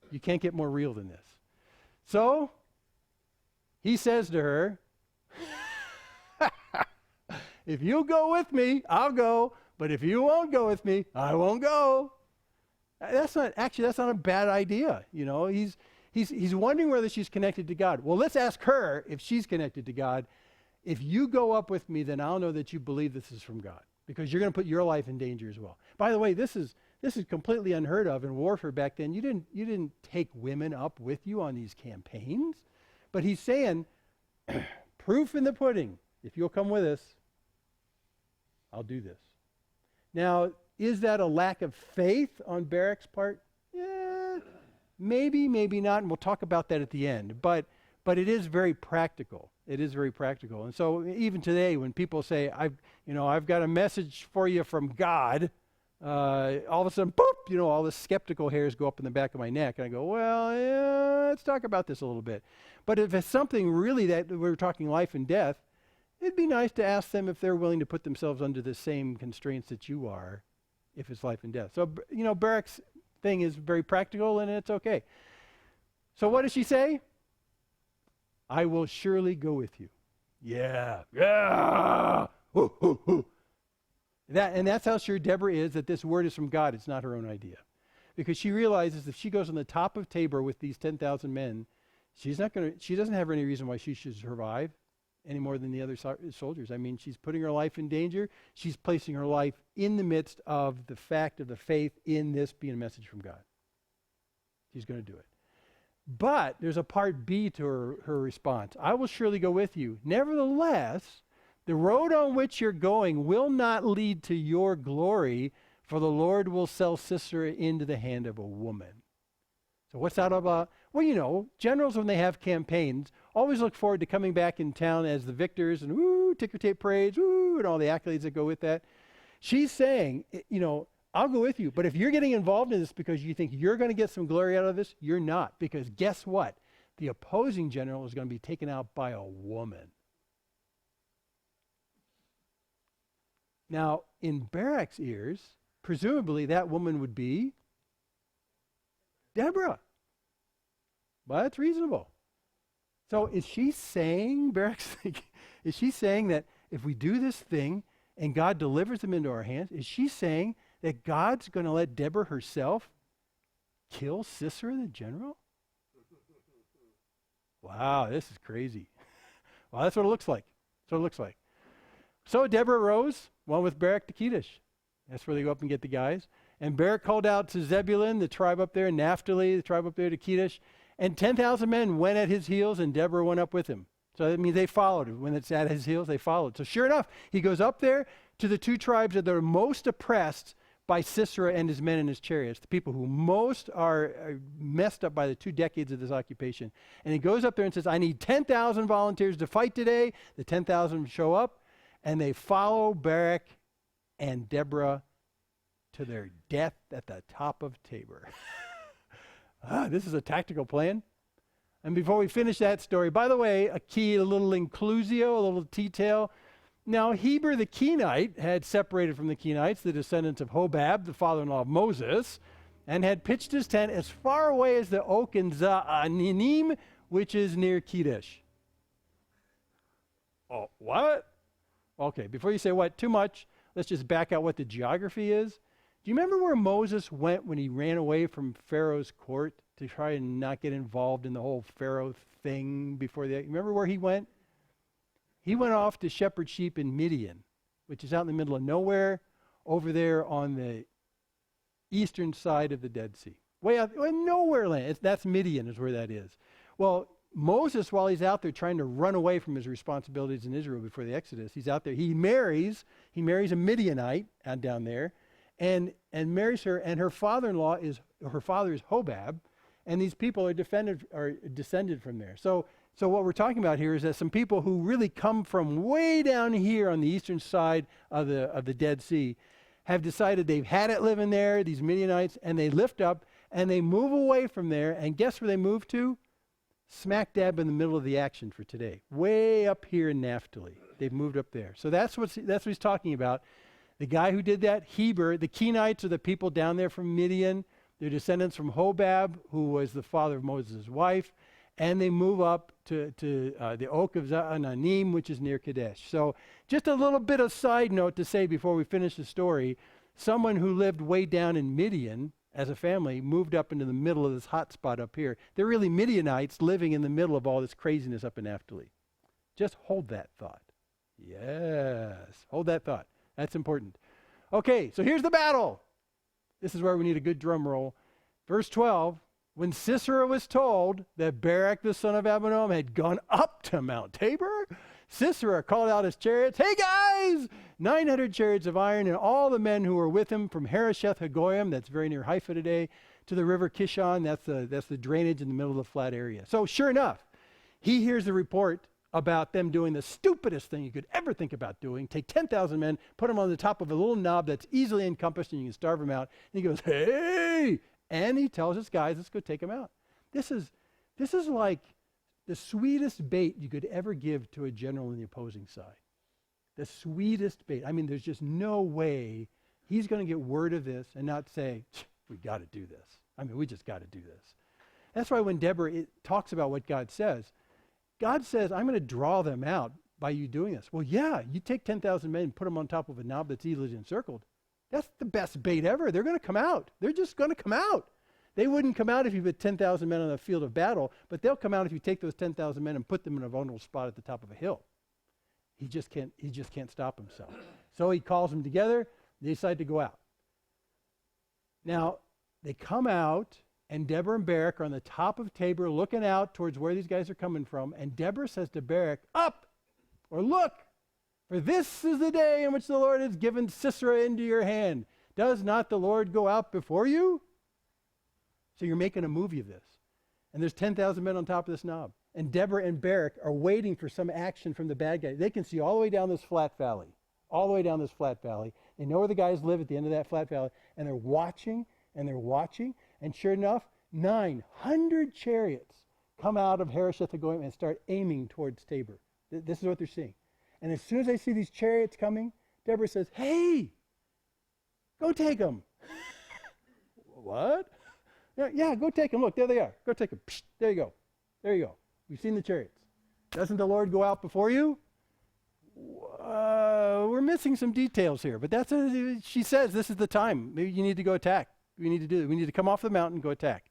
You can't get more real than this. So he says to her, if you go with me, I'll go. But if you won't go with me, I won't go. That's not a bad idea. You know, he's wondering whether she's connected to God. Well, let's ask her if she's connected to God. If you go up with me, then I'll know that you believe this is from God, because you're going to put your life in danger as well. By the way, this is completely unheard of in warfare back then. You didn't take women up with you on these campaigns. But he's saying, proof in the pudding. If you'll come with us, I'll do this. Now, is that a lack of faith on Barak's part? Yeah, maybe, maybe not, and we'll talk about that at the end. But it is very practical. It is very practical. And so even today, when people say, I've got a message for you from God, all of a sudden, boop, all the skeptical hairs go up in the back of my neck. And I go, well, yeah, let's talk about this a little bit. But if it's something really that we're talking life and death, it'd be nice to ask them if they're willing to put themselves under the same constraints that you are, if it's life and death. So, Barak's thing is very practical, and it's okay. So what does she say? I will surely go with you. Yeah. Hoo, hoo, hoo. And that's how sure Deborah is that this word is from God. It's not her own idea. Because she realizes if she goes on the top of Tabor with these 10,000 men, she doesn't have any reason why she should survive any more than the other soldiers. I mean, she's putting her life in danger. She's placing her life in the midst of the fact of the faith in this being a message from God. She's going to do it. But there's a part B to her response. I will surely go with you. Nevertheless, the road on which you're going will not lead to your glory, for the Lord will sell Sisera into the hand of a woman. So what's that about? Well, generals, when they have campaigns, always look forward to coming back in town as the victors and woo, ticker tape parades, woo, and all the accolades that go with that. She's saying, I'll go with you, but if you're getting involved in this because you think you're going to get some glory out of this, you're not. Because guess what? The opposing general is going to be taken out by a woman. Now, in Barak's ears, presumably that woman would be Deborah. Well, that's reasonable. So is she saying, Barak's thinking, is she saying that if we do this thing and God delivers them into our hands, is she saying that God's going to let Deborah herself kill Sisera the general? Wow, this is crazy. Well, that's what it looks like. That's what it looks like. So Deborah rose, went with Barak to Kedesh. That's where they go up and get the guys. And Barak called out to Zebulun, the tribe up there, Naphtali, the tribe up there, to Kedesh. And 10,000 men went at his heels, and Deborah went up with him. So that means they followed him. When it's at his heels, they followed. So sure enough, he goes up there to the two tribes that are most oppressed by Sisera and his men and his chariots, the people who most are messed up by the 2 decades of this occupation. And he goes up there and says, I need 10,000 volunteers to fight today. The 10,000 show up, and they follow Barak and Deborah to their death at the top of Tabor. This is a tactical plan. And before we finish that story, by the way, a little inclusio, a little detail. Now, Heber the Kenite had separated from the Kenites, the descendants of Hobab, the father-in-law of Moses, and had pitched his tent as far away as the oak in Za'ananim, which is near Kedesh. Oh, what? Okay, before you say what, too much, let's just back out what the geography is. Do you remember where Moses went when he ran away from Pharaoh's court to try and not get involved in the whole Pharaoh thing before that? Remember where he went? He went off to shepherd sheep in Midian, which is out in the middle of nowhere, over there on the eastern side of the Dead Sea. Way out, nowhere land. That's Midian is where that is. Well, Moses, while he's out there trying to run away from his responsibilities in Israel before the Exodus, he's out there. He marries a Midianite down there, and marries her, and her father is Hobab, and these people are descended from there. So what we're talking about here is that some people who really come from way down here on the eastern side of the Dead Sea have decided they've had it living there, these Midianites, and they lift up and they move away from there, and guess where they move to? Smack dab in the middle of the action for today. Way up here in Naphtali. They've moved up there. So that's what he's talking about. The guy who did that, Heber, the Kenites are the people down there from Midian. They're descendants from Hobab, who was the father of Moses' wife. And they move up to the Oak of Zaananim, which is near Kadesh. So just a little bit of side note to say before we finish the story. Someone who lived way down in Midian as a family moved up into the middle of this hot spot up here. They're really Midianites living in the middle of all this craziness up in Naphtali. Just hold that thought. Yes, hold that thought. That's important. Okay, so here's the battle. This is where we need a good drum roll. Verse 12, when Sisera was told that Barak the son of Abinoam had gone up to Mount Tabor, Sisera called out his chariots, "Hey guys, 900 chariots of iron, and all the men who were with him from Harosheth Hagoyim," that's very near Haifa today, to the river Kishon, that's the drainage in the middle of the flat area. So sure enough, he hears the report about them doing the stupidest thing you could ever think about doing. Take 10,000 men, put them on the top of a little knob that's easily encompassed and you can starve them out. And he goes, "Hey!" And he tells his guys, "Let's go take them out." This is like the sweetest bait you could ever give to a general in the opposing side. The sweetest bait. I mean, there's just no way he's going to get word of this and not say, "We got to do this." I mean, we just got to do this. That's why when Deborah talks about what God says, "I'm going to draw them out by you doing this." Well, yeah, you take 10,000 men and put them on top of a knob that's easily encircled. That's the best bait ever. They're going to come out. They're just going to come out. They wouldn't come out if you put 10,000 men on the field of battle, but they'll come out if you take those 10,000 men and put them in a vulnerable spot at the top of a hill. He just can't stop himself. So he calls them together. They decide to go out. Now, they come out, and Deborah and Barak are on the top of Tabor looking out towards where these guys are coming from. And Deborah says to Barak, "Up, or look, for this is the day in which the Lord has given Sisera into your hand. Does not the Lord go out before you?" So you're making a movie of this. And there's 10,000 men on top of this knob. And Deborah and Barak are waiting for some action from the bad guy. They can see all the way down this flat valley. All the way down this flat valley. They know where the guys live at the end of that flat valley. And they're watching, and they're watching. And sure enough, 900 chariots come out of Harosheth Hagoyim and start aiming towards Tabor. This is what they're seeing. And as soon as they see these chariots coming, Deborah says, "Hey, go take them." What? Yeah, go take them. Look, there they are. Go take them. Psst, there you go. There you go. You've seen the chariots. Doesn't the Lord go out before you? We're missing some details here, but she says this is the time. Maybe you need to go attack. We need to do it. We need to come off the mountain and go attack.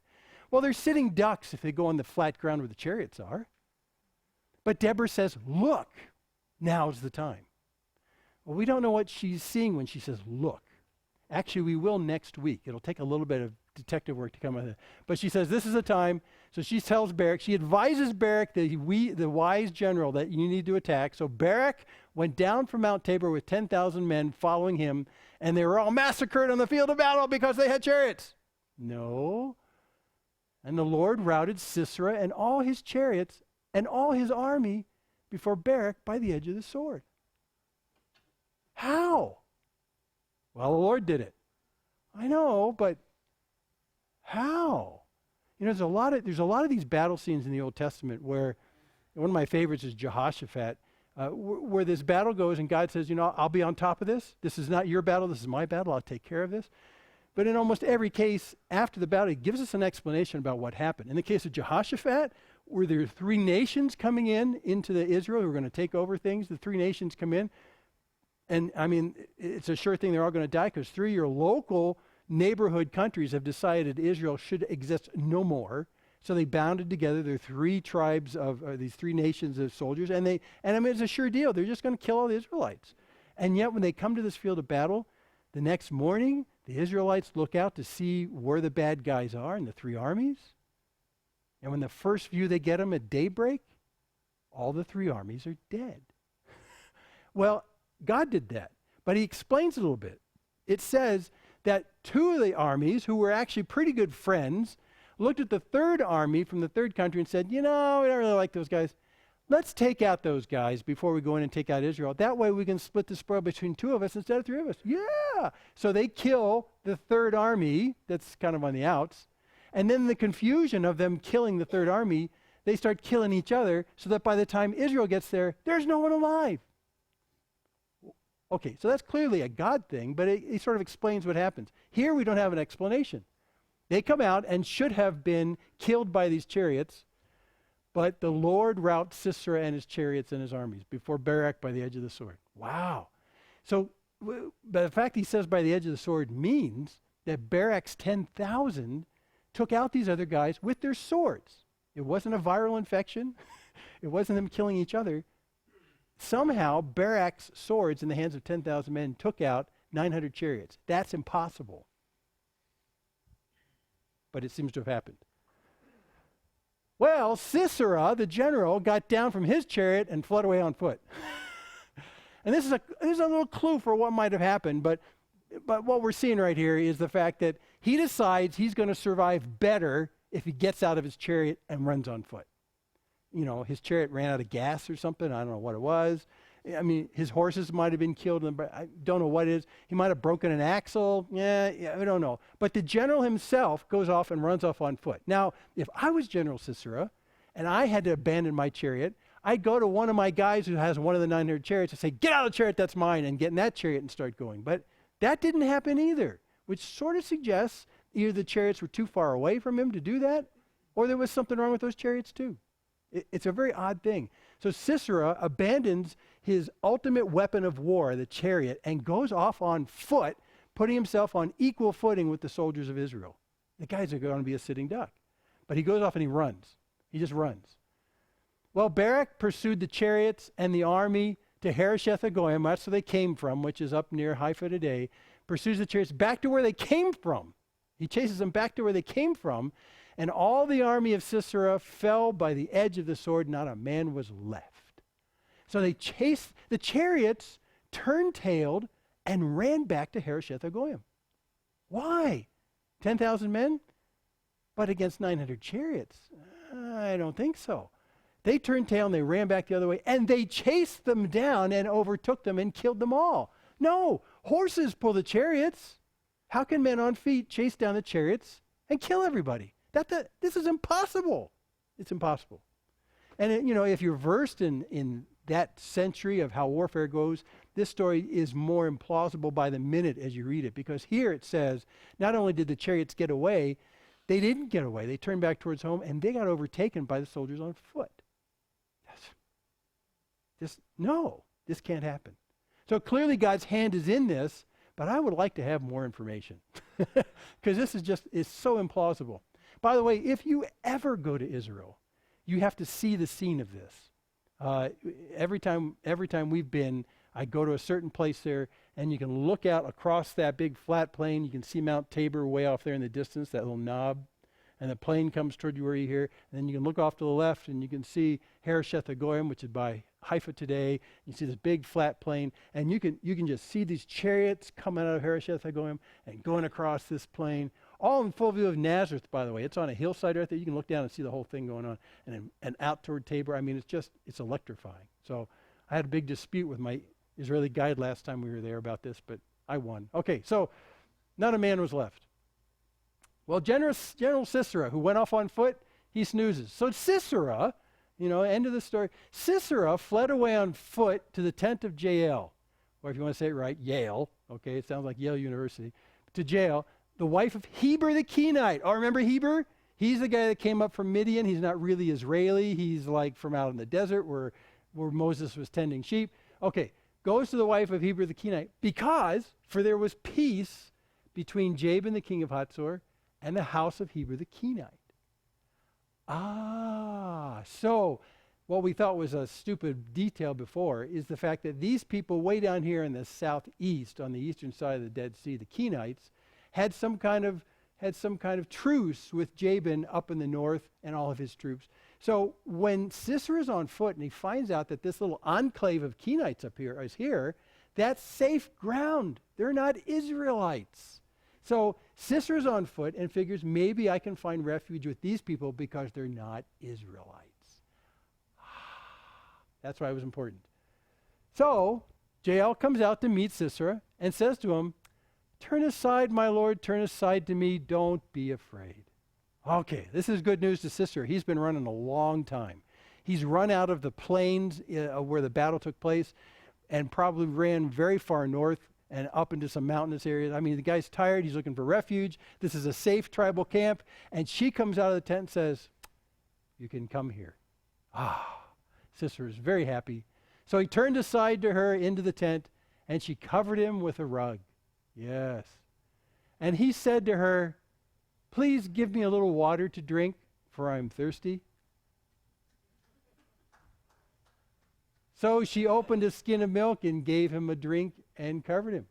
Well, they're sitting ducks if they go on the flat ground where the chariots are. But Deborah says, "Look, now's the time." Well, we don't know what she's seeing when she says, "Look." Actually, we will next week. It'll take a little bit of detective work to come with it. But she says, this is the time. So she tells Barak, she advises Barak, the wise general, that you need to attack. So Barak went down from Mount Tabor with 10,000 men following him, and they were all massacred on the field of battle because they had chariots. No. And the Lord routed Sisera and all his chariots and all his army before Barak by the edge of the sword. How? Well, the Lord did it. I know, but how? You know, there's a lot of these battle scenes in the Old Testament where one of my favorites is Jehoshaphat, where this battle goes and God says, I'll be on top of this. This is not your battle. This is my battle. I'll take care of this. But in almost every case after the battle, he gives us an explanation about what happened. In the case of Jehoshaphat, were there 3 nations coming into the Israel who were going to take over things? The 3 nations come in. And I mean, it's a sure thing they're all going to die because 3 of your local neighborhood countries have decided Israel should exist no more. So they bounded together. There are 3 tribes of these 3 nations of soldiers. And I mean, it's a sure deal. They're just going to kill all the Israelites. And yet when they come to this field of battle, the next morning, the Israelites look out to see where the bad guys are in the 3 armies. And when the first view they get them at daybreak, all the 3 armies are dead. Well, God did that, but he explains it a little bit. It says that 2 of the armies, who were actually pretty good friends, looked at the 3rd army from the 3rd country and said, we don't really like those guys. Let's take out those guys before we go in and take out Israel. That way we can split the spoil between 2 of us instead of 3 of us. Yeah! So they kill the 3rd army that's kind of on the outs, And then the confusion of them killing the third army, they start killing each other so that by the time Israel gets there, there's no one alive. Okay, so that's clearly a God thing, but it sort of explains what happens. Here we don't have an explanation. They come out and should have been killed by these chariots, but the Lord routs Sisera and his chariots and his armies before Barak by the edge of the sword. Wow. So but the fact he says by the edge of the sword means that Barak's 10,000 took out these other guys with their swords. It wasn't a viral infection. It wasn't them killing each other. Somehow Barak's swords in the hands of 10,000 men took out 900 chariots. That's impossible. But it seems to have happened. Well, Sisera, the general, got down from his chariot and fled away on foot. And this is a little clue for what might have happened, but what we're seeing right here is the fact that he decides he's going to survive better if he gets out of his chariot and runs on foot. You know, his chariot ran out of gas or something. I don't know what it was. I mean, his horses might have been killed. I don't know what it is. He might have broken an axle. Yeah, I don't know. But the general himself goes off and runs off on foot. Now, if I was General Sisera and I had to abandon my chariot, I'd go to one of my guys who has one of the 900 chariots and say, get out of the chariot, that's mine, and get in that chariot and start going. But that didn't happen either, which sort of suggests either the chariots were too far away from him to do that, or there was something wrong with those chariots too. It's a very odd thing. So Sisera abandons his ultimate weapon of war, the chariot, and goes off on foot, putting himself on equal footing with the soldiers of Israel. The guys are going to be a sitting duck. But he goes off and he runs. He just runs. Well, Barak pursued the chariots and the army to Harosheth-Hagoyim, that's where they came from, which is up near Haifa today, pursues the chariots back to where they came from. He chases them back to where they came from, and all the army of Sisera fell by the edge of the sword, not a man was left. So they chased, the chariots turned-tailed and ran back to Harosheth-Hagoyim. Why? 10,000 men? But against 900 chariots? I don't think so. They turned tail and they ran back the other way, and they chased them down and overtook them and killed them all. No, horses pull the chariots. How can men on feet chase down the chariots and kill everybody? This is impossible. It's impossible. And if you're versed in that century of how warfare goes, this story is more implausible by the minute as you read it, because here it says, not only did the chariots get away, they didn't get away. They turned back towards home, and they got overtaken by the soldiers on foot. This can't happen. So clearly God's hand is in this, but I would like to have more information because this is so implausible. By the way, if you ever go to Israel, you have to see the scene of this. Every time we've been, I go to a certain place there, and you can look out across that big flat plain. You can see Mount Tabor way off there in the distance, that little knob. And the plane comes toward you where you're here. And then you can look off to the left, and you can see Harosheth-Hagoyim, which is by Haifa today. You see this big flat plain, and you can just see these chariots coming out of Harosheth-Hagoyim and going across this plain, all in full view of Nazareth, by the way. It's on a hillside right there. You can look down and see the whole thing going on, and out toward Tabor. I mean, it's electrifying. So I had a big dispute with my Israeli guide last time we were there about this, but I won. Okay, so not a man was left. Well, General Sisera, who went off on foot, he snoozes. So Sisera, end of the story. Sisera fled away on foot to the tent of Jael, or if you want to say it right, Yale. Okay, it sounds like Yale University. To Jael, the wife of Heber the Kenite. Oh, remember Heber? He's the guy that came up from Midian. He's not really Israeli. He's like from out in the desert where Moses was tending sheep. Okay, goes to the wife of Heber the Kenite for there was peace between Jabin the king of Hatzor and the house of Heber the Kenite. So what we thought was a stupid detail before is the fact that these people way down here in the southeast, on the eastern side of the Dead Sea, the Kenites, had some kind of truce with Jabin up in the north and all of his troops. So when Sisera's on foot and he finds out that this little enclave of Kenites up here is here, that's safe ground. They're not Israelites. So Sisera's on foot and figures maybe I can find refuge with these people because they're not Israelites. That's why it was important. So Jael comes out to meet Sisera and says to him, "Turn aside, my lord, turn aside to me, don't be afraid." Okay, this is good news to Sisera. He's been running a long time. He's run out of the plains where the battle took place and probably ran very far north and up into some mountainous areas. I mean, the guy's tired. He's looking for refuge. This is a safe tribal camp. And she comes out of the tent and says, you can come here. Sisera is very happy. So he turned aside to her into the tent, and she covered him with a rug. Yes. And he said to her, please give me a little water to drink, for I am thirsty. So she opened a skin of milk and gave him a drink and covered him.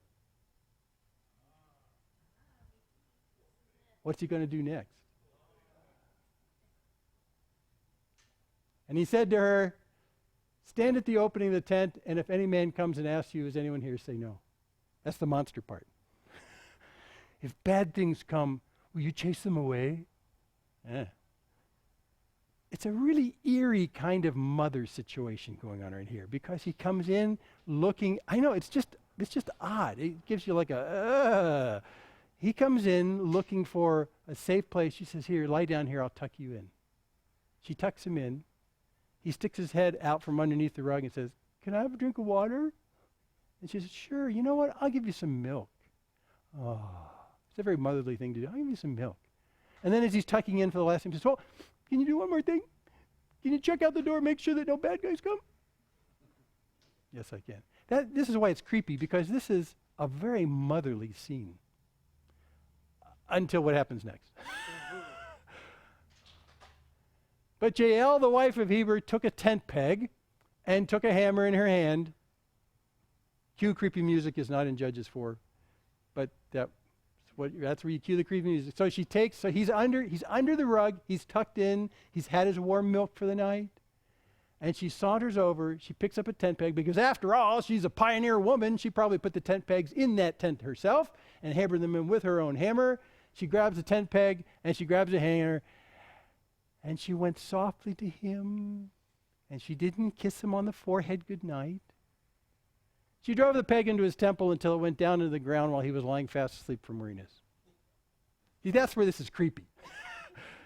What's he going to do next? And he said to her, stand at the opening of the tent, and if any man comes and asks you, is anyone here, say no. That's the monster part. If bad things come, will you chase them away? It's a really eerie kind of mother situation going on right here, because he comes in looking, I know, it's just odd. It gives you like a, He comes in looking for a safe place. She says, here, lie down here, I'll tuck you in. She tucks him in. He sticks his head out from underneath the rug and says, can I have a drink of water? And she says, sure, you know what? I'll give you some milk. Oh, it's a very motherly thing to do. I'll give you some milk. And then as he's tucking in for the last time, he says, well, can you do one more thing? Can you check out the door, make sure that no bad guys come? Yes, I can. This is why it's creepy, because this is a very motherly scene. Until what happens next. But Jael, the wife of Heber, took a tent peg and took a hammer in her hand. Cue creepy music is not in Judges 4, but that's where you cue the creepy music. So he's under the rug, he's tucked in, he's had his warm milk for the night, and she saunters over, she picks up a tent peg, because after all, she's a pioneer woman. She probably put the tent pegs in that tent herself and hammered them in with her own hammer. She grabs a tent peg and she grabs a hanger, and she went softly to him, and she didn't kiss him on the forehead goodnight. She drove the peg into his temple until it went down into the ground while he was lying fast asleep from weariness. See, that's where this is creepy.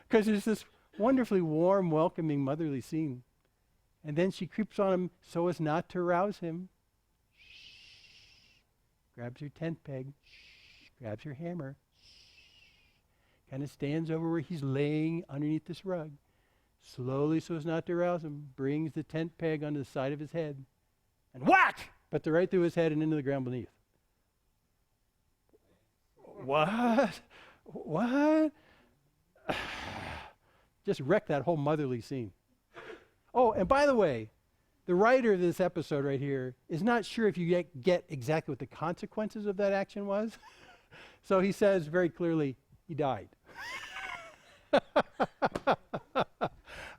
Because there's this wonderfully warm, welcoming, motherly scene. And then she creeps on him so as not to rouse him. Grabs her tent peg. Grabs her hammer. Kind of stands over where he's laying underneath this rug. Slowly, so as not to rouse him, brings the tent peg onto the side of his head. And whack! But right through his head and into the ground beneath. What? What? Just wrecked that whole motherly scene. Oh, and by the way, the writer of this episode right here is not sure if you get exactly what the consequences of that action was. So he says very clearly, he died.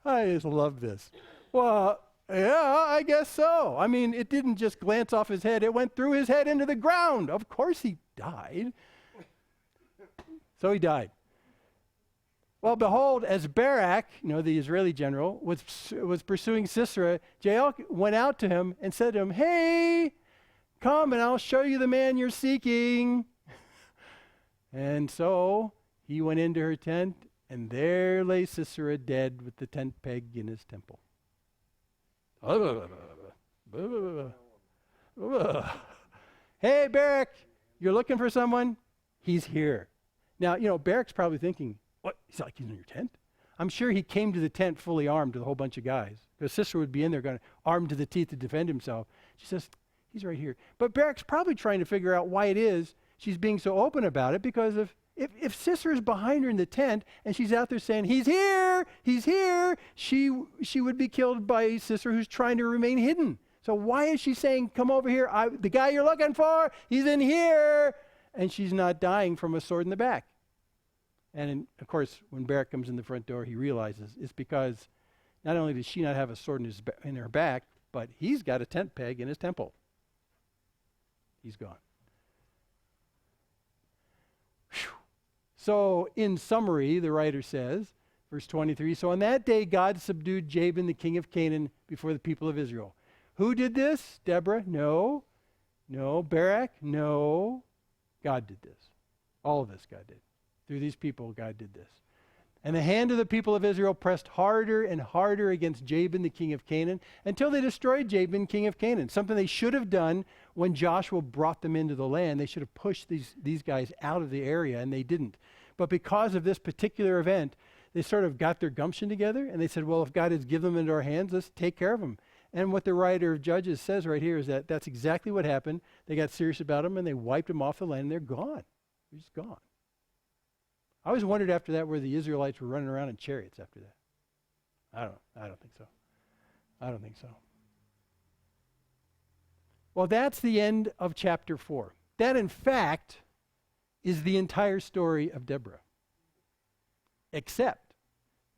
I just love this. Well, yeah, I guess so. I mean, it didn't just glance off his head. It went through his head into the ground. Of course he died. So he died. Well, behold, as Barak, the Israeli general, was pursuing Sisera, Jael went out to him and said to him, hey, come and I'll show you the man you're seeking. And so he went into her tent, and there lay Sisera dead with the tent peg in his temple. Hey, Barak, you're looking for someone? He's here. Now, Barak's probably thinking, what? He's like, he's in your tent? I'm sure he came to the tent fully armed with a whole bunch of guys, because Sisera would be in there armed to the teeth to defend himself. She says, he's right here. But Barak's probably trying to figure out why it is she's being so open about it, because if Sisera's behind her in the tent and she's out there saying, he's here, she would be killed by Sisera, who's trying to remain hidden. So why is she saying, come over here, the guy you're looking for, he's in here, and she's not dying from a sword in the back? And of course, when Barak comes in the front door, he realizes it's because not only does she not have a sword in her back, but he's got a tent peg in his temple. He's gone. Whew. So in summary, the writer says, verse 23, so on that day God subdued Jabin, the king of Canaan, before the people of Israel. Who did this? Deborah? No. Barak? No. God did this. All of this God did. Through these people, God did this. And the hand of the people of Israel pressed harder and harder against Jabin, the king of Canaan, until they destroyed Jabin, king of Canaan. Something they should have done when Joshua brought them into the land. They should have pushed these guys out of the area, and they didn't. But because of this particular event, they sort of got their gumption together, and they said, well, if God has given them into our hands, let's take care of them. And what the writer of Judges says right here is that that's exactly what happened. They got serious about them, and they wiped them off the land, and they're gone. They're just gone. I always wondered after that where the Israelites were running around in chariots after that. I don't think so. I don't think so. Well, that's the end of chapter 4. That, in fact, is the entire story of Deborah. Except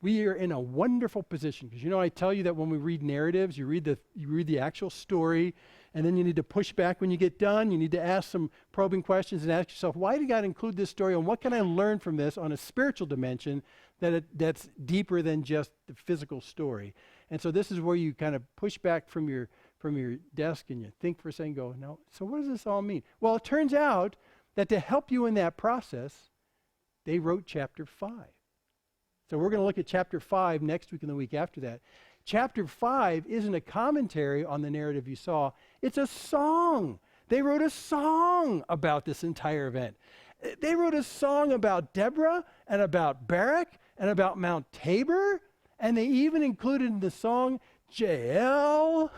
we are in a wonderful position, because I tell you that when we read narratives, you read the actual story, and then you need to push back when you get done. You need to ask some probing questions and ask yourself, why did God include this story, and what can I learn from this on a spiritual dimension that's deeper than just the physical story? And so this is where you kind of push back from your desk and you think for a second, go, no, so what does this all mean? Well, it turns out that to help you in that process, they wrote chapter 5. So we're going to look at chapter 5 next week and the week after that. Chapter 5 isn't a commentary on the narrative you saw. It's a song. They wrote a song about this entire event. They wrote a song about Deborah and about Barak and about Mount Tabor. And they even included in the song Jael.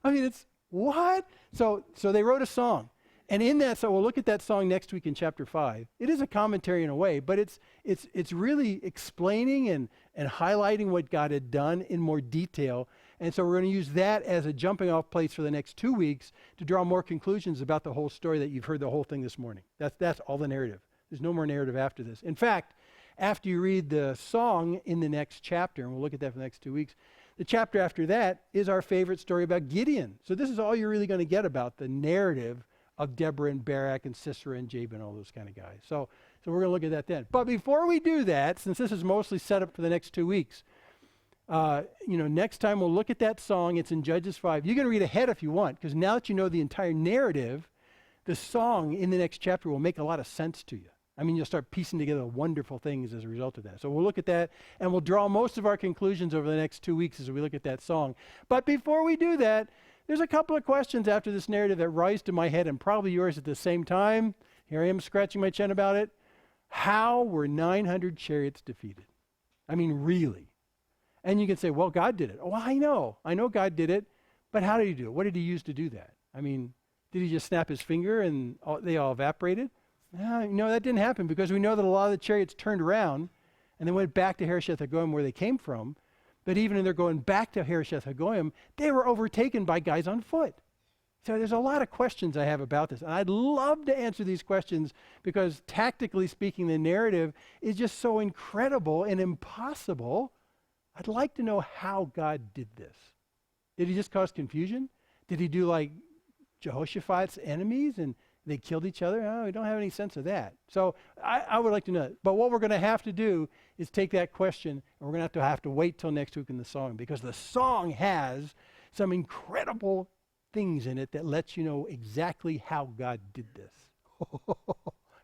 I mean, it's what? So they wrote a song. And in that, so we'll look at that song next week in chapter 5. It is a commentary in a way, but it's really explaining and highlighting what God had done in more detail. And so we're going to use that as a jumping off place for the next 2 weeks to draw more conclusions about the whole story that you've heard the whole thing this morning. That's all the narrative. There's no more narrative after this. In fact, after you read the song in the next chapter, and we'll look at that for the next 2 weeks, the chapter after that is our favorite story about Gideon. So this is all you're really going to get about the narrative of Deborah and Barak and Sisera and Jabin, all those kind of guys. So we're going to look at that then. But before we do that, since this is mostly set up for the next 2 weeks, next time we'll look at that song. It's in Judges 5. You can read ahead if you want, because now that you know the entire narrative, the song in the next chapter will make a lot of sense to you. I mean, you'll start piecing together wonderful things as a result of that. So we'll look at that, and we'll draw most of our conclusions over the next 2 weeks as we look at that song. But before we do that, there's a couple of questions after this narrative that rise to my head, and probably yours at the same time. Here I am scratching my chin about it. How were 900 chariots defeated? I mean, really? And you can say, well, God did it. Oh, I know God did it, but how did he do it? What did he use to do that? I mean, did he just snap his finger and they all evaporated? No, that didn't happen, because we know that a lot of the chariots turned around and they went back to Harosheth-Hagoyim where they came from. But even in their going back to Harosheth-Hagoyim, they were overtaken by guys on foot. So there's a lot of questions I have about this. And I'd love to answer these questions, because tactically speaking, the narrative is just so incredible and impossible. I'd like to know how God did this. Did he just cause confusion? Did he do like Jehoshaphat's enemies and they killed each other? No, we don't have any sense of that. So I would like to know. But what we're going to have to do is take that question, and we're going to have to wait till next week in the song, because the song has some incredible things in it that lets you know exactly how God did this.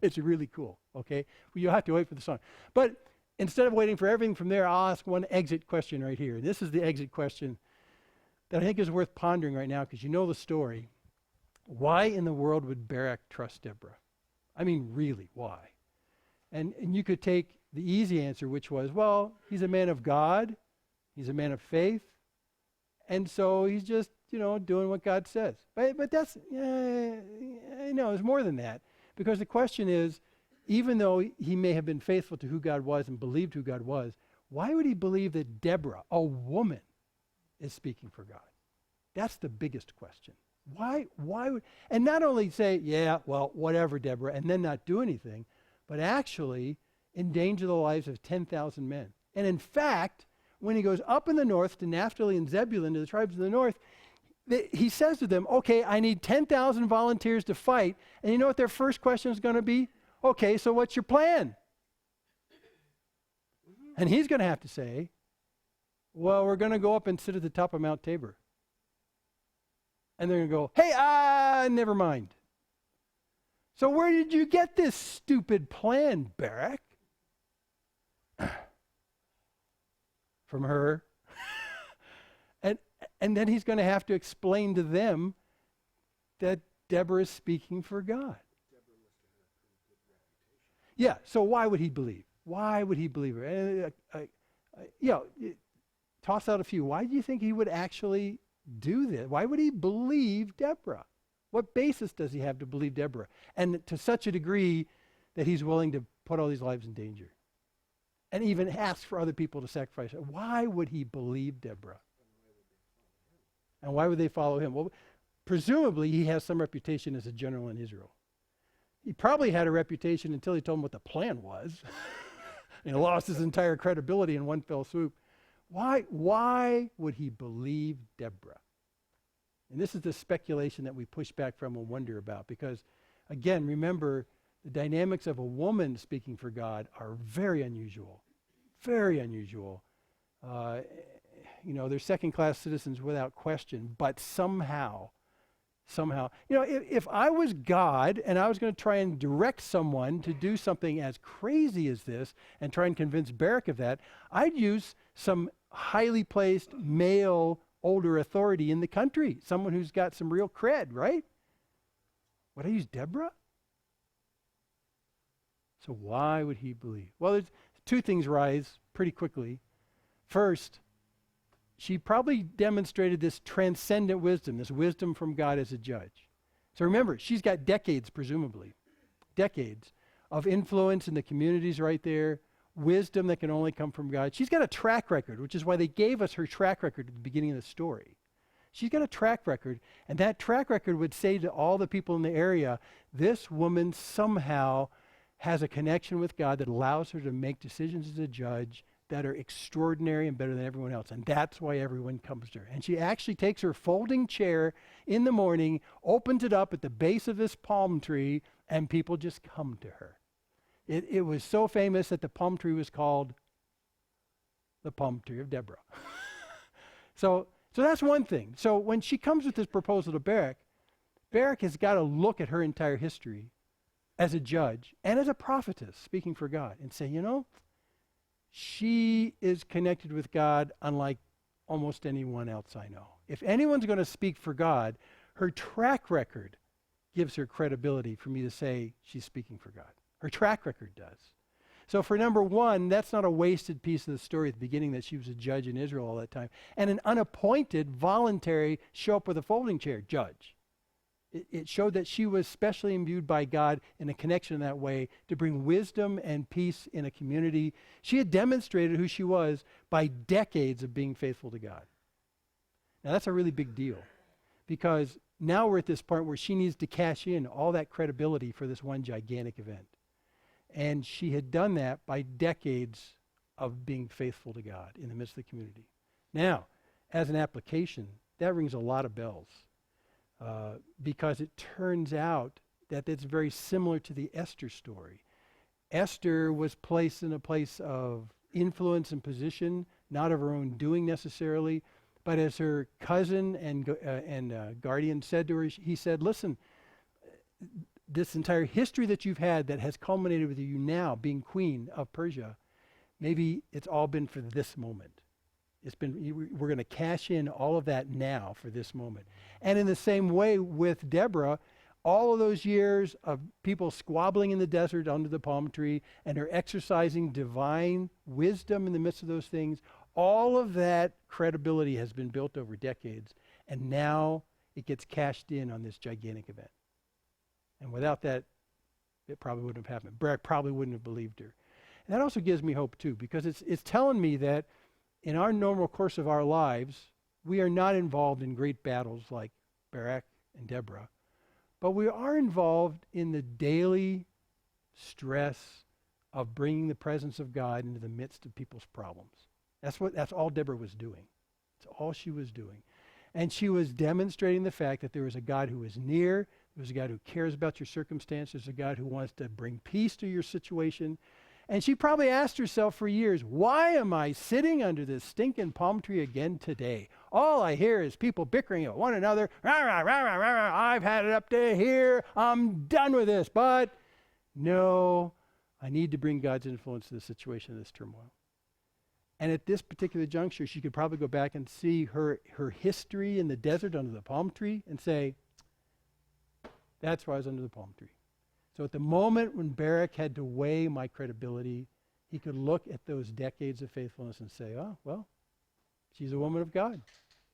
It's really cool, okay? Well, you'll have to wait for the song. But instead of waiting for everything from there, I'll ask one exit question right here. This is the exit question that I think is worth pondering right now, because you know the story. Why in the world would Barak trust Deborah? I mean, really, why? And you could take the easy answer, which was, well, he's a man of God, he's a man of faith, and so he's just, doing what God says. But that's, no, it's more than that. Because the question is, even though he may have been faithful to who God was and believed who God was, why would he believe that Deborah, a woman, is speaking for God? That's the biggest question. Why would, and not only say, yeah, well, whatever, Deborah, and then not do anything, but actually endanger the lives of 10,000 men. And in fact, when he goes up in the north to Naphtali and Zebulun, to the tribes of the north, he says to them, okay, I need 10,000 volunteers to fight. And you know what their first question is going to be? Okay, so what's your plan? And he's going to have to say, well, we're going to go up and sit at the top of Mount Tabor. And they're going to go, hey, never mind. So where did you get this stupid plan, Barak? from her. And then he's going to have to explain to them that Deborah is speaking for God. Yeah, so why would he believe? Why would he believe her? Toss out a few. Why do you think he would actually do this? Why would he believe Deborah? What basis does he have to believe Deborah? And to such a degree that he's willing to put all these lives in danger and even ask for other people to sacrifice. Why would he believe Deborah? And why would they follow him? Well, presumably he has some reputation as a general in Israel. He probably had a reputation until he told them what the plan was. And he lost his entire credibility in one fell swoop. Why would he believe Deborah? And this is the speculation that we push back from and wonder about, because, again, remember, the dynamics of a woman speaking for God are very unusual. Very unusual. They're second-class citizens without question, but somehow, if I was God and I was going to try and direct someone to do something as crazy as this and try and convince Barak of that, I'd use some highly placed male older authority in the country, someone who's got some real cred, right? Would I use Deborah? So why would he believe? Well, there's two things rise pretty quickly. First, she probably demonstrated this transcendent wisdom, this wisdom from God as a judge. So remember, she's got decades, presumably, decades of influence in the communities right there, wisdom that can only come from God. She's got a track record, which is why they gave us her track record at the beginning of the story. She's got a track record, and that track record would say to all the people in the area, this woman somehow has a connection with God that allows her to make decisions as a judge that are extraordinary and better than everyone else. And that's why everyone comes to her. And she actually takes her folding chair in the morning, opens it up at the base of this palm tree, and people just come to her. It was so famous that the palm tree was called the palm tree of Deborah. So that's one thing. So when she comes with this proposal to Barak, Barak has got to look at her entire history as a judge and as a prophetess speaking for God and say, she is connected with God unlike almost anyone else I know. If anyone's going to speak for God, her track record gives her credibility for me to say she's speaking for God. Her track record does. So for number one, that's not a wasted piece of the story at the beginning that she was a judge in Israel all that time. And an unappointed, voluntary, show up with a folding chair judge. It showed that she was specially imbued by God in a connection in that way to bring wisdom and peace in a community. She had demonstrated who she was by decades of being faithful to God. Now that's a really big deal, because now we're at this point where she needs to cash in all that credibility for this one gigantic event. And she had done that by decades of being faithful to God in the midst of the community. Now, as an application, that rings a lot of bells. Because it turns out that it's very similar to the Esther story. Esther was placed in a place of influence and position, not of her own doing necessarily, but as her cousin and guardian said to her, he said, listen, this entire history that you've had that has culminated with you now being queen of Persia, maybe it's all been for this moment. We're going to cash in all of that now for this moment. And in the same way with Deborah, all of those years of people squabbling in the desert under the palm tree and her exercising divine wisdom in the midst of those things, all of that credibility has been built over decades. And now it gets cashed in on this gigantic event. And without that, it probably wouldn't have happened. Barak probably wouldn't have believed her. And that also gives me hope too, because it's telling me that in our normal course of our lives, we are not involved in great battles like Barak and Deborah, but we are involved in the daily stress of bringing the presence of God into the midst of people's problems. That's all Deborah was doing. That's all she was doing. And she was demonstrating the fact that there was a God who is near, there was a God who cares about your circumstances, a God who wants to bring peace to your situation. And she probably asked herself for years, why am I sitting under this stinking palm tree again today? All I hear is people bickering at one another. Rah, rah, rah, rah, rah, rah. I've had it up to here. I'm done with this. But no, I need to bring God's influence to the situation of this turmoil. And at this particular juncture, she could probably go back and see her history in the desert under the palm tree and say, that's why I was under the palm tree. So at the moment when Barak had to weigh my credibility, he could look at those decades of faithfulness and say, oh, well, she's a woman of God.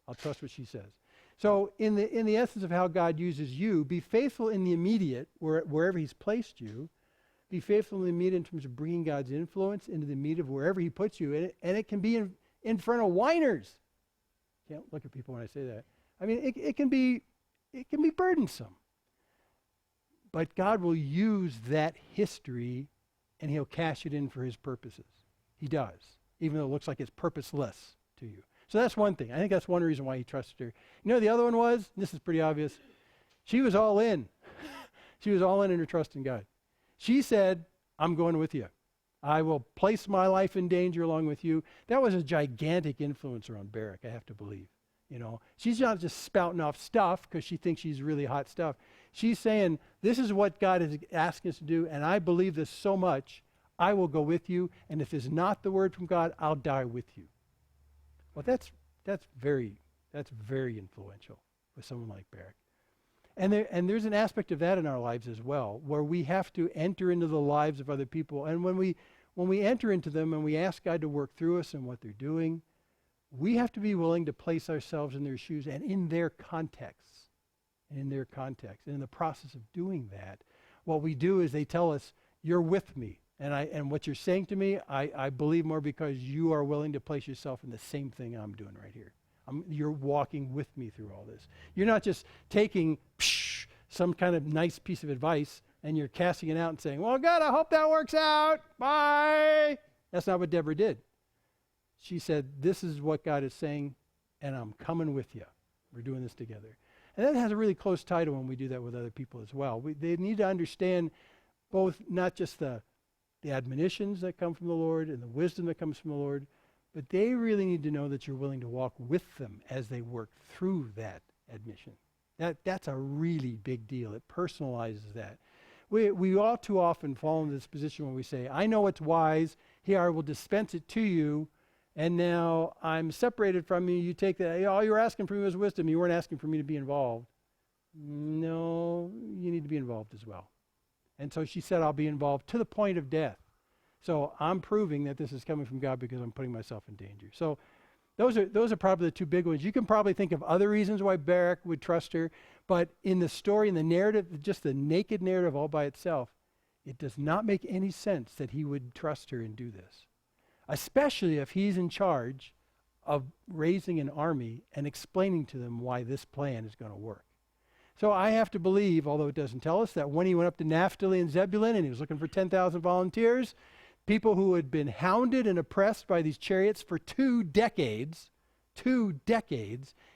I'll trust what she says. So in the essence of how God uses you, be faithful in the immediate, wherever he's placed you. Be faithful in the immediate in terms of bringing God's influence into the immediate of wherever he puts you. And it can be in front of whiners. Can't look at people when I say that. I mean, it can be burdensome. But God will use that history and he'll cash it in for his purposes. He does, even though it looks like it's purposeless to you. So that's one thing. I think that's one reason why he trusted her. You know, the other one was, this is pretty obvious, she was all in. She was all in her trust in God. She said, I'm going with you. I will place my life in danger along with you. That was a gigantic influencer on Barak, I have to believe. You know, she's not just spouting off stuff because she thinks she's really hot stuff. She's saying, this is what God is asking us to do, and I believe this so much, I will go with you, and if it's not the word from God, I'll die with you. Well, that's very influential with someone like Barak. And there's an aspect of that in our lives as well, where we have to enter into the lives of other people. And when we enter into them and we ask God to work through us and what they're doing, we have to be willing to place ourselves in their shoes and in their context. And in their context. And in the process of doing that, what we do is they tell us, you're with me. And what you're saying to me, I believe more because you are willing to place yourself in the same thing I'm doing right here. You're walking with me through all this. You're not just taking some kind of nice piece of advice and you're casting it out and saying, well, God, I hope that works out. Bye. That's not what Deborah did. She said, this is what God is saying, and I'm coming with you. We're doing this together. And that has a really close tie to when we do that with other people as well. They need to understand both not just the admonitions that come from the Lord and the wisdom that comes from the Lord, but they really need to know that you're willing to walk with them as they work through that admission. That's a really big deal. It personalizes that. We all too often fall into this position when we say, I know what's wise, here I will dispense it to you, and now I'm separated from you. You take that, all you were asking for me was wisdom. You weren't asking for me to be involved. No, you need to be involved as well. And so she said, I'll be involved to the point of death. So I'm proving that this is coming from God because I'm putting myself in danger. So those are probably the two big ones. You can probably think of other reasons why Barak would trust her, but in the story, in the narrative, just the naked narrative all by itself, it does not make any sense that he would trust her and do this, especially if he's in charge of raising an army and explaining to them why this plan is going to work. So I have to believe, although it doesn't tell us, that when he went up to Naphtali and Zebulun and he was looking for 10,000 volunteers, people who had been hounded and oppressed by these chariots for 2 decades,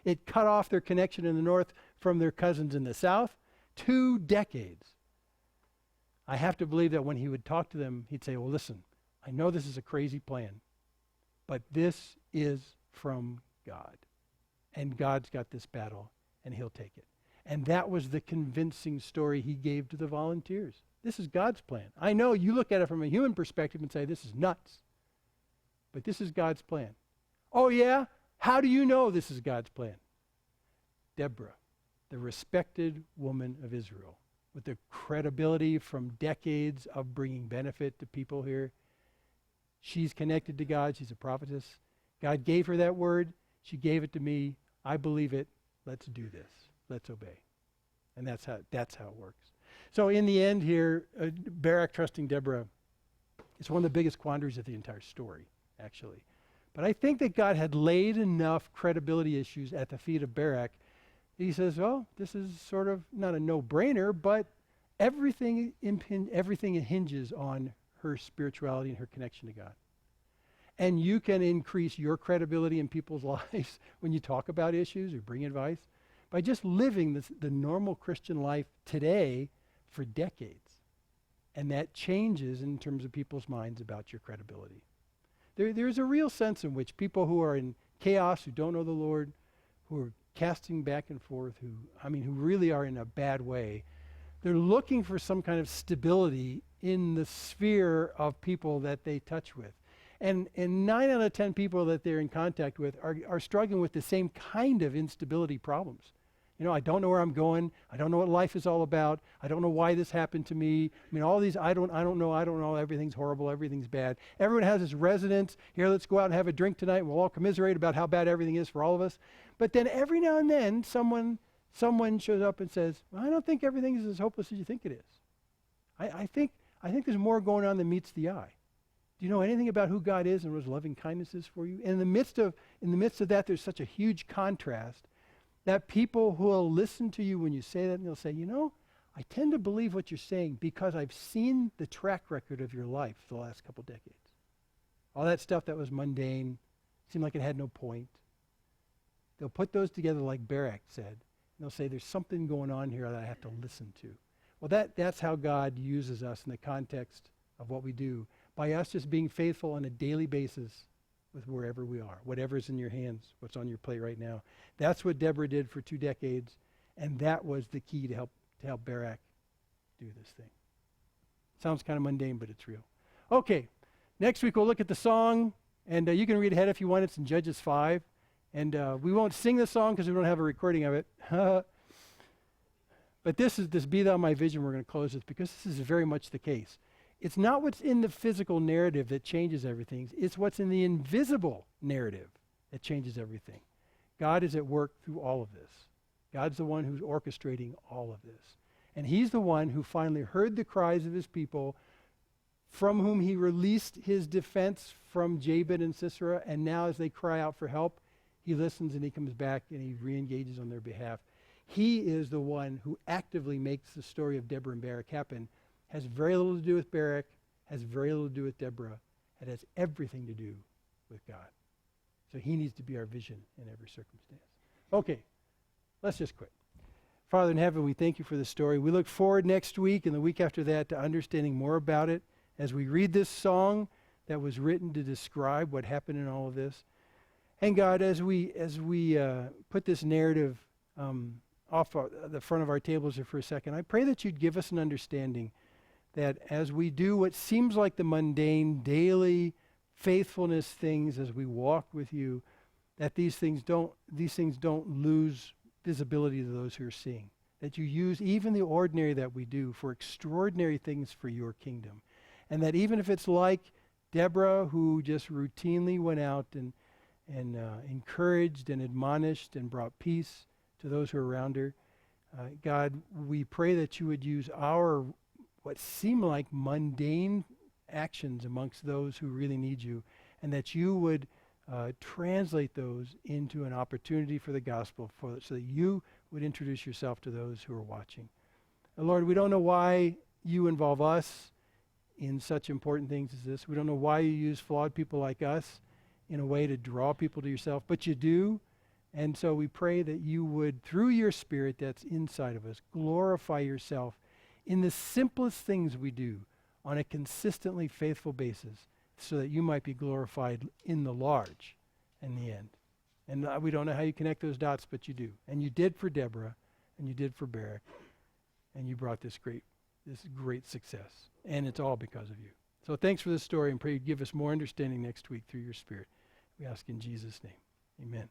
it cut off their connection in the north from their cousins in the south. 2 decades. I have to believe that when he would talk to them, he'd say, well, listen, I know this is a crazy plan, but this is from God. And God's got this battle, and he'll take it. And that was the convincing story he gave to the volunteers. This is God's plan. I know you look at it from a human perspective and say, this is nuts. But this is God's plan. Oh, yeah? How do you know this is God's plan? Deborah, the respected woman of Israel, with the credibility from decades of bringing benefit to people here. She's connected to God. She's a prophetess. God gave her that word. She gave it to me. I believe it. Let's do this. Let's obey. And that's how it works. So in the end here, Barak trusting Deborah is one of the biggest quandaries of the entire story, actually. But I think that God had laid enough credibility issues at the feet of Barak. He says, well, this is sort of not a no-brainer, but everything hinges on her spirituality and her connection to God. And you can increase your credibility in people's lives when you talk about issues or bring advice by just living the normal Christian life today for decades. And that changes in terms of people's minds about your credibility. There's a real sense in which people who are in chaos, who don't know the Lord, who are casting back and forth, who really are in a bad way, they're looking for some kind of stability in the sphere of people that they touch with. And 9 out of 10 people that they're in contact with are struggling with the same kind of instability problems. You know, I don't know where I'm going. I don't know what life is all about. I don't know why this happened to me. I mean, all these, I don't know, everything's horrible, everything's bad. Everyone has this resonance. Here, let's go out and have a drink tonight, and we'll all commiserate about how bad everything is for all of us. But then every now and then, someone shows up and says, well, I don't think everything is as hopeless as you think it is. I think there's more going on than meets the eye. Do you know anything about who God is and what his loving kindness is for you? And in the midst of that, there's such a huge contrast that people who will listen to you when you say that, and they'll say, you know, I tend to believe what you're saying because I've seen the track record of your life the last couple decades. All that stuff that was mundane, seemed like it had no point. They'll put those together like Barak said, and they'll say, there's something going on here that I have to listen to. Well, that's how God uses us in the context of what we do, by us just being faithful on a daily basis with wherever we are, whatever's in your hands, what's on your plate right now. That's what Deborah did for 2 decades, and that was the key to help Barak do this thing. Sounds kind of mundane, but it's real. Okay, next week we'll look at the song, and you can read ahead if you want. It's in Judges 5, and we won't sing the song because we don't have a recording of it. But this Be Thou My Vision we're going to close with, because this is very much the case. It's not what's in the physical narrative that changes everything. It's what's in the invisible narrative that changes everything. God is at work through all of this. God's the one who's orchestrating all of this. And he's the one who finally heard the cries of his people, from whom he released his defense from Jabin and Sisera. And now as they cry out for help, he listens and he comes back and he re-engages on their behalf. He is the one who actively makes the story of Deborah and Barak happen. Has very little to do with Barak, has very little to do with Deborah. It has everything to do with God. So he needs to be our vision in every circumstance. Okay, let's just quit. Father in heaven, we thank you for this story. We look forward next week and the week after that to understanding more about it as we read this song that was written to describe what happened in all of this. And God, as we put this narrative off the front of our tables here for a second, I pray that you'd give us an understanding that as we do what seems like the mundane, daily faithfulness things as we walk with you, that these things don't lose visibility to those who are seeing. That you use even the ordinary that we do for extraordinary things for your kingdom. And that even if it's like Deborah, who just routinely went out and encouraged and admonished and brought peace to those who are around her, God, we pray that you would use our what seem like mundane actions amongst those who really need you, and that you would translate those into an opportunity for the gospel, so that you would introduce yourself to those who are watching. And Lord, we don't know why you involve us in such important things as this. We don't know why you use flawed people like us in a way to draw people to yourself, but you do. And so we pray that you would, through your Spirit that's inside of us, glorify yourself in the simplest things we do on a consistently faithful basis, so that you might be glorified in the large and the end. And we don't know how you connect those dots, but you do. And you did for Deborah, and you did for Barak, and you brought this great success. And it's all because of you. So thanks for this story, and pray you'd give us more understanding next week through your Spirit. We ask in Jesus' name. Amen.